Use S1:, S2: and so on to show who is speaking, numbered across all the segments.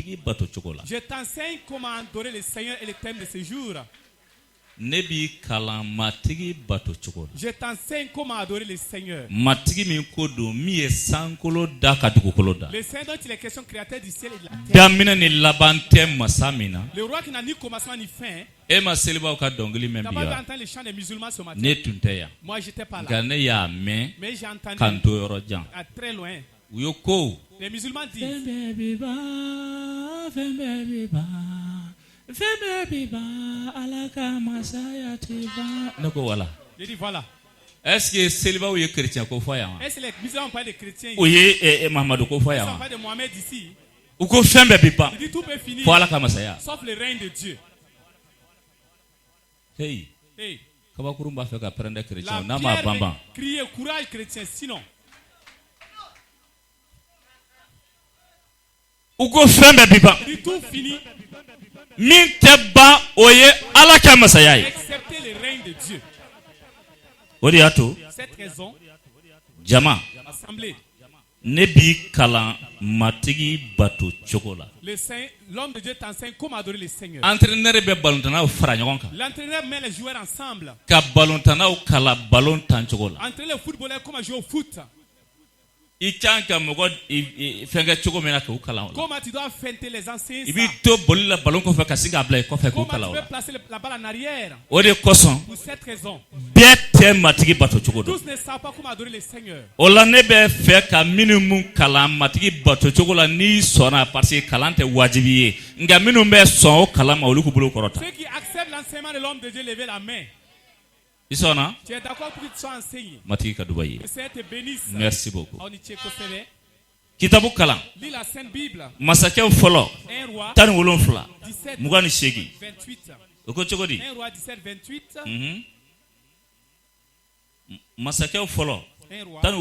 S1: Je t'enseigne comment adorer le Seigneur et le thème de ce jour.
S2: Je
S1: t'enseigne comment adorer le Seigneur.
S2: Le
S1: Seigneur dont il est question, créateur du ciel et de la terre. Le roi qui n'a ni commencement ni fin. D'abord, tu entends les chants des musulmans ce matin. Moi, j'étais pas là. Mais j'ai entendu à très loin. Les musulmans disent je dis voilà.
S2: Est-ce que Célibat ou chrétien ko foya?
S1: Est-ce que les musulmans parlent de chrétiens ici?
S2: Oui, Mahamadou ko foya.
S1: Ils parlent de Mohamed ici.
S2: Ou ko fembe bipa.
S1: Il dit tout peut finir.
S2: Voilà comme ça.
S1: Sauf le règne de Dieu.
S2: Hey.
S1: Hey.
S2: Kabakurumba fait qu'apprendre chrétien.
S1: La pierre crier courage chrétien sinon.
S2: Ou ko fembe bipa.
S1: Il dit tout fini.
S2: Min teba oye ala kama sayai.
S1: Excepté le règne de Dieu.
S2: Odiato.
S1: Cette raison.
S2: Jama.
S1: Assemblée.
S2: Nebi kala matigi bato chokola.
S1: L'homme de Dieu t'enseigne comment adorer le Seigneur.
S2: Entraîneur be balontana o fara nyokonka.
S1: L'entraîneur met les joueurs ensemble.
S2: Ka balontana o kala balon tan chokola.
S1: Entraîner le footballeur comment jouer au foot.
S2: Comment
S1: tu dois feinter les anciens.
S2: Comment tu peux
S1: placer la balle en arrière.
S2: Pour
S1: cette raison.
S2: Tous
S1: ne savent pas comment adorer le Seigneur. Ceux qui acceptent l'enseignement de l'homme de Dieu, levez la main. Tu es d'accord pour que tu sois enseigné? Que Seigneur te bénisse.
S2: Merci beaucoup.
S1: Kitabu Kala. Lis la Sainte Bible.
S2: Masakew folo.
S1: 1 roi 17,
S2: Mugani shegi.
S1: 28.
S2: 1
S1: roi 17, 28.
S2: Masakew folo.
S1: 1 roi
S2: 17,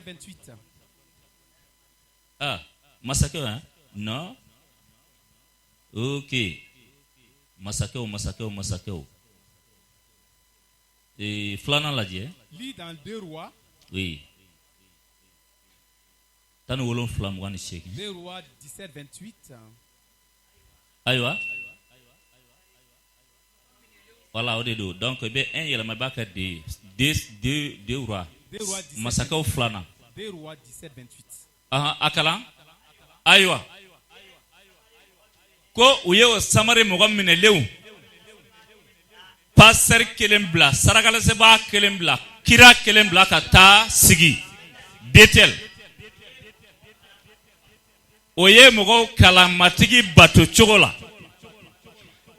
S1: 28.
S2: Ah, Masakew, hein? Non? Ok. Masakew. Et Flana l'a dit.
S1: Lis dans 2 rois.
S2: Oui. 2 rois
S1: 17, 28.
S2: Aïwa. Voilà, au dédo. Donc, il y a un bac de 2 rois.
S1: 2 rois 17.
S2: Massacre Flana.
S1: 2 rois 17, 28.
S2: Akala. Aïwa. Ko uye Samari Mogamine Leu. Passer Kelembla, Saragala Seba Kelembla, Kira Kelembla Kata Sigi, Betel. Oye Mogo Kalamatigi Bato Chogola.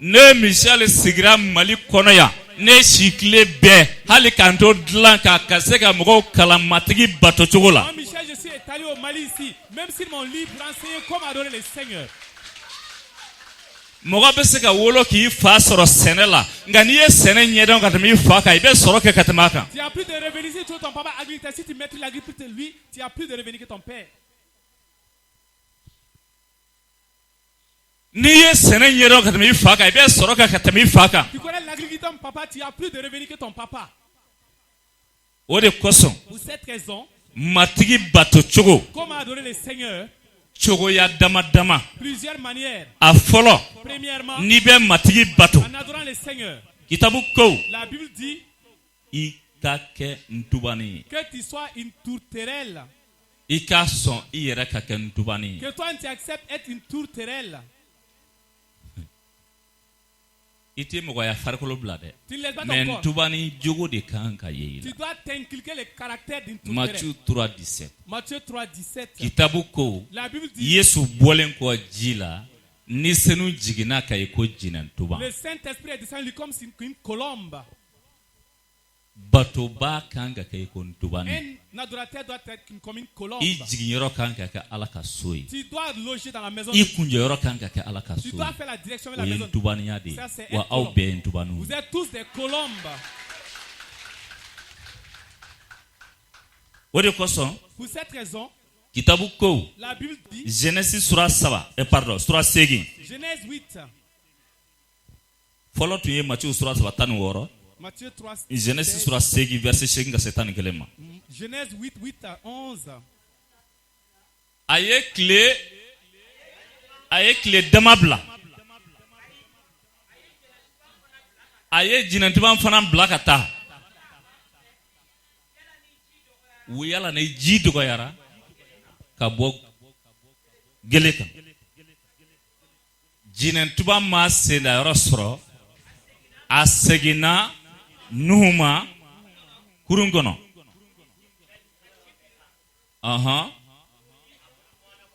S2: Ne Michel Sigram Mali Konoya, ne Chikle Be, Halikanto Dlanka, Kaseka Mogo Kalamatigi Bato Chogola.
S1: Michel, je suis allé au Mali ici, même si mon livre enseigne comment adorer le Seigneur.
S2: Mogabeseka wolo ki fa soro senela ngani ye sene nyedon katami fa ka ibe soro ke katamaka.
S1: Tu as plus de revenus si ton papa agriculteur, si tu maîtrises l'agriculture lui, tu as plus de revenus que ton père.
S2: Ni ye sene nyedon katami fa ka ibe soro ke katami fa ka.
S1: Tu connais l'agriculteur ton papa, tu as plus de revenus que ton papa.
S2: Ode koson.
S1: Pour cette raison,
S2: matigi bato chogo.
S1: Comment adorer le Seigneur?
S2: Chogoya dama.
S1: Plusieurs manières.
S2: A follow.
S1: Premièrement,
S2: nibe matigi bato.
S1: En adorant le Seigneur.
S2: Kitabu ko.
S1: La Bible dit
S2: Ikake ntubani.
S1: Que tu sois une tourterelle.
S2: Ika son iyere kake ntubani.
S1: Que toi tu acceptes être une tourterelle.
S2: Iti mogoya farkolo blade.
S1: Tu ne laisses pas ton
S2: mais
S1: corps.
S2: ntubani jogo de kanka yeila.
S1: Tu dois t'inculquer le caractère d'une tourterelle.
S2: Matthieu 3:17.
S1: Matthieu 3:17.
S2: Kitabu ko.
S1: La Bible dit
S2: Yesu bolen ko jila ni senu jigina kay ko jinan tuba.
S1: Le Saint-Esprit est descendu comme une colombe.
S2: Batoba kanga kay ko tubani.
S1: Un adorateur doit être comme une colombe.
S2: I jiginyoro kanga ka alaka soyi.
S1: Tu dois loger dans la maison.
S2: I kunjoro kanga ka alaka soyi.
S1: Tu dois faire la direction de la maison.
S2: Tubani yadi.
S1: Ça c'est
S2: Wa au be tubanu.
S1: Vous êtes tous des colombes.
S2: Ode koson.
S1: Pour cette raison,
S2: Kitabu ko.
S1: la Bible dit
S2: Genèse sura 7. Sura 7.
S1: Genèse 8.
S2: Follow to ye Matthieu sura 7 tanu woro.
S1: Matthieu 3.
S2: Genèse sura 7 verset 5 ga setani kelema.
S1: Genèse 8 à 11.
S2: Aye clé avec les damabla aye jinantuban fana blakata wiyala ne jidu ko yara ka bok geleka jinantuban ma senda rosro asegina nuhuma kurungono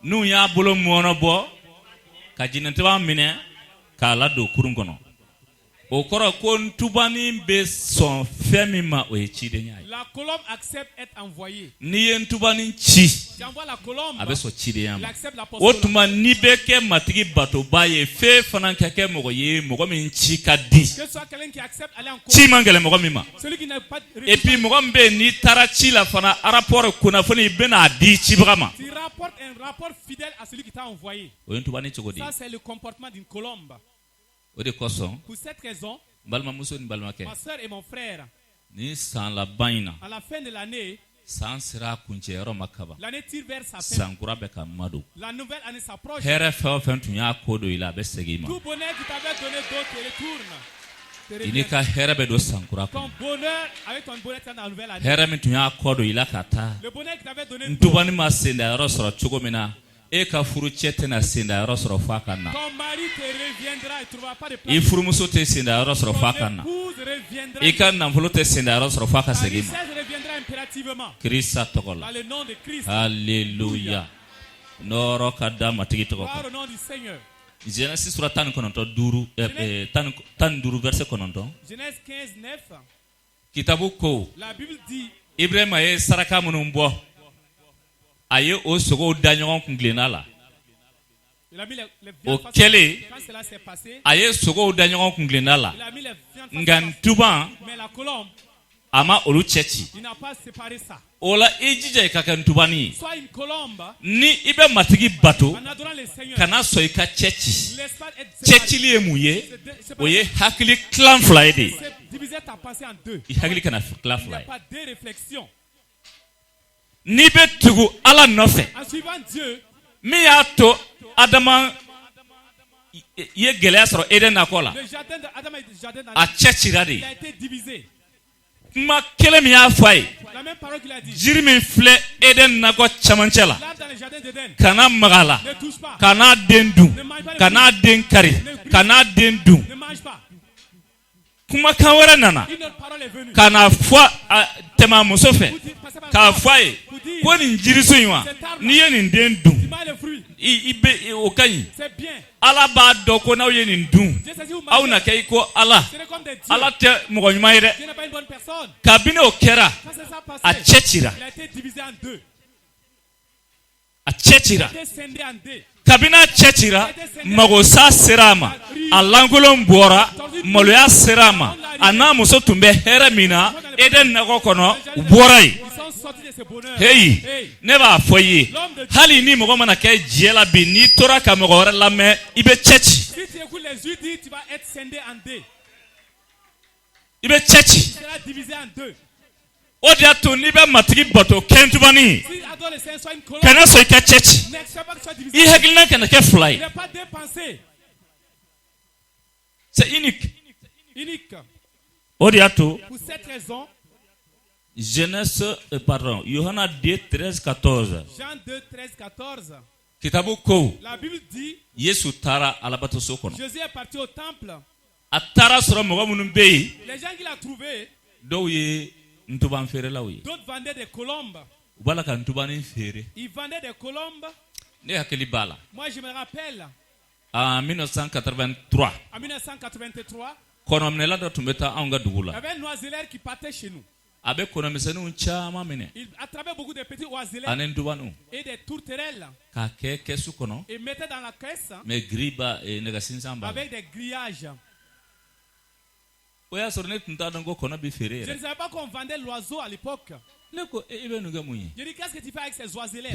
S2: nu ya bolo mono bo ka jinantuban mine ka la do kurungono o koro ko ntubani be son femima o echi de nya
S1: la colombe accepte être envoyée
S2: ni ntubani chi
S1: j'envoie la colombe
S2: abe so chi de nya
S1: o
S2: otuma ni be ke matigi bato baye fe fanan keke mogo ye mogo min chi ka di
S1: que soit quelqu'un qui accepte aller en
S2: chi mangele mogo mima
S1: celui qui n'a pas
S2: et puis mogo mbe ni tara chi la fana rapport kuna fani be na di chi brama
S1: tu rapportes un rapport fidèle à celui qui t'a envoyé
S2: o ntubani chogodi
S1: ça c'est le comportement d'une colombe.
S2: Pour
S1: cette raison,
S2: ma
S1: soeur et mon frère,
S2: à
S1: la fin de l'année, l'année tire vers sa fin. La nouvelle année s'approche. Tout bonheur qui t'avait donné d'autres retourne. Ton bonheur avec ton bonheur dans la nouvelle année. Le bonheur qui t'avait donné
S2: Eka furu chete na senda yaro soro fakana.
S1: Ton mari te reviendra et trouvera pas de place.
S2: I furu muso te senda yaro soro fakana. Eka namfulu te senda yaro soro faka segima.
S1: Reviendra impérativement.
S2: Krista tokola.
S1: Dans le nom de Christ.
S2: Alléluia. Noro kadama tigi tokola.
S1: Gloire au nom du Seigneur.
S2: Genèse sura tan kononto duru tan duru verset kononto.
S1: Genèse 15:9.
S2: Kitabu ko.
S1: La Bible dit.
S2: Ibrahim aye saraka munumbo. Aye o sogo danyon kunglena la.
S1: Il a mis les
S2: quand
S1: cela s'est passé.
S2: Aye sogo danyon kunglena la.
S1: Il a mis les
S2: Ngantuban.
S1: Mais la colombe.
S2: Ama olu chechi.
S1: Il n'a pas séparé ça.
S2: Ola ejija ikakantubani.
S1: Soit une colombe.
S2: Ni ibe matigi bato.
S1: En adorant le Seigneur.
S2: Kana so ika chechi. Chechi li emuye. Oye hakili clan fly de.
S1: Diviser ta pensée en deux.
S2: I hakili kana clan fly.
S1: Il n'y a pas deux réflexions.
S2: Ni be tugu ala nofe.
S1: En suivant Dieu.
S2: Mi ya to Adama ye gelea soro Eden akola.
S1: Le jardin d'Adam et le jardin
S2: a chechirade.
S1: Il a été divisé.
S2: Ma kele mi ya fay.
S1: La même parole qu'il a dit.
S2: Jirmi fle Eden nako chamanchela.
S1: Là dans le jardin d'Éden.
S2: Kana magala.
S1: Ne touche pas.
S2: Kana dendu. Kana denkari. Kana dendu.
S1: Ne mange pas.
S2: Kuma kawara nana.
S1: Une autre parole est venue.
S2: Kana foi tema musofe. Ka foi. Ko ni njiriso yiwa. Ni ye ni dendu. Ibe okani.
S1: C'est bien.
S2: Ala ba doko na ye ni ndu. Au na kai ko ala. Ala te mo nyuma ire.
S1: Tu n'es pas une bonne personne.
S2: Kabine okera. A chechira.
S1: Il a été divisé en deux.
S2: A chechira.
S1: Il a été scindé en deux.
S2: Kabina chechira magosa serama alangolo mbora maloya serama ana muso tumbe heremina Eden nako kono borai hey neba foyi hali ni mogo mana kay jela bi ni tora ka mogo la me ibe chechi
S1: si tu écoutes les yeux dit tu vas être scindé en deux
S2: ibe chechi
S1: tu seras divisé en deux.
S2: Odia to ni be matigi boto kentubani kana so ika chechi I hagilna kana ke fly.
S1: Il n'est pas dépensé.
S2: C'est unique.
S1: Unique.
S2: Odia to
S1: pour cette raison
S2: Genèse pardon Yohana 2:13-14.
S1: Jean 2:13-14.
S2: Kitabu ko
S1: la Bible dit
S2: Yesu tara alabato sokono.
S1: Jésus est parti au temple.
S2: Atara soro mogo munum beyi.
S1: Les gens qu'il a trouvé
S2: d'autres
S1: vendaient des colombes.
S2: Ils
S1: vendaient des colombes.
S2: Moi
S1: je me rappelle.
S2: En 1983.
S1: En 1983.
S2: Il y
S1: avait un oiseleur qui partait chez nous. Il attrapait beaucoup de petits oiseleurs et des tourterelles. Et mettait dans la caisse avec des grillages. Je ne savais pas qu'on vendait l'oiseau à l'époque. Je dis qu'est-ce que tu fais avec ces oiselets-là?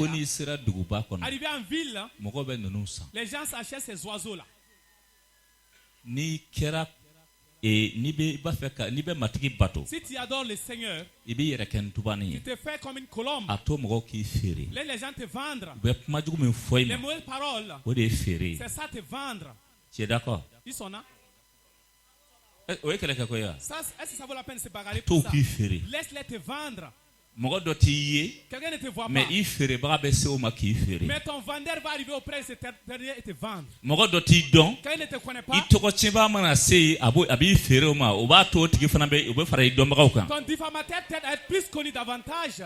S1: Arrivé en ville, les gens s'achètent ces oiseaux-là. Et
S2: si tu adores le Seigneur,
S1: tu
S2: te fais comme une colombe. Les gens te vendent. Les mauvaises paroles, c'est ça te vendre.
S1: Tu es d'accord?
S2: Ils sont là.
S1: Ça, est-ce que
S2: ça vaut la peine de se bagarrer pour ça? Laisse-les te vendre. Quelqu'un ne te voit pas. Mais ton vendeur va arriver auprès de ce dernier et te vendre. Quelqu'un ne te connaît pas. Ton diffamateur t'aide à être plus connu davantage.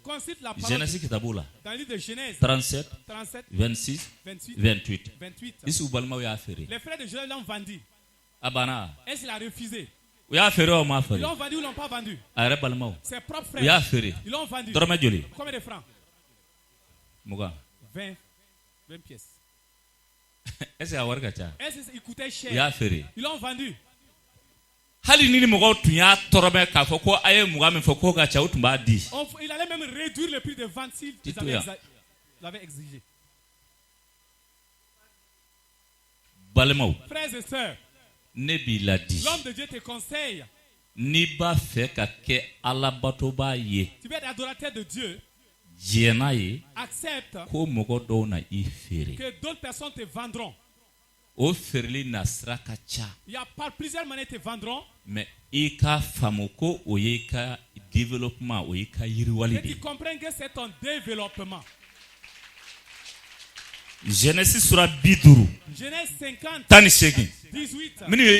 S2: Consulte la parole.
S1: Genèse kitabula.
S2: Dans le livre de Genèse
S1: 37, 26, 28.
S2: Les frères de Joël l'ont vendu.
S1: Abana.
S2: Est-ce qu'il a refusé?
S1: Ils l'ont
S2: vendu ou l'ont pas vendu? Ses propres frères. Ils l'ont vendu. Combien de francs? 20 pièces.
S1: Est-ce
S2: qu'il coûtait cher? Ils l'ont vendu.
S1: Il allait même
S2: réduire le prix de vente s'ils avaient exigé. Frères et sœurs, l'homme de Dieu te conseille. Tu veux être adorateur de Dieu. Accepte que d'autres personnes te vendront. Il y a par plusieurs manières te vendront.
S1: Mais que
S2: tu comprends que c'est ton développement.
S1: Genèse 50.
S2: 18. Les mêmes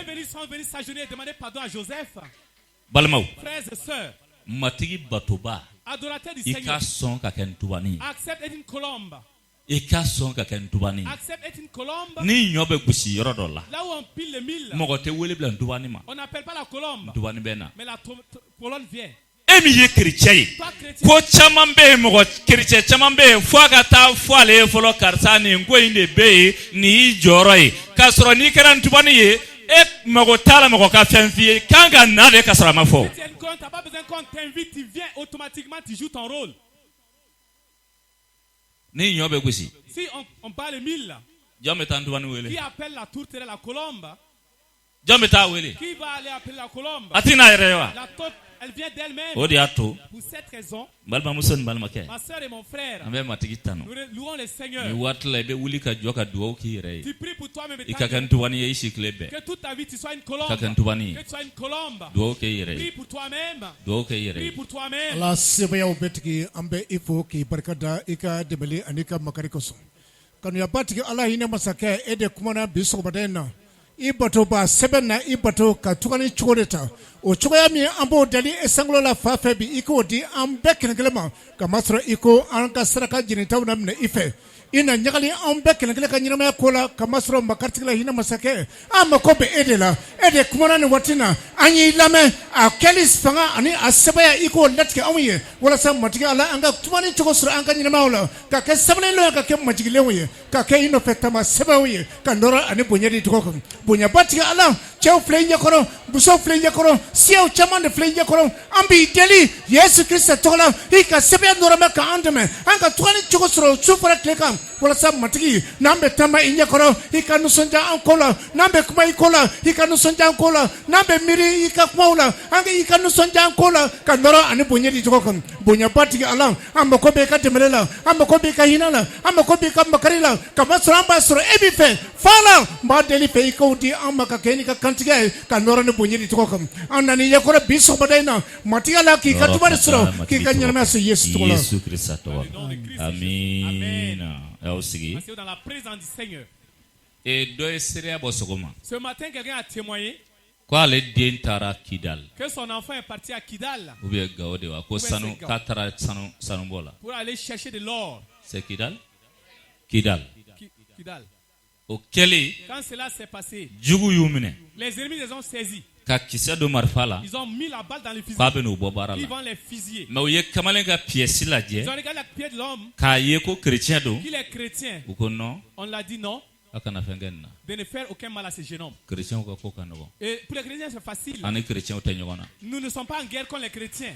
S2: venus sont venus s'agenouiller et demander pardon à Joseph. Frères et sœurs, adorateur du Seigneur, accepte une colombe. Accepte être une colombe. Là où on pile le mille, on n'appelle pas la colombe, mais la colonne vient.
S1: chrétien.
S2: T'as pas besoin qu'on t'invite, tu viens automatiquement, tu joues ton rôle. Si on parle de mille, qui appelle la tourterelle la colombe? Qui va aller appeler la colombe? La tourte, elle vient d'elle-même. Pour cette raison, ma soeur et mon frère, nous louons le Seigneur. Tu pries pour toi-même que toute ta vie tu sois une colombe. Que tu sois une colombe. Prie pour toi-même. Prie pour toi-même.
S3: Allah sebaya ubetiki ambe ifo ki barkada ika debeli anika makarikoso. Kanu ya batiki Allah hina masake ede kumana biso badena. Ibato ba sebena ibato katukani chukoreta. O chukoya mi ambo dali esanglo la fafebi iko di ambe kenegelema kamasra iko anka saraka jinitaw namne ife. Ina nyagali ambe kenegele kanyinama kola kamasro makartikla hina masake amakobe edela ede kumana ni watina anyi lame akelis fanga ani asebaya iko latke amuye wala sam matiga ala anga tumani chokosra anga nyinama wala ka ke sabale lo ka ke majigile wuye ka ke ino fetama sebawiye ka ndora ani bonyedi tukoko bonya batiga ala cheu flenye koro buso flenye koro siau chamande flenye koro ambi deli Yesu Kristo tola ika sebaya ndora maka andeme anga tumani chokosro sufara kleka wala sa matigi nambe tama inya koro ikanu sonja ankola nambe kuma ikola ikanu sonja ankola nambe miri ikakmaula ange ikanu sonja ankola kandoro ani bonyedi tukokon bonya patigi alang ambako be katemelela ambako be kahinala ambako be kamakarila kamasramba sura ebife fala mbadeli fe ikodi amaka kenika kantige kandoro ni bonyedi tukokon anani yakora biso badaina matiala ki katubare sura ki kanyama se Yesu tola
S1: Yesu Kristo amen.
S2: Parce dans la présence du Seigneur. Ce matin, quelqu'un a témoigné que son enfant est parti à Kidal pour aller chercher de l'or.
S1: C'est Kidal? Kidal.
S2: Quand cela s'est passé, les ennemis les ont saisis. Ils ont mis la balle dans les fusils. Ils vont les fusiller. Ils ont regardé la pied de l'homme. Qu'il est chrétien. On l'a dit non.
S1: de ne faire aucun mal à ces jeunes hommes. Et pour les chrétiens, c'est facile. Nous ne sommes pas en guerre contre les chrétiens.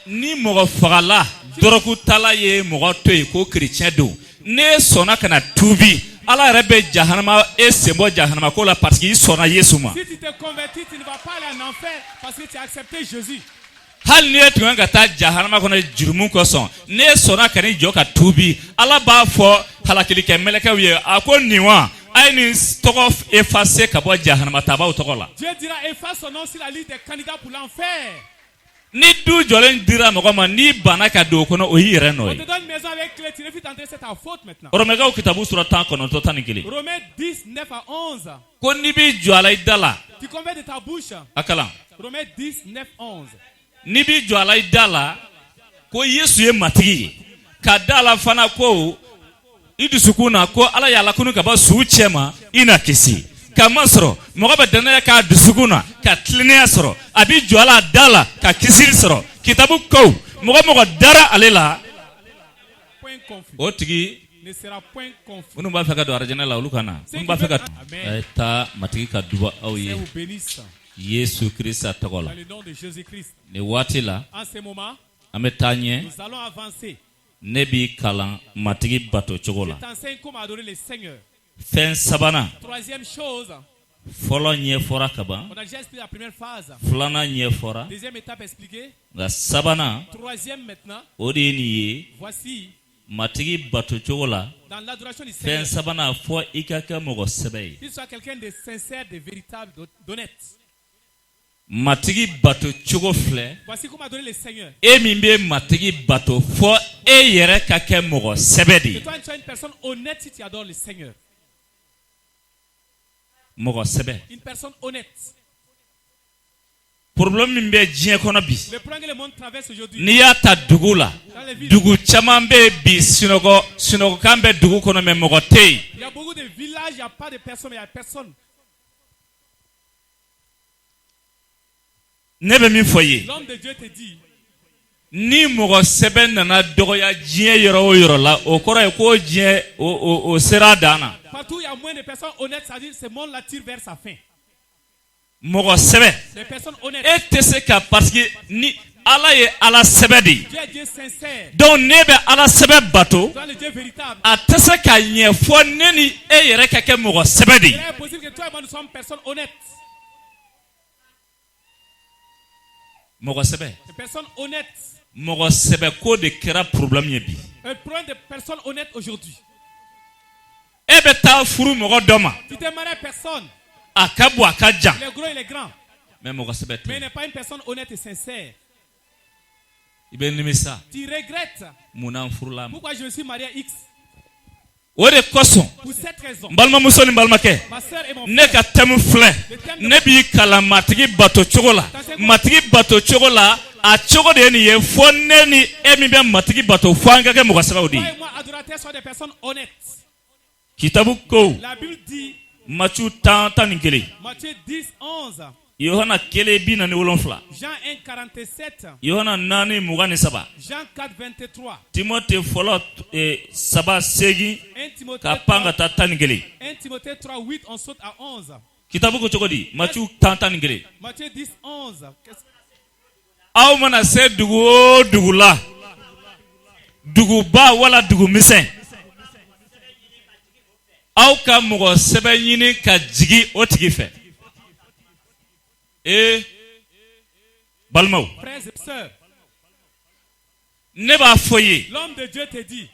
S2: Ni mogo fagala doroku tala ye mogo toy ko chrétien do ne sona kana tubi ala rebe jahannama e sembo jahannama ko la parce que sona yesuma.
S1: Si tu te convertis, tu ne vas pas aller en enfer parce que tu as accepté Jésus.
S2: Hal ne tu nga ta jahannama ko na jurumu ko son ne sona kana joka tubi ala ba fo halakili ke meleka wiye akon niwa ay ni toko effacer kabo jahannama taba utokola.
S1: Dieu dira efface son nom sur la liste des candidats pour l'enfer.
S2: Ni du jolen dira mogoma ni bana ka do kono o yire noy.
S1: On te donne une maison avec clé, tu refuses d'entrer, c'est ta faute maintenant.
S2: Romega o kitabu sura 10 kono to tanikili.
S1: Romains 10, 9 à 11.
S2: Ko ni bi joala idala.
S1: Tu convaincs de ta bouche.
S2: Akala.
S1: Romains 10, 9, 11.
S2: Ni bi joala idala ko Yesu ye matigi. Ka dala fana ko idusukuna ko ala yala kunu ka ba su chema ina kisi. Kamasro mogobe dana ka dusukuna ka tlinea soro abi joala dala ka kisiri soro kitabu ko mogo dara alela
S1: point confus
S2: otigi
S1: ne sera point confus
S2: unu ba feka do arjana la ulukana unu ba feka ta matigi ka duba awye Yesu Christ atakola
S1: dans le nom de Jésus Christ
S2: ne watila
S1: en ce moment
S2: ametanye
S1: nous allons avancer
S2: nebi kalan matigi bato chogola
S1: je t'enseigne comment adorer le Seigneur.
S2: Fin sabana.
S1: Troisième chose.
S2: Folo nye fora kaba.
S1: On a déjà expliqué la première phase.
S2: Flana nye fora.
S1: Deuxième étape expliquée.
S2: La sabana.
S1: Troisième maintenant.
S2: Odini.
S1: Voici.
S2: Matigi batu chogola.
S1: Dans l'adoration du Seigneur.
S2: Fin sabana fo ikaka mogo sebei.
S1: Il soit quelqu'un de sincère, de véritable, d'honnête.
S2: Matigi bato chogo fle.
S1: Voici comment adorer le Seigneur.
S2: E mimbe matigi bato fo e yere kake mogo sebedi.
S1: Que toi tu es une personne honnête si tu adores le Seigneur.
S2: Mogo sebe.
S1: Une personne honnête.
S2: Problème mimbe djien kono bi.
S1: Le problème que le monde traverse aujourd'hui.
S2: Ni ya ta dugu la. Dugu chamambe bi sinogo kambe dugu kono me mogo tei.
S1: Il y a beaucoup de villages, il n'y a pas de personnes, mais il y a personne.
S2: Nebe mi foye.
S1: L'homme de Dieu te dit.
S2: Ni mogo sebe nana dogoya djien yoro la okora e ko djien o sera dana.
S1: Partout il y a moins de personnes honnêtes, ça dit ce monde la tire vers sa fin.
S2: Mogo sebe.
S1: Des personnes honnêtes.
S2: Et te se ka parce que ni ala ye ala sebe di.
S1: Dieu est Dieu sincère.
S2: Donc nebe ala sebe bato.
S1: Toi le Dieu véritable.
S2: A te se ka nye fo neni e yere kake mogo sebe di.
S1: Il est possible que toi et moi nous sommes personnes honnêtes.
S2: Mogo sebe.
S1: Des personnes honnêtes.
S2: Mogo sebe ko de kera problème ye bi.
S1: Un problème de personnes honnêtes aujourd'hui.
S2: Ebe ta furu mogo doma.
S1: Tu t'es marié à personne.
S2: Akabu akaja.
S1: Il est gros, il est grand.
S2: Mais mogo sebe.
S1: Mais il n'est pas une personne honnête et sincère.
S2: Ibe nimisa.
S1: Tu regrettes.
S2: Muna furula.
S1: Pourquoi je me suis marié à X?
S2: Ore koson.
S1: Pour cette raison.
S2: Mbalma musoni mbalma ke.
S1: Ma sœur et mon
S2: frère. Ne ka temu fle. Ne bi kala matigi bato chogola. Matigi bato chogola. A chogo de ni ye fo neni emi be matigi bato fanga ke mogo sebe odi.
S1: Toi et moi adorateurs sont des personnes honnêtes.
S2: Kitabu ko.
S1: La Bible dit.
S2: Matthieu 10:11.
S1: Matthieu 10, 11.
S2: Yohana kele bi na ni wolonfla.
S1: Jean 1, 47.
S2: Yohana nani mugani saba.
S1: Jean 4, 23.
S2: Timothée folo saba segi.
S1: 1 Timothée
S2: kapanga tatanigele.
S1: 1 Timothée 3, 8, on saute à 11.
S2: Kitabu ko chogodi. Matthieu 10:11.
S1: Matthieu 10, 11.
S2: Aw mana se dugu dugula. Dugu ba wala dugu misen. Aw ka mogo sebe ɲini ka jigi o tigi fɛ. Balimaw.
S1: Frères et sœurs.
S2: Ne b'a fɔ ye.
S1: L'homme de Dieu te dit.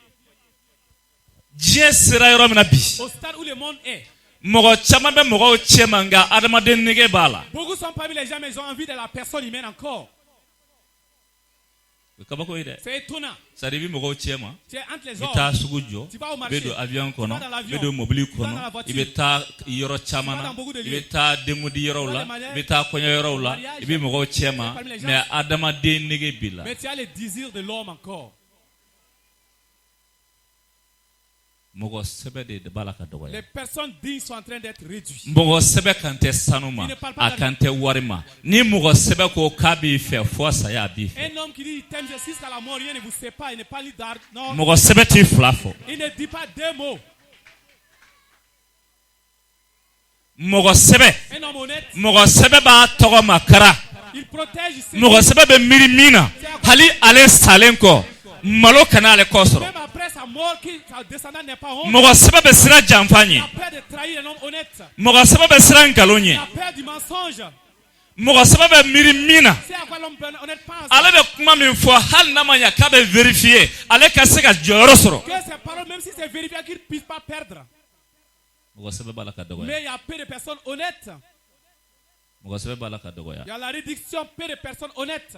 S2: Diɲɛ sera yɔrɔ min na bi.
S1: Au stade où le monde est.
S2: Mɔgɔ caman bɛ mɔgɔw cɛ ma nka adamaden nege b'a la.
S1: Beaucoup sont parmi les gens mais ils ont envie de la personne humaine encore. C'est étonnant.
S2: Ça devient mɔgɔw cɛ ma.
S1: Tu es entre les
S2: hommes.
S1: hommes.
S2: I bɛ taa sugu jɔ.
S1: Tu vas au
S2: I
S1: marché.
S2: bɛ don avion kɔnɔ.
S1: I
S2: bɛ don mobili kɔnɔ. I bɛ taa yɔrɔ caman na. I bɛ taa denkundi yɔrɔw la. I bɛ taa kɔɲɔ yɔrɔw la. I bɛ mɔgɔw cɛ ma. Mais adamaden nege b'i la.
S1: Mais tu as le désir de l'homme encore.
S2: Mɔgɔ sɛbɛ de b'a la ka dɔgɔya.
S1: Les personnes dignes sont en train d'être réduites.
S2: Mɔgɔ sɛbɛ kan tɛ sanu ma. A kan tɛ wari ma. Ni mɔgɔ sɛbɛ ko k'a b'i fɛ fo saya a b'i fɛ.
S1: Un homme qui dit il t'aime jusqu'à la mort, rien ne vous sépare, il ne parle d'art. Non.
S2: Mɔgɔ sɛbɛ t'i fila fɔ.
S1: Il ne dit pas deux mots.
S2: mɔgɔ sɛbɛ
S1: un homme honnête,
S2: mɔgɔ sɛbɛ b'a tɔgɔ makara
S1: il protège ses
S2: mɔgɔ sɛbɛ bɛ miiri min na hali ale salen kɔ malo kana ale kɔ sɔrɔ
S1: même après sa mort, sa descendant n'est pas honte.
S2: mɔgɔ sɛbɛ bɛ siran janfa ɲɛ
S1: Il a peur de trahir un homme honnête.
S2: mɔgɔ sɛbɛ bɛ siran nkalon
S1: Il
S2: ɲɛ
S1: a peur du mensonge.
S2: mɔgɔ sɛbɛ bɛ miiri min na
S1: C'est à quoi l'homme honnête pense.
S2: ale bɛ kuma min fɔ hali n'a ma ɲɛ k'a bɛ vérifier ale ka se ka jɔyɔrɔ sɔrɔ
S1: Que ces paroles, même si c'est vérifié, qu'il ne puisse pas perdre.
S2: mɔgɔ sɛbɛ b'a la ka dɔgɔya
S1: Mais il y a peu de personnes honnêtes.
S2: mɔgɔ sɛbɛ b'a la ka
S1: Il
S2: dɔgɔya
S1: y a la réduction, peu de personnes honnêtes.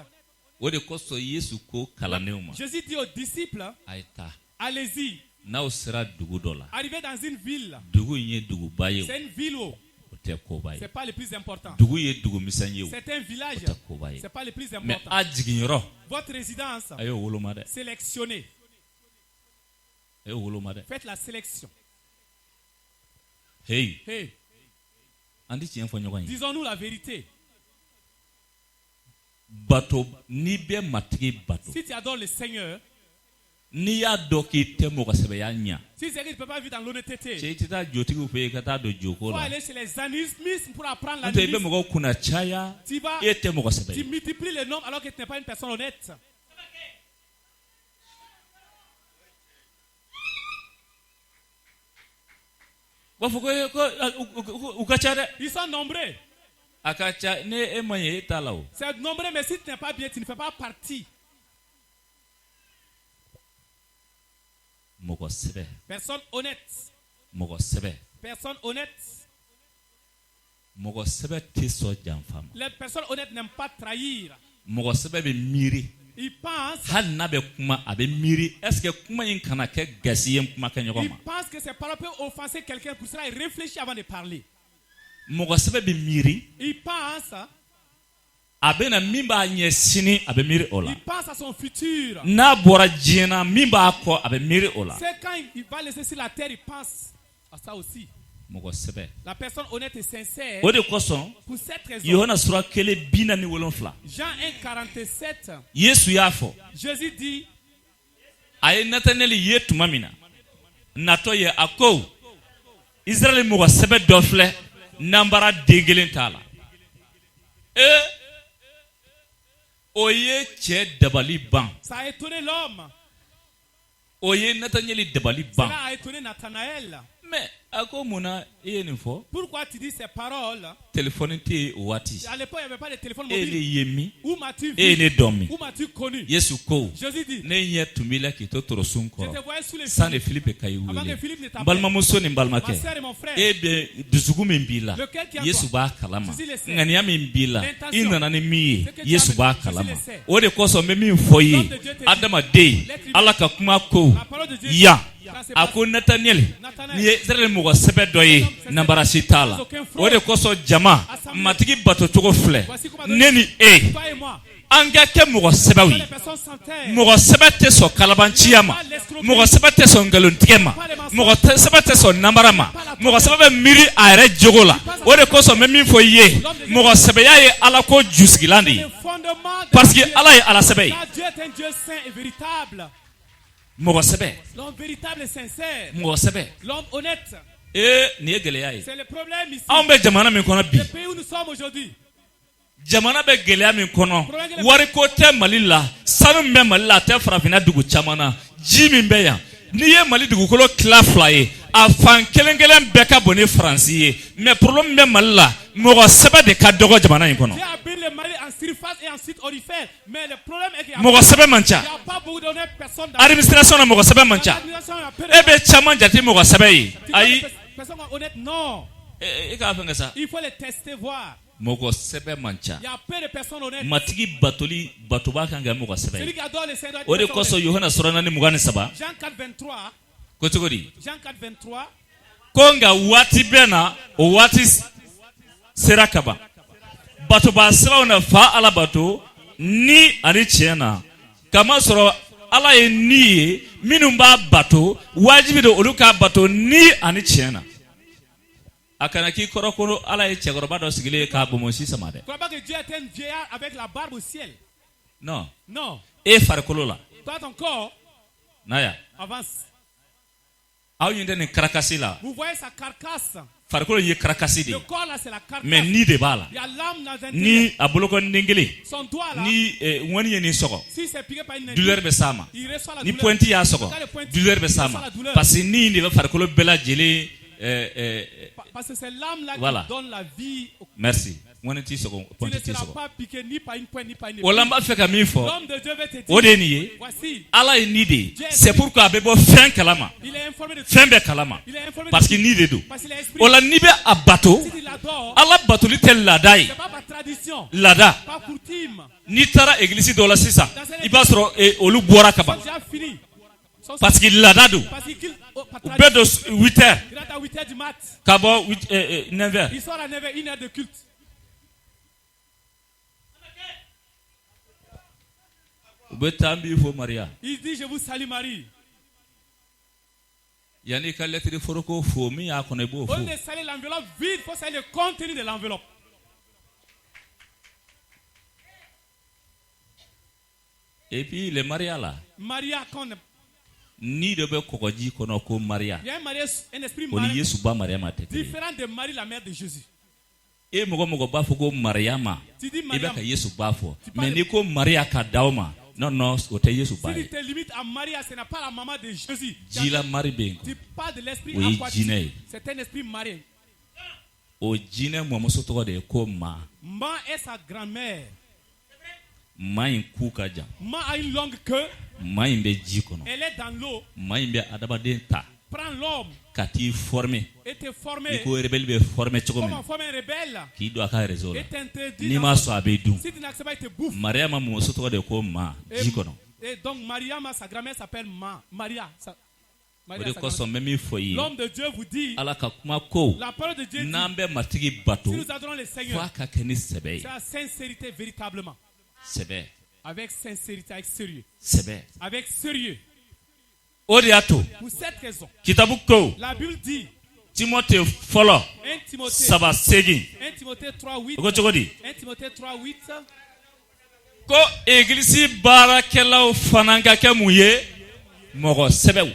S2: o de kosɔn yesu ko kalandenw ma
S1: Jésus dit aux disciples,
S2: a ye taa
S1: allez-y,
S2: n'aw sera dugu dɔ la
S1: arrivez dans une ville.
S2: dugu in ye duguba ye o
S1: C'est une ville où
S2: o tɛ koba
S1: ce
S2: ye
S1: n'est pas le plus important.
S2: dugu ye dugu misɛn ye o
S1: C'est un village.
S2: o tɛ koba ye
S1: Ce n'est pas le plus
S2: mais
S1: important.
S2: a jiginyɔrɔ
S1: Votre résidence,
S2: a y'o woloma dɛ
S1: sélectionnez.
S2: a y'o woloma dɛ
S1: Faites la sélection.
S2: heyi
S1: Hey,
S2: an ti tiɲɛ fɔ ɲɔgɔn ye
S1: disons-nous la vérité.
S2: bato n'i bɛ matigi bato
S1: Si tu adores le Seigneur,
S2: n'i y'a dɔn k'i tɛ mɔgɔ sɛbɛya ɲa
S1: si c'est que tu ne peux pas vivre dans l'honnêteté,
S2: cɛ i tɛ taa jotigiw fɛ yen ka taa don joko
S1: il faut
S2: la
S1: aller chez les animistes pour apprendre
S2: n'o tɛ i bɛ
S1: l'animisme.
S2: mɔgɔw kunna caya
S1: Tu vas,
S2: e tɛ mɔgɔ sɛbɛ
S1: tu
S2: ye
S1: multiplies le nombre alors que tu n'es pas une personne honnête.
S2: b'a fɔ ko u ka ca dɛ
S1: Ils sont nombreux.
S2: a ka ca ne e ma ɲɛ e t'a la o
S1: C'est nombreux, mais si tu n'es pas bien, tu ne fais pas partie.
S2: mɔgɔ sɛbɛ
S1: Personne honnête.
S2: mɔgɔ sɛbɛ
S1: Personne honnête.
S2: mɔgɔ sɛbɛ tɛ sɔn janfa ma
S1: Les personnes honnêtes n'aiment pas trahir.
S2: mɔgɔ sɛbɛ bɛ miiri
S1: Ils pensent,
S2: hali n'a bɛ kuma a bɛ miiri est-ce que kuma in kana kɛ gasi ye n kuma kɛ ɲɔgɔn
S1: ils
S2: ma
S1: pensent que ces paroles peuvent offenser quelqu'un. Pour cela, ils réfléchissent avant de parler.
S2: mɔgɔ sɛbɛ bɛ miiri
S1: Ils pensent,
S2: a bɛ na min b'a ɲɛ sini a bɛ miiri o la
S1: ils pensent à son futur.
S2: n'a bɔra diɲɛ na min b'a kɔ a bɛ miiri o la
S1: C'est quand il va laisser sur la terre, il pense à ça aussi.
S2: mɔgɔ sɛbɛ
S1: La personne honnête et sincère,
S2: o de kosɔn
S1: pour cette raison,
S2: yohana sura 1:47
S1: Jean 1,47,
S2: yesu y'a fɔ
S1: Jésus dit,
S2: a ye natanɛli ye tuma min na natɔ ye a ko israɛli mɔgɔ sɛbɛ dɔ filɛ n'an bara den kelen t'a la o ye cɛ dabali ban
S1: ça a étonné l'homme.
S2: o ye natanɛli dabali ban
S1: Cela a étonné Nathanaël.
S2: mais a ko mun na i ye nin fɔ
S1: Pourquoi tu dis ces paroles?
S2: telefɔni tɛ yen o waati
S1: À l'époque, il n'y avait pas de téléphone
S2: e ne
S1: mobile.
S2: ye min
S1: Où m'as-tu
S2: e
S1: vu?
S2: ne dɔn min
S1: Où m'as-tu connu?
S2: yesu ko
S1: Jésus dit,
S2: ne ɲɛ tun b'i la k'i to torosun
S1: je te
S2: kɔrɔ
S1: voyais sous les
S2: san de
S1: filets.
S2: filipe ka i
S1: Avant
S2: wele
S1: que Philippe ne
S2: n
S1: t'appelle.
S2: balimamuso ni n
S1: Ma
S2: balimakɛ
S1: sœur et mon frère.
S2: e bɛ dusukun min b'i la
S1: Lequel qui en
S2: yesu
S1: toi?
S2: b'a kalama
S1: Jésus le sait.
S2: ŋaniya min b'i la
S1: L'intention.
S2: i nana ni min ye
S1: Ce que tu
S2: yesu
S1: as
S2: b'a
S1: fait,
S2: kalama
S1: Jésus le sait.
S2: o de kosɔn n bɛ min fɔ i
S1: L'homme de
S2: ye
S1: Dieu te dit.
S2: adamaden
S1: L'être humain.
S2: ala ka kuma ko
S1: La parole de Dieu
S2: yan
S1: dit, quand c'est
S2: a
S1: passé,
S2: ko nataniyɛli
S1: Nathanaël.
S2: ni ye israɛli mɔgɔ sɛbɛ dɔ ye nabarasi t'a la o de kosɔn jama matigi batocogo filɛ ne ni e
S1: toi et moi,
S2: an ka kɛ mɔgɔ sɛbɛw
S1: les
S2: ye
S1: personnes sans terre.
S2: mɔgɔ sɛbɛ tɛ sɔn kalabanciya ma mɔgɔ sɛbɛ tɛ sɔn nkalontigɛ ma mɔgɔ sɛbɛ tɛ sɔn namara ma mɔgɔ sɛbɛ bɛ miiri a yɛrɛ jogo la o de kosɔn n bɛ min fɔ i ye mɔgɔ sɛbɛya ye ala ko jusigilan de ye
S1: Le fondement de
S2: parce que
S1: Dieu.
S2: ala ye ala sɛbɛ ye
S1: Car Dieu est un Dieu saint et véritable.
S2: mɔgɔ sɛbɛ
S1: L'homme véritable et sincère.
S2: mɔgɔ sɛbɛ
S1: L'homme honnête.
S2: nin ye gɛlɛya ye
S1: C'est le problème ici.
S2: anw bɛ jamana min kɔnɔ bi
S1: Le pays où nous sommes aujourd'hui.
S2: jamana bɛ gɛlɛya min kɔnɔ wariko tɛ mali la sanu min bɛ mali la a tɛ farafinna dugu caman na ji min bɛ yan n'i ye mali dugukolo tila fila ye a fan kelen kelen bɛɛ ka bon ni faransi ye mais problème bɛ mali la mɔgɔ sɛbɛ de ka dɔgɔ jamana in kɔnɔ
S1: Dieu habille le Mali en surface et en site orifère. Mais le problème est qu'il n'y a,
S2: mɔgɔ sɛbɛ man ca
S1: il y a pas beaucoup d'honnêtes personnes dans
S2: administration na mɔgɔ sɛbɛ man ca
S1: l'administration. Il y a peu de
S2: e bɛ caman jate mɔgɔ sɛbɛ ye
S1: Tu vois,
S2: ayi
S1: les personnes honnêtes, non.
S2: e k'a fɛn kɛ sa
S1: Il faut les tester, voir.
S2: mɔgɔ sɛbɛ man ca
S1: Il y a peu de personnes honnêtes.
S2: matigi batoli batoba kan ka kɛ mɔgɔ sɛbɛ
S1: Celui
S2: ye
S1: qui adore les saints doit être
S2: o de
S1: une personne
S2: kosɔn yohana sura 4:23
S1: Jean 4,23.
S2: ko cogo di
S1: Jean 4,23.
S2: ko nka waati bɛɛ na o waati sera ka ban batoba sɛbɛw na fa ala bato ni ani tiɲɛ na kamasɔrɔ ala ye ni ye minnu b'a bato wajibi de olu k'a bato ni ani tiɲɛ na a kana k'i kɔrɔ ko ala ye cɛkɔrɔba dɔ sigilen ye k'a bonbonsi sama dɛ
S1: Tu crois pas que Dieu est un vieillard avec la barbe au ciel?
S2: non
S1: Non.
S2: e farikolo la
S1: Toi, ton corps
S2: n'a ya
S1: avance.
S2: aw ɲin tɛ nin karakasi la
S1: Vous voyez sa carcasse.
S2: farikolo ye karakasi de.
S1: Le corps là c'est la carcasse.
S2: Mais ni de b'a la.
S1: Il y a l'âme dans un
S2: Ni a boloko ndengele.
S1: Son doigt là.
S2: Ni wani ye ni sogo.
S1: Si c'est piqué par une
S2: Douleur be sama.
S1: il reçoit la
S2: Ni
S1: douleur.
S2: pointi ya sogo. Douleur be sama. Parce que ni ne va farikolo bela jele
S1: parce que c'est l'âme là
S2: voilà.
S1: Qui donne la vie.
S2: Merci. Wani ti sogo.
S1: Tu ne seras pas piqué ni par une pointe ni par une
S2: épée. Olamba fait ka mi fo.
S1: L'homme de Dieu veut te dire.
S2: Odeni.
S1: Voici.
S2: Allah est nide. C'est pourquoi abebo fin kalama.
S1: Il est informé de tout.
S2: Fin be kalama.
S1: Il est informé
S2: Parce
S1: de
S2: qu'il nide do.
S1: Parce qu'il est esprit.
S2: Ola nibe abato.
S1: Si tu l'adores.
S2: Allah batuli tel ladai.
S1: C'est pas par tradition.
S2: Lada.
S1: Pas coutume.
S2: Ni tara église do la sisa. Il va soro olu bora kaba.
S1: C'est déjà fini.
S2: Parce qu'il lada do.
S1: Parce qu'il
S2: Bedo 8h.
S1: Il rentre à 8h du mat.
S2: Kabo 9h.
S1: Il sort à 9h, 1h de culte. Il dit je vous salue Marie.
S2: Yani ka lettre foroko fo mi ya kono bo fo.
S1: On ne salue l'enveloppe vide, faut saluer le contenu de l'enveloppe.
S2: Et puis le Maria là.
S1: Maria quand
S2: ni de be kokoji kono ko Maria.
S1: Il y a un esprit
S2: marin. Yesu ba Maria ma tete.
S1: Différent de Marie la mère de Jésus.
S2: E mogo ba fo ko Maria ma.
S1: Tu dis
S2: Maria. E be ka Yesu ba fo.
S1: Mais
S2: ni ko Maria ka dauma. Non, o te Yesu ba.
S1: Si tu te limites à Maria, ce n'est pas la maman de Jésus.
S2: Jila Marie benko.
S1: Tu parles de l'esprit
S2: aquatique.
S1: C'est un esprit marin.
S2: O jine mo mo soto de ko ma.
S1: Ma est sa grand-mère.
S2: Ma in kukaja.
S1: Ma a une longue queue.
S2: Ma in be jikono.
S1: Elle est dans l'eau.
S2: Ma in be adabaden ta.
S1: Prends l'homme.
S2: Kati formé.
S1: Et te former.
S2: Iko rebelle be formé chokomen.
S1: Comment former un rebelle?
S2: Ki do aka résoudre.
S1: Et t'interdit.
S2: Ni ma so abedu.
S1: Si tu n'acceptes pas, il te bouffe.
S2: Maria ma mo soto de ko ma jikono.
S1: Et donc Maria, sa grand-mère s'appelle Maria.
S2: L'homme
S1: de Dieu vous dit.
S2: La
S1: parole de Dieu dit. Si nous adorons le Seigneur. C'est la sincérité véritablement. Avec sincérité, avec sérieux. Avec sérieux. Pour cette raison. La Bible dit.
S2: Timothée follow.
S1: 1 Timothée 3:8. 1 Timothée 3:8.
S2: Ko église barakelaw fananga ke muye mogo sebew.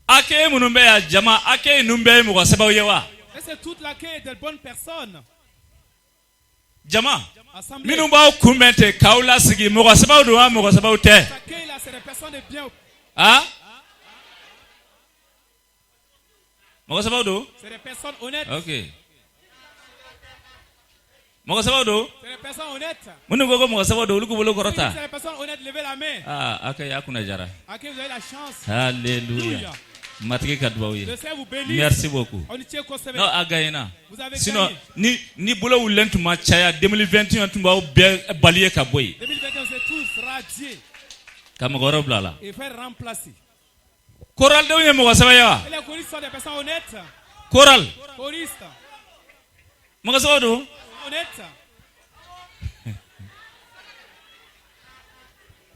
S2: Ake munumbe ya jama ake numbe mogo sebew yewa.
S1: C'est toute l'accueil de bonnes personnes.
S2: Jama. Minumba kumente kaula sigi mogo sebew do mogo sebew te.
S1: L'accueil là c'est des personnes de bien.
S2: Ah? Mogo sebew do?
S1: C'est des personnes honnêtes.
S2: OK. Mogo sabado?
S1: C'est des personnes honnêtes.
S2: Munu gogo mogo sabado luku bolo korota.
S1: C'est des personnes honnêtes, levez la main.
S2: Ah, okay, akuna jara.
S1: OK, vous avez la chance.
S2: Alléluia. Matike kadwawi.
S1: Le Seigneur vous bénisse.
S2: Merci beaucoup.
S1: On tient qu'on se
S2: Non, againa.
S1: Vous avez
S2: sinon ni bolo wulentu ma chaya 2021 tumba o balier ka boy.
S1: 2021 c'est tous radiés.
S2: Kamagoro blala.
S1: Et faire remplacer.
S2: Choral de onye mogo sabaya.
S1: Et les choristes sont des personnes honnêtes.
S2: Choral.
S1: Choristes.
S2: Mogo sabado?
S1: Honnête.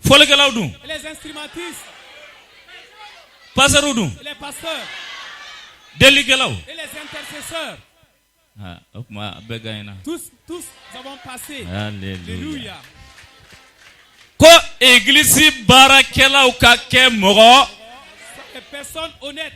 S2: Fole que laudum.
S1: Et les instrumentistes.
S2: Passaroudum.
S1: Et les pasteurs.
S2: Deli que lau.
S1: Et les intercesseurs.
S2: Ah, okma begaina.
S1: Tous avons passé.
S2: Alléluia. Ko église barakela ukake mogo.
S1: Les personnes honnêtes.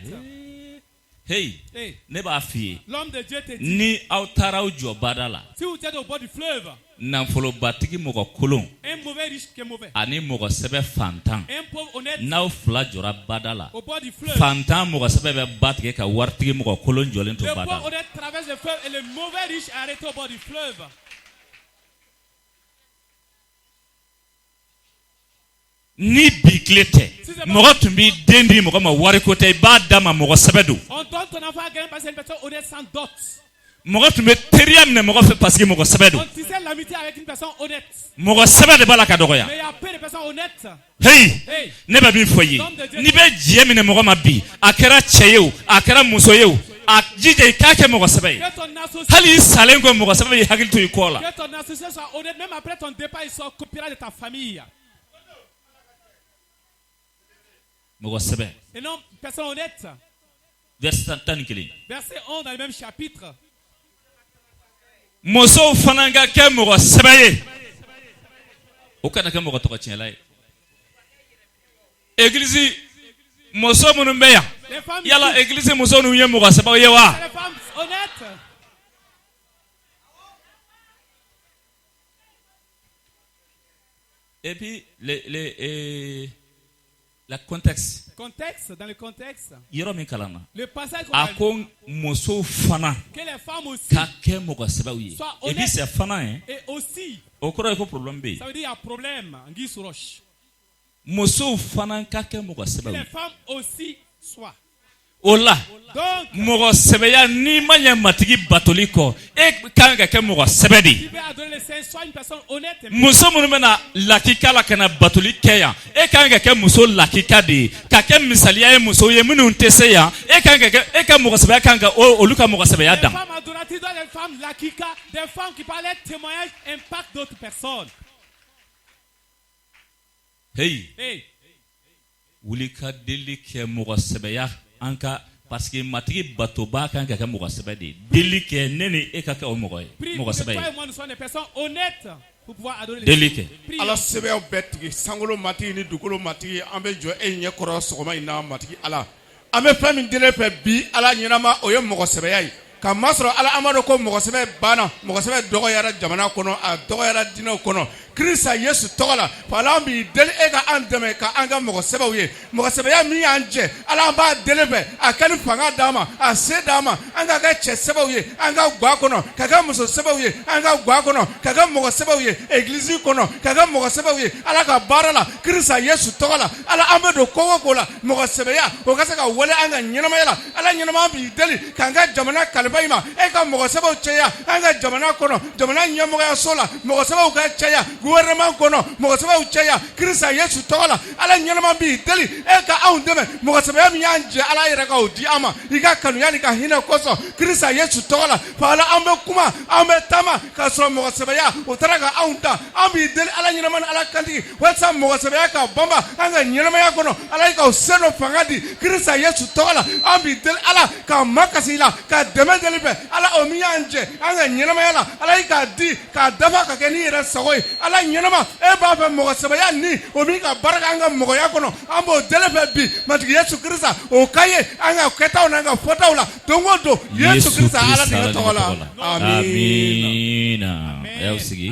S2: Hey, ne b'a fier.
S1: L'homme de Dieu te dit.
S2: Ni autara jo badala.
S1: Si vous êtes au bord du fleuve.
S2: Nanfolo batigi mogo kolon.
S1: Un mauvais riche qui est mauvais.
S2: Ani mogo sebe fantan.
S1: Un pauvre honnête.
S2: Naw fla jora badala.
S1: Au bord du fleuve.
S2: Fantan mogo sebe batigi ka wartigi mogo kolon jolen to badala.
S1: Le pauvre honnête traverse le fleuve et le mauvais riche est arrêté au bord du fleuve.
S2: Ni biklete mogo tumbi dendi mogo ma wari kote ba dama mogo sebedu.
S1: On donne ton enfant à quelqu'un parce que une personne honnête sans dot.
S2: Mogo tumbi teriam ne mogo fait parce que mogo sebedu.
S1: On tisse l'amitié avec une personne honnête.
S2: Mogo sebede bala ka dogoya.
S1: Mais il y a peu de personnes honnêtes.
S2: Hey, ne ba bi foyi. Ni be jiem ne mogo ma bi. Akera cheyew, akera musoyew. Akjije kake mogo sebeye. Hali salengo mogo sebeye hagil to ikola.
S1: Que ton association soit honnête même après ton départ il sort copiera de ta famille. Et non, personne honnête.
S2: Verset
S1: 11 dans le même chapitre.
S2: Moso fananga ke mogo sebaye. Okana ke mogo toka tienlai. Église moso munumbeya.
S1: Les femmes
S2: yala église muso nu ye mɔgɔ sɛbɛw ye wa?
S1: les femmes honnêtes.
S2: Et puis la contexte.
S1: Contexte, dans le contexte.
S2: Yɔrɔ min kalan na.
S1: Le passage qu'on
S2: a ko muso fana.
S1: que les femmes aussi
S2: Ka kɛ mɔgɔ sɛbɛw ye. Et puis c'est fana hein.
S1: Et aussi.
S2: O kɔrɔ ye ko problème bɛ yen.
S1: Ça veut dire il y a problème. Anguille sous roche.
S2: Muso fana ka kɛ mɔgɔ sɛbɛw ye.
S1: Les femmes aussi soient.
S2: O la
S1: Donc,
S2: mɔgɔ sɛbɛya n'i ma ɲɛ matigi batoli kɔ e kan ka kɛ mɔgɔ sɛbɛ de ye.
S1: tu veux adorer le Seigneur, sois une personne honnête.
S2: Muso minnu bɛna lakika la ka na batoli kɛ yan e kan ka kɛ muso lakika de ye ka kɛ misaliya ye muso ye minnu tɛ se yan e kan ka kɛ e ka mɔgɔ sɛbɛya kan ka olu ka mɔgɔ sɛbɛya dan.
S1: Des femmes adoratrices, des femmes lakika, des femmes qui parlent de témoignages impactent d'autres personnes.
S2: Hey.
S1: Hey.
S2: Wuli ka deli kɛ mɔgɔ sɛbɛya an ka parce que matigi batoba kan ka kɛ mɔgɔ sɛbɛ de ye deli kɛ ne ni e ka kɛ o mɔgɔ ye mɔgɔ sɛbɛ ye.
S1: Toi et moi nous sommes des personnes honnêtes pour pouvoir adorer le
S2: deli kɛ.
S3: Ala sɛbɛw bɛɛ tigɛ sankolo matigi ni dugukolo matigi an bɛ jɔ e ɲɛ kɔrɔ sɔgɔma in na matigi Ala an bɛ fɛn min dile fɛ bi Ala ɲɛnama o ye mɔgɔ sɛbɛya ye ka masɔrɔ Ala amadu ko mɔgɔ sɛbɛ banna mɔgɔ sɛbɛ dɔgɔyara jamana kɔnɔ a dɔgɔyara diinɛw kɔnɔ Krista Yesu tɔgɔ la Ala b'i deli e ka an dɛmɛ ka an ka mɔgɔ sɛbɛw ye mɔgɔ sɛbɛya min y'an jɛ Ala an b'a deli fɛ a kɛ ni fanga d'an ma a se d'an ma an ka kɛ cɛ sɛbɛw ye an ka guwa kɔnɔ ka kɛ muso sɛbɛw ye an ka guwa kɔnɔ ka kɛ mɔgɔ sɛbɛw ye église kɔnɔ ka kɛ mɔgɔ sɛbɛw ye Ala ka baara la Krista Yesu tɔgɔ la Ala an bɛ don ko o ko la mɔgɔ sɛbɛya o ka se ka wale an ka ɲɛnamaya la Ala ɲɛnama b'i deli k'an ka jamana kalifa i ma e ka mɔgɔ sɛbɛw cɛya an ka jamana kɔnɔ jamana ɲɛmɔgɔyaso la mɔgɔ sɛbɛw ka cɛya gouvernement kɔnɔ mɔgɔ sɛbɛw cɛya Krista Yesu tɔgɔ la Ala ɲɛnama b'i deli e ka anw dɛmɛ mɔgɔ sɛbɛya min y'an jɛ Ala yɛrɛ ka o di an ma i ka kanuya ni ka hinɛ kosɔn Krista Yesu tɔgɔ la Ala an bɛ kuma an bɛ taama k'a sɔrɔ mɔgɔ sɛbɛya o taara ka anw ta an b'i deli Ala ɲɛnama ni Ala kantigi walasa mɔgɔ sɛbɛya ka banba an ka ɲɛnamaya kɔnɔ Ala ka o se dɔ fanga di Krista Yesu tɔgɔ la an b'i deli Ala ka makasi i la ka dɛmɛ deli fɛ Ala o min y'an jɛ an ka ɲɛnamaya la Ala k'a di k'a dafa ka kɛ ni yɛrɛ sago ye Ala ɲɛnama e b'a fɛ mɔgɔ sɛbɛya ni o min ka barika an ka mɔgɔya kɔnɔ an b'o deli fɛ bi matigi Yesu Krista o ka ye an ka kɛtaw n'an ka fɔtaw la don o don Yesu Krista Ala de ka tɔgɔ la
S2: amiina y'aw sigi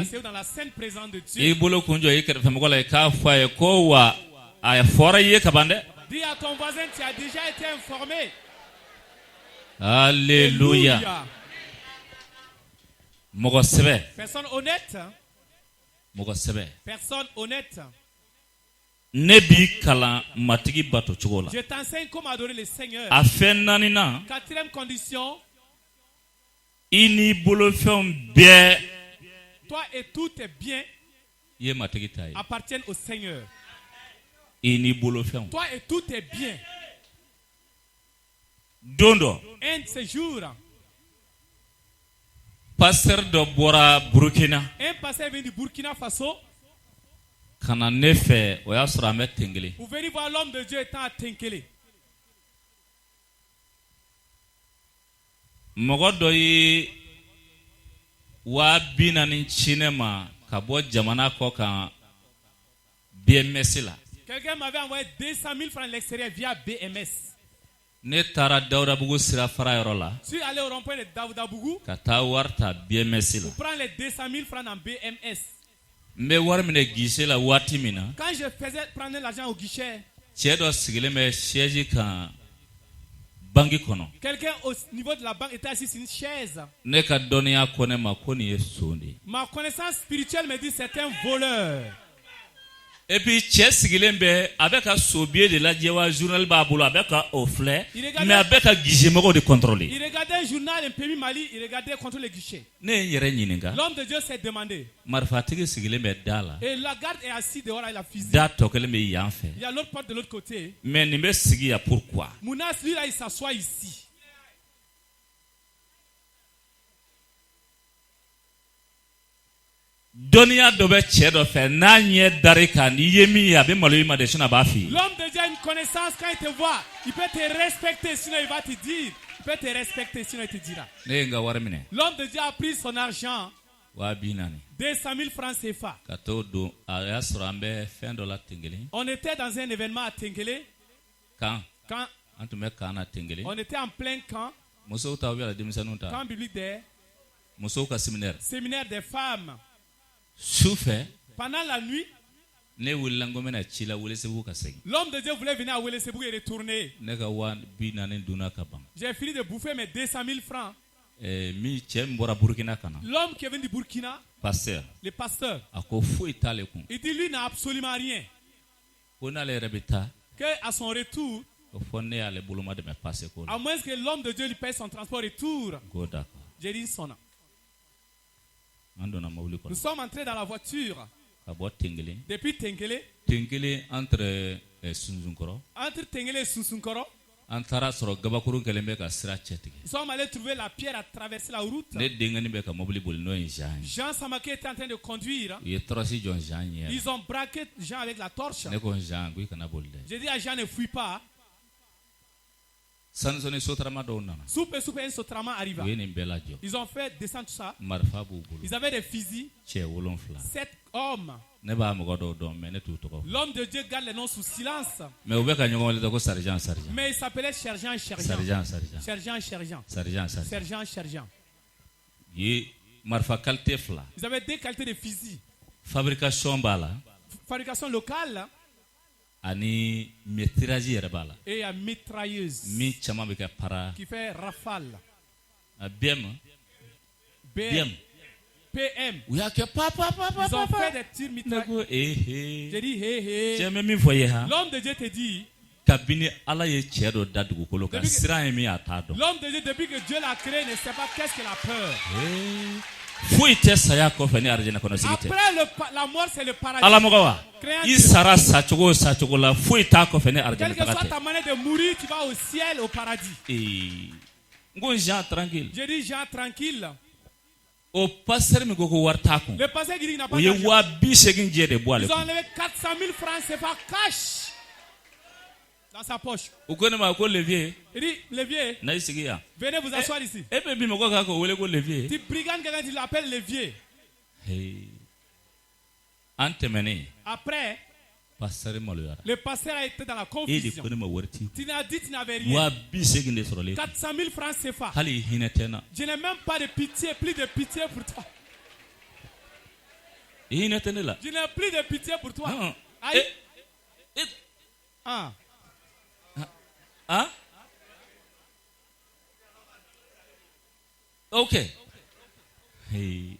S2: i bolo kun jɔ i kɛrɛfɛmɔgɔ la i k'a fɔ a ye ko wa a fɔra i ye ka ban dɛ.
S1: Dis à ton voisin tu as déjà été informé.
S2: Alléluia. Mɔgɔ sɛbɛ.
S1: Personne honnête.
S2: Mɔgɔ sɛbɛ.
S1: Personne honnête.
S2: Ne b'i kalan matigi bato cogo la.
S1: Je t'enseigne comment adorer le Seigneur.
S2: A fɛn naani na.
S1: Quatrième condition.
S2: I n'i bolofɛnw bɛɛ.
S1: Toi et tous tes biens.
S2: I ye matigi ta ye.
S1: Appartiennent au Seigneur.
S2: I n'i bolofɛnw.
S1: Toi et tous tes biens.
S2: Don dɔ.
S1: Un de ces jours.
S2: Pasteur dɔ bɔra Burkina.
S1: Un pasteur vient du Burkina Faso.
S2: Ka na ne fɛ o y'a sɔrɔ an bɛ Tenkele.
S1: Vous venez voir l'homme de Dieu étant à Tenkele.
S2: Mɔgɔ dɔ ye 40,000 ci ne ma ka bɔ jamana kɔ kan BMS la.
S1: Quelqu'un m'avait envoyé 200 000 francs à l'extérieur via BMS.
S2: Ne taara Dawudabugu sira fara yɔrɔ la.
S1: Je suis allé au rond-point de Dawudabugu.
S2: Ka taa wari ta BMS la.
S1: Pour prendre les 200 000 francs dans BMS.
S2: N bɛ wari minɛ guichet la waati min na.
S1: Quand je faisais prendre l'argent au guichet.
S2: Cɛ dɔ sigilen bɛ siège kan banque kɔnɔ.
S1: Quelqu'un au niveau de la banque était assis sur une chaise.
S2: Ne ka dɔnniya ko ne ma ko nin ye son de ye.
S1: Ma connaissance spirituelle me dit c'est un voleur.
S2: Et puis cɛ sigilen bɛ a bɛ ka sobiye de lajɛ wa journal b'a bolo a bɛ ka o filɛ mais a bɛ ka guichet mɔgɔw de contrôler.
S1: Il regardait un journal un pays Mali, il regardait contre le guichet.
S2: Ne ye n yɛrɛ ɲininka.
S1: L'homme de Dieu s'est demandé.
S2: Marifatigi sigilen bɛ da la.
S1: Et la garde est assis dehors avec la fusil.
S2: Da tɔ kelen bɛ yan fɛ.
S1: Il y a l'autre porte de l'autre côté.
S2: Mais nin bɛ sigi yan pourquoi?
S1: Mounas lui là il s'assoit ici.
S2: Dɔnniya dɔ bɛ cɛ dɔ fɛ n'a ɲɛ dar'i kan n'i ye min ye a bɛ malo i ma de sinon a b'a f'i ye.
S1: L'homme de Dieu a une connaissance quand il te voit, il peut te respecter sinon il va te dire. Il peut te respecter sinon il te dira.
S2: Ne ye n ka wari minɛ.
S1: L'homme de Dieu a pris son argent.
S2: 40,000.
S1: 200 000 francs CFA.
S2: Ka t'o don a y'a sɔrɔ an bɛ fɛn dɔ la Tenkele.
S1: On était dans un événement à Tenkele.
S2: Quand?
S1: On était en plein camp. Camp biblique des séminaire des femmes. Pendant la nuit, l'homme de Dieu voulait venir à Welesebu et retourner. J'ai fini de bouffer mes 200 000 francs. L'homme qui est venu du Burkina, le pasteur, il dit lui n'a absolument rien. Que à son retour, à moins que l'homme de Dieu lui paye son transport retour. J'ai dit son nom. Nous sommes entrés dans la voiture depuis Tengele.
S2: Entre Sunzunkoro.
S1: Entre Tengele et Sunzunkoro.
S2: Ils
S1: sont allés trouver la pierre à traverser la route. Jean Samake était en train de conduire. Ils ont braqué Jean avec la torche. J'ai dit à Jean ne fuis pas. Soupe un sotrama arriva. Ils ont fait descendre tout ça. Ils avaient des fusils. 7 hommes. L'homme de Dieu garde les noms sous silence. Mais il s'appelait Sergent. Ils avaient 2 qualités de fusils. Fabrication locale. Et à mitrailleuse qui fait rafale. BM. PM. Ils ont fait des tirs mitrailleuses. J'ai dit l'homme de Dieu te dit. L'homme de Dieu depuis que Dieu l'a créé ne sait pas qu'est-ce que la peur. Après la mort c'est le paradis. Quelle que soit ta manière de mourir, tu vas au ciel, au paradis. J'ai dit Jean tranquille. Le pasteur dit qu'il n'a pas d'argent. Ils ont enlevé 400 000 francs CFA cash dans sa poche. Il dit Lévier, venez vous asseoir ici. Tu brigandes quelqu'un, tu l'appelles Lévier. Après, le pasteur a été dans la confusion. Tu n'as dit, tu n'avais rien. 400 000 francs CFA. Je n'ai même pas de pitié, plus de pitié pour toi. Je n'ai plus de pitié pour toi. Aïe.
S2: Ok.
S1: C'est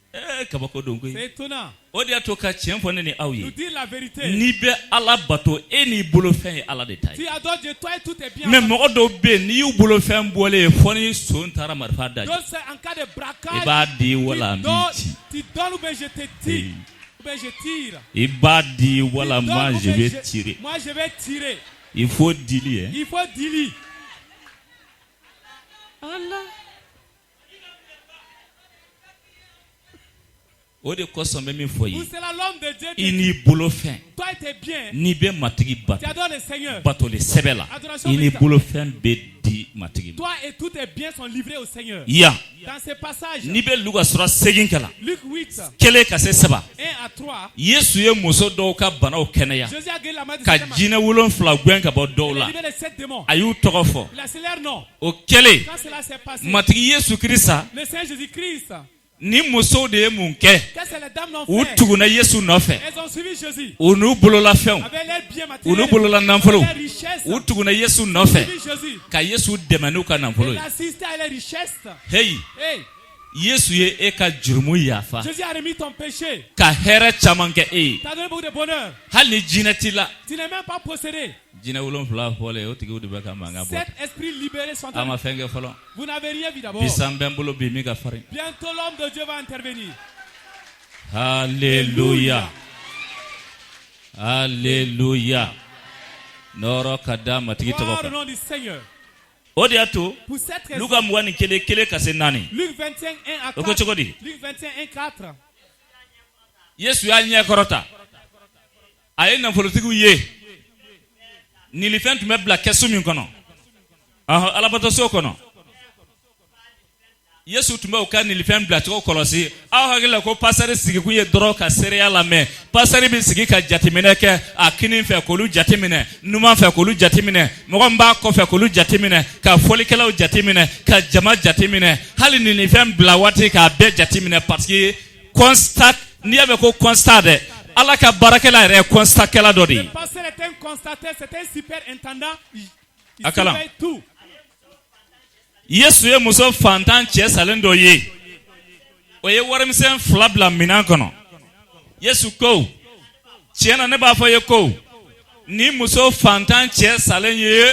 S1: étonnant. Nous dire la vérité. Tu adores Dieu, toi et tout est bien. Donc c'est en cas de braquage. Tu donnes ou bien je te tire. Ou bien je tire. Moi je vais tirer.
S2: Il faut dire.
S1: Il faut dire. Allah.
S2: Vous c'est
S1: l'homme de Dieu. Toi tu es bien. Tu adores le Seigneur. Toi et tout tes biens sont livrés au Seigneur. Dans ce passage, Luc 8, 1 à 3, Jésus a guéri la main de ses démons. Il a libéré les 7 démons. Il a accéléré non. Quand cela s'est passé, le Seigneur Jésus-Christ, qu'est-ce que les dames n'ont fait? Elles ont suivi Jésus. Avec leurs biens matériels, leurs richesses. Elles ont suivi Jésus. Et l'assister à leurs richesses. Hey. Jésus a remis ton péché. T'as donné beaucoup de bonheur. Tu n'es même pas possédé. 7 esprits libérés sont en train. Vous n'avez rien vu d'abord. Bientôt l'homme de Dieu va intervenir.
S2: Alléluia. Alléluia.
S1: Gloire au nom du Seigneur. Pour cette raison, Luc 21, 1 à 4. Luc 21, 1, 4.
S2: Yesu ya nyekorota. Aye na politiku ye. Nilifen tu mebla kesu mi kono. Alabato so kono. Yesu tumba ukani lifem bila choko kolosi au hagila ko pasari sigi kuye doro ka cereal me pasari bi sigi ka jatimine ke akini fe kolu jatimine numa fe kolu jatimine mogomba ko fe kolu jatimine ka folikela jatimine ka jama jatimine hali ni lifem bila wati ka be jatimine parce que constat ni ave ko constate ala ka barakela re constat kala dodi.
S1: Le pasteur était un constateur, c'était un super intendant. Il
S2: surveille
S1: tout.
S2: Yesu ye muso fantan cɛ salen dɔ ye o ye warimisɛn 2 bila minan kɔnɔ Yesu ko tiɲɛ na ne b'a fɔ ye ko ni muso fantan cɛ salen ye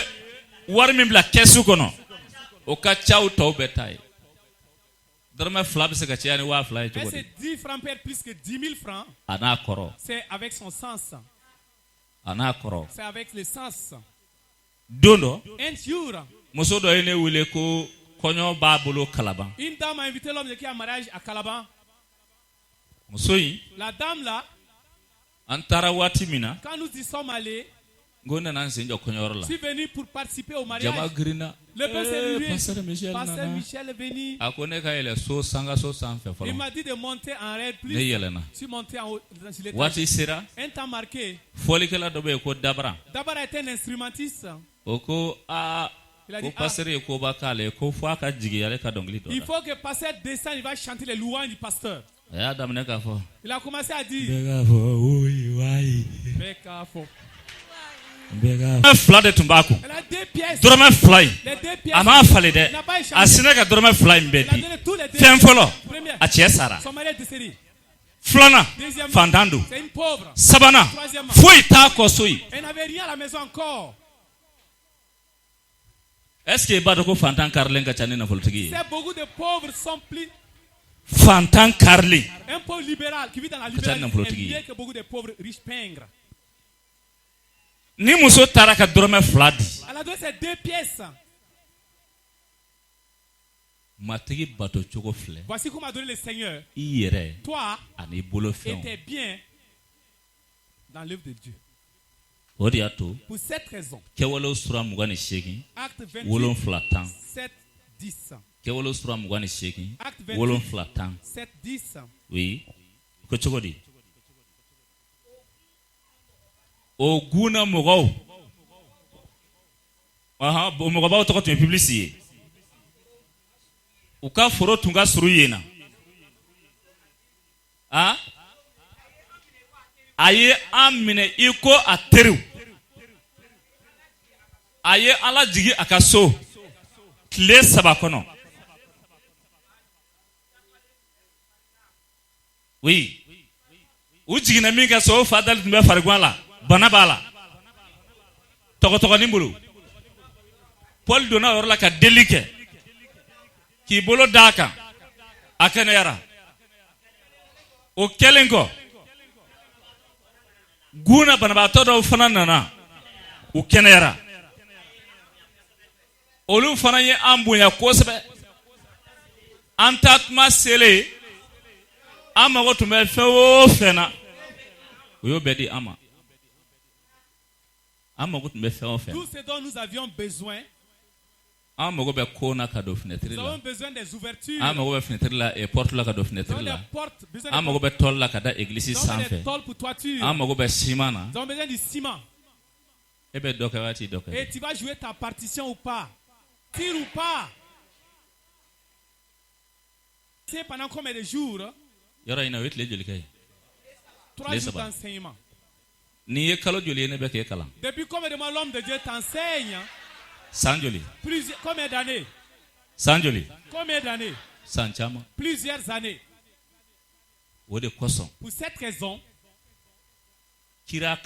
S2: wari min bila kɛsu kɔnɔ o ka ca u tɔw bɛɛ ta ye dɔrɔmɛ 2 bɛ se ka caya ni 2,000 ye cogo di.
S1: Mais c'est 10 francs perd plus que 10 000 francs.
S2: A n'a kɔrɔ.
S1: C'est avec son sens.
S2: A n'a kɔrɔ.
S1: C'est avec le sens.
S2: Don dɔ.
S1: Un jour.
S2: Muso dɔ ye ne wele ko kɔɲɔ b'a bolo Kalaban.
S1: Une dame a invité l'homme qui a un mariage à Kalaban.
S2: Muso in.
S1: La dame là.
S2: An taara waati min na.
S1: Quand nous y sommes allés.
S2: Ngo nana n sen jɔ kɔɲɔyɔrɔ la.
S1: Je suis venu pour participer au mariage.
S2: Jama girinna.
S1: Le pasteur
S2: Michel
S1: est venu.
S2: A ko ne ka yɛlɛ so sanga so sanfɛ fɔlɔ.
S1: Il m'a dit de monter en raid plus.
S2: Ne yɛlɛna.
S1: Je suis monté en haut sur l'étage.
S2: Waati sera.
S1: Un temps marqué.
S2: Fɔlikɛla dɔ bɛ yen ko Dabara.
S1: Dabara était un instrumentiste.
S2: O ko aa. Ko pasteur ye koba k'ale ko fo a ka jigin ale ka dɔnkili dɔ da.
S1: Il faut que pasteur descende, il va chanter les louanges du pasteur.
S2: A y'a daminɛ k'a fɔ.
S1: Il a commencé à dire.
S2: Bɛɛ k'a fɔ oui wayi.
S1: Bɛɛ k'a fɔ.
S2: Dɔrɔmɛ 2 de tun b'a kun.
S1: Elle a 2 pièces.
S2: Dɔrɔmɛ 2 in.
S1: Les 2 pièces.
S2: A m'a falen dɛ. A sinɛ ka dɔrɔmɛ 2 in bɛɛ di. Fɛn fɔlɔ a cɛ sara.
S1: Son mari est décédé.
S2: 2nan fantan don.
S1: C'est une pauvre.
S2: 3nan foyi t'a kɔ so yen.
S1: Elle n'avait rien à la maison encore.
S2: Est-ce que i b'a dɔn ko fantan karilen ka ca ni nafolotigi ye?
S1: C'est beaucoup de pauvres sont plus.
S2: Fantan karilen.
S1: Un pauvre libéral qui vit dans la libéralité est mieux que beaucoup de pauvres riches pingres.
S2: Ni muso taara ka dɔrɔmɛ 2 di.
S1: Elle a donné ces 2 pièces.
S2: Matigi bato cogo filɛ.
S1: Voici comment a donné le Seigneur.
S2: I yɛrɛ.
S1: Toi.
S2: Ani bolofɛnw.
S1: Était bien dans l'œuvre de Dieu.
S2: O de y'a to.
S1: Pour cette raison.
S2: Kɛwalew sura 28.
S1: Acte 28.
S2: 7
S1: 7 10.
S2: Kɛwalew sura 28.
S1: Acte 28.
S2: 7
S1: 10.
S2: Oui. Ko cogo di? O guna mɔgɔw. O mɔgɔbaw tɔgɔ tun ye Publisi ye. U ka foro tun ka surun yen na. A ye an minɛ i ko a teriw. A ye Ala jigi a ka so. Tile 3 kɔnɔ. Oui. U jiginna min kɛ so o fa dali tun bɛ farikɔn la. Bana b'a la. Tɔgɔtɔgɔnin bolo. Paul donna yɔrɔ la ka deli kɛ. K'i bolo d'a kan. A kɛnɛyara. O kɛlen kɔ. Guna banabaatɔ dɔw fana nana. U kɛnɛyara. Olu fana ye an bonya kosɛbɛ. An taatuma selen. An mago tun bɛ fɛn o fɛn na. O y'o bɛɛ di an ma.
S1: Tout ce dont nous avions besoin.
S2: Nous avons besoin
S1: des ouvertures.
S2: Nous avons besoin des portes. Nous avons besoin des
S1: tôles pour toiture.
S2: Nous avons besoin
S1: du ciment. Et tu vas jouer ta partition ou pas? Tire ou pas? C'est pendant combien de jours? 3 jours d'enseignement. Depuis combien de mois l'homme de Dieu t'enseigne? Combien d'années? Combien d'années? Plusieurs années. Pour cette raison, le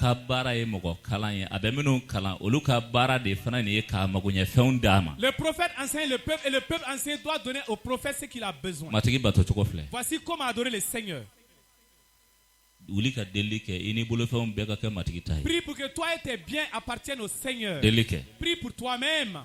S1: prophète enseigne le peuple et le peuple enseigne doit donner au prophète ce qu'il a besoin. Voici comment adorer le Seigneur. Prie pour que toi et tes biens appartiennent au Seigneur. Prie pour toi-même.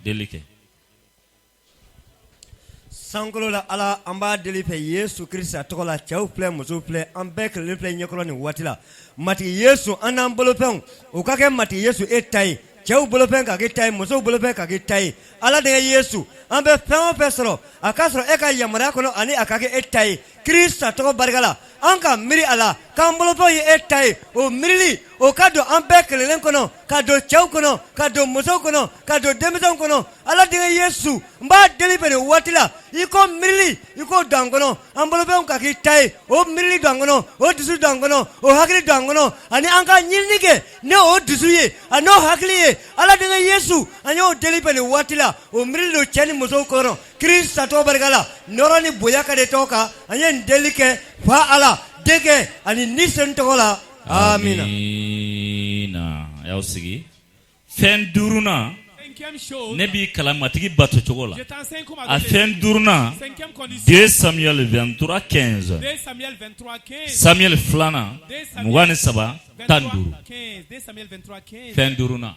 S4: Sangolola ala amba delipe Yesu Krista tokola chau ple musu ple ambek le ple nyokolo ni watila mati Yesu anambolo pen ukake mati Yesu etai cɛw bolofɛn ka kɛ ta ye musow bolofɛn ka kɛ ta ye ala denkɛ yesu an bɛ fɛn o fɛn sɔrɔ a ka sɔrɔ e ka yamaruya kɔnɔ ani a ka kɛ e ta ye kirista tɔgɔ barika la an ka miiri a la k'an bolofɛnw ye e ta ye o miirili o ka don an bɛɛ kelelen kɔnɔ ka don cɛw kɔnɔ ka don musow kɔnɔ ka don denmisɛnw kɔnɔ ala denkɛ yesu n b'a deli fɛ nin waati la i ko miirili i k'o don an kɔnɔ an bolofɛnw ka k'i ta ye o miirili don an kɔnɔ o dusu don an kɔnɔ o hakili don an kɔnɔ ani an ka ɲinini kɛ ne o dusu ye a n'o hakili ye ala denkɛ yesu an y'o deli fɛ nin waati la o miirili don cɛ ni musow kɔnɔ kirista tɔgɔ barika la nɔrɔ ni bonya ka de tɔgɔ kan an ye nin deli kɛ fa ala denkɛ ani ni sen tɔgɔ la amina.
S2: Y'aw sigi fɛn duurunan ne b'i kalan matigi bato cogo la a fɛn duurunan 2 Samuel 23:15 Samuel filanan 23 15 fɛn duurunan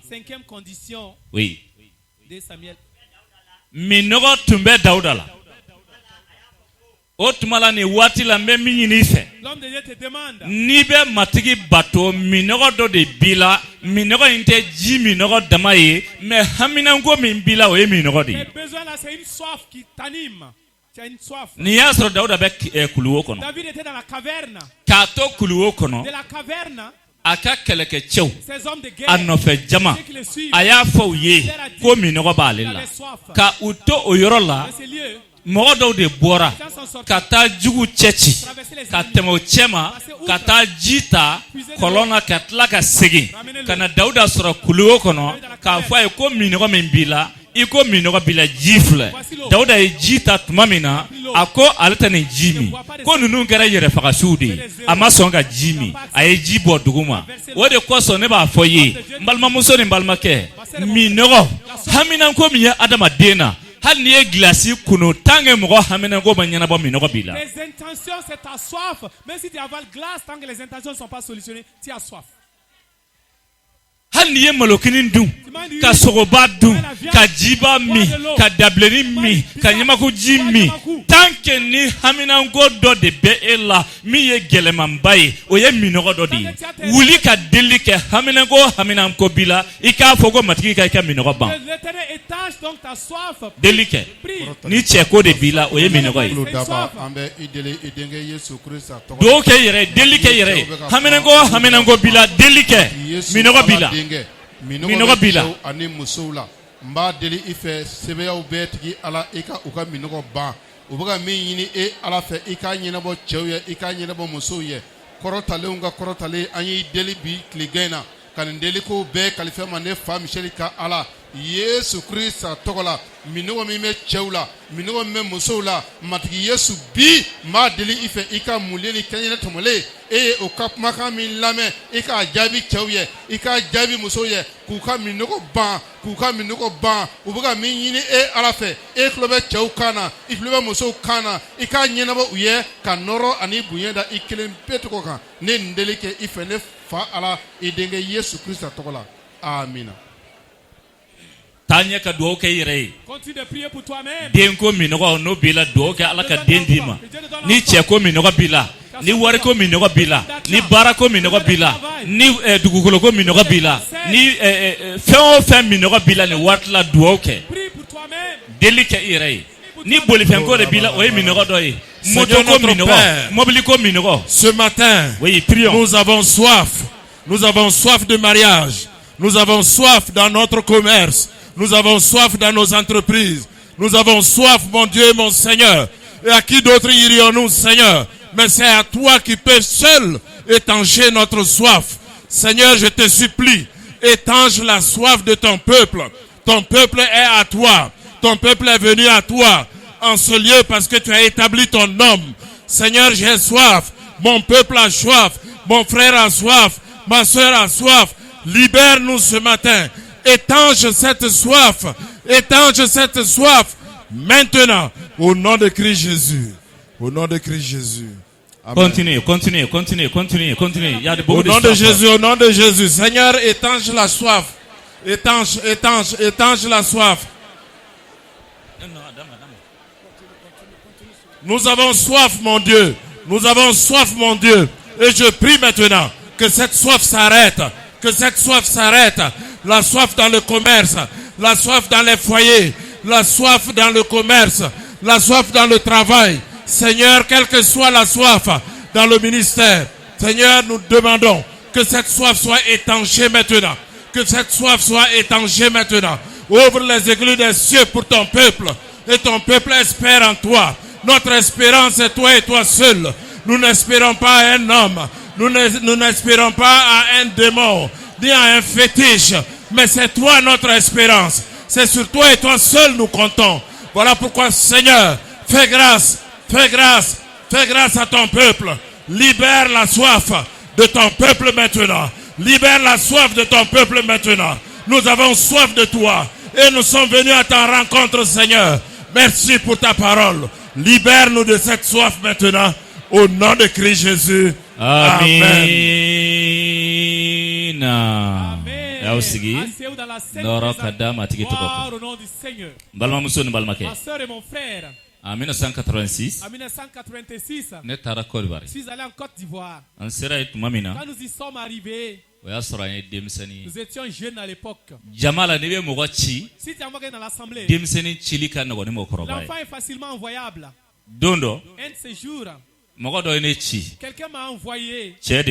S2: oui minɔgɔ tun bɛ Dawuda la o tuma la ni waati la n bɛ min ɲini i fɛ n'i bɛ matigi bato minɔgɔ dɔ de b'i la minɔgɔ in tɛ ji minɔgɔ dama ye mais haminanko min b'i la o ye minɔgɔ de ye nin y'a sɔrɔ Dawuda bɛ kuluwo kɔnɔ k'a to kuluwo kɔnɔ a ka kɛlɛkɛcɛw a nɔfɛ jama a y'a fɔ u ye ko minɔgɔ b'ale la ka u to o yɔrɔ la mɔgɔ dɔw de bɔra ka taa jugu cɛci ka tɛmɛ o cɛ ma ka taa ji ta kɔlɔn na ka tila ka segin ka na Dawuda sɔrɔ kuluwo kɔnɔ k'a fɔ a ye ko minɔgɔ min b'i la i ko minɔgɔ b'i la ji filɛ Dawuda ye ji ta tuma min na a ko ale tɛ nin ji min ko ninnu kɛra yɛrɛfagasiw de ye a ma sɔn ka ji min a ye ji bɔ dugu ma o de kosɔn ne b'a fɔ ye n balimamuso ni n balimakɛ minɔgɔ haminanko min ye adamaden na hali n'i ye gilasi kunu tant que mɔgɔ haminanko ma ɲɛnabɔ minɔgɔ b'i la.
S1: Les intentions c'est ta soif, même si tu avales glace tant que les intentions ne sont pas solutionnées, tu as soif.
S2: hali n'i ye malokini dun ka sogoba dun ka jiba min ka dabileni min ka ɲamakuji min tant que ni haminanko dɔ de bɛ e la min ye gɛlɛmanba ye o ye minɔgɔ dɔ de ye wuli ka deli kɛ haminanko b'i la i k'a fɔ ko matigi ka i ka minɔgɔ ban deli kɛ ni cɛko de b'i la o ye minɔgɔ ye dugawu kɛ i yɛrɛ ye deli kɛ i yɛrɛ ye haminanko b'i la deli kɛ minɔgɔ b'i la minɔgɔ b'i la
S5: ani musow la n b'a deli i fɛ sɛbɛyaw bɛɛ tigi ala i ka u ka minɔgɔ ban u bɛ ka min ɲini e ala fɛ i k'a ɲɛnabɔ cɛw ye i k'a ɲɛnabɔ musow ye kɔrɔtalenw ka kɔrɔtalen an y'i deli bi tilegɛn na ka nin deli ko bɛɛ kalifa ma ne fa misɛli ka ala Yesu Kirista tɔgɔ la minɔgɔ min bɛ cɛw la minɔgɔ min bɛ musow la matigi Yesu bi m'a deli i fɛ i ka mulen ni kɛɲɛ tɔmɔlen e ye o ka kumakan min lamɛn i k'a jaabi cɛw ye i k'a jaabi musow ye k'u ka minɔgɔ ban u bɛ ka min ɲini e ala fɛ e tulo bɛ cɛw kan na i tulo bɛ musow kan na i k'a ɲɛnabɔ u ye ka nɔrɔ ani bonya da i kelen pe tɔgɔ kan ne nin deli kɛ i fɛ ne fa ala i denkɛ Yesu Kirista tɔgɔ la amina.
S2: Tanya ka dugawu kɛ i yɛrɛ ye den ko minɔgɔ n'o b'i la dugawu kɛ ala ka den d'i ma ni cɛ ko minɔgɔ b'i la ni wari ko minɔgɔ b'i la ni baara ko minɔgɔ b'i la ni dugukolo ko minɔgɔ b'i la ni fɛn o fɛn minɔgɔ b'i la ni waati la dugawu kɛ deli kɛ i yɛrɛ ye ni bolifɛn ko de b'i la o ye minɔgɔ dɔ ye moto ko minɔgɔ mobili ko minɔgɔ.
S6: Ce matin
S2: oui, prions.
S6: Nous avons soif de mariage, nous avons soif dans notre commerce. Nous avons soif dans nos entreprises. Nous avons soif, mon Dieu et mon Seigneur. Et à qui d'autre irions-nous, Seigneur? Mais c'est à toi qui peux seul étancher notre soif. Seigneur, je te supplie, étanche la soif de ton peuple. Ton peuple est à toi. Ton peuple est venu à toi en ce lieu parce que tu as établi ton nom. Seigneur, j'ai soif. Mon peuple a soif. Mon frère a soif. Ma soeur a soif. Libère-nous ce matin. Étanche cette soif maintenant au nom de Christ Jésus. Au nom de Christ Jésus.
S2: Amen. Continue. Il y a de beaucoup
S6: au nom de Jésus, au nom de Jésus. Seigneur, étanche la soif. Étanche la soif. Nous avons soif, mon Dieu. Nous avons soif, mon Dieu. Et je prie maintenant que cette soif s'arrête. Que cette soif s'arrête. la soif dans le commerce, la soif dans les foyers, la soif dans le commerce, la soif dans le travail. Seigneur, quelle que soit la soif dans le ministère, Seigneur, nous demandons que cette soif soit étanchée maintenant. Que cette soif soit étanchée maintenant. Ouvre les églises des cieux pour ton peuple. Et ton peuple espère en toi. Notre espérance est toi et toi seul. Nous n'espérons pas à un homme. Nous n'espérons pas à un démon, ni à un fétiche. Mais c'est toi notre espérance. C'est sur toi et toi seul nous comptons. Voilà pourquoi, Seigneur, fais grâce à ton peuple. Libère la soif de ton peuple maintenant. Libère la soif de ton peuple maintenant. Nous avons soif de toi. Et nous sommes venus à ta rencontre, Seigneur. Merci pour ta parole. Libère-nous de cette soif maintenant. Au nom de Christ Jésus. Amen.
S1: Amen.
S2: Ma
S1: soeur et mon frère.
S2: En 1986,
S1: en 1986,
S2: je
S1: suis allé en Côte d'Ivoire.
S2: Quand
S1: nous y sommes arrivés, nous étions jeunes à l'époque. Si tu es dans l'assemblée, l'enfant est facilement envoyable. Un de ces jours, quelqu'un m'a envoyé. C'est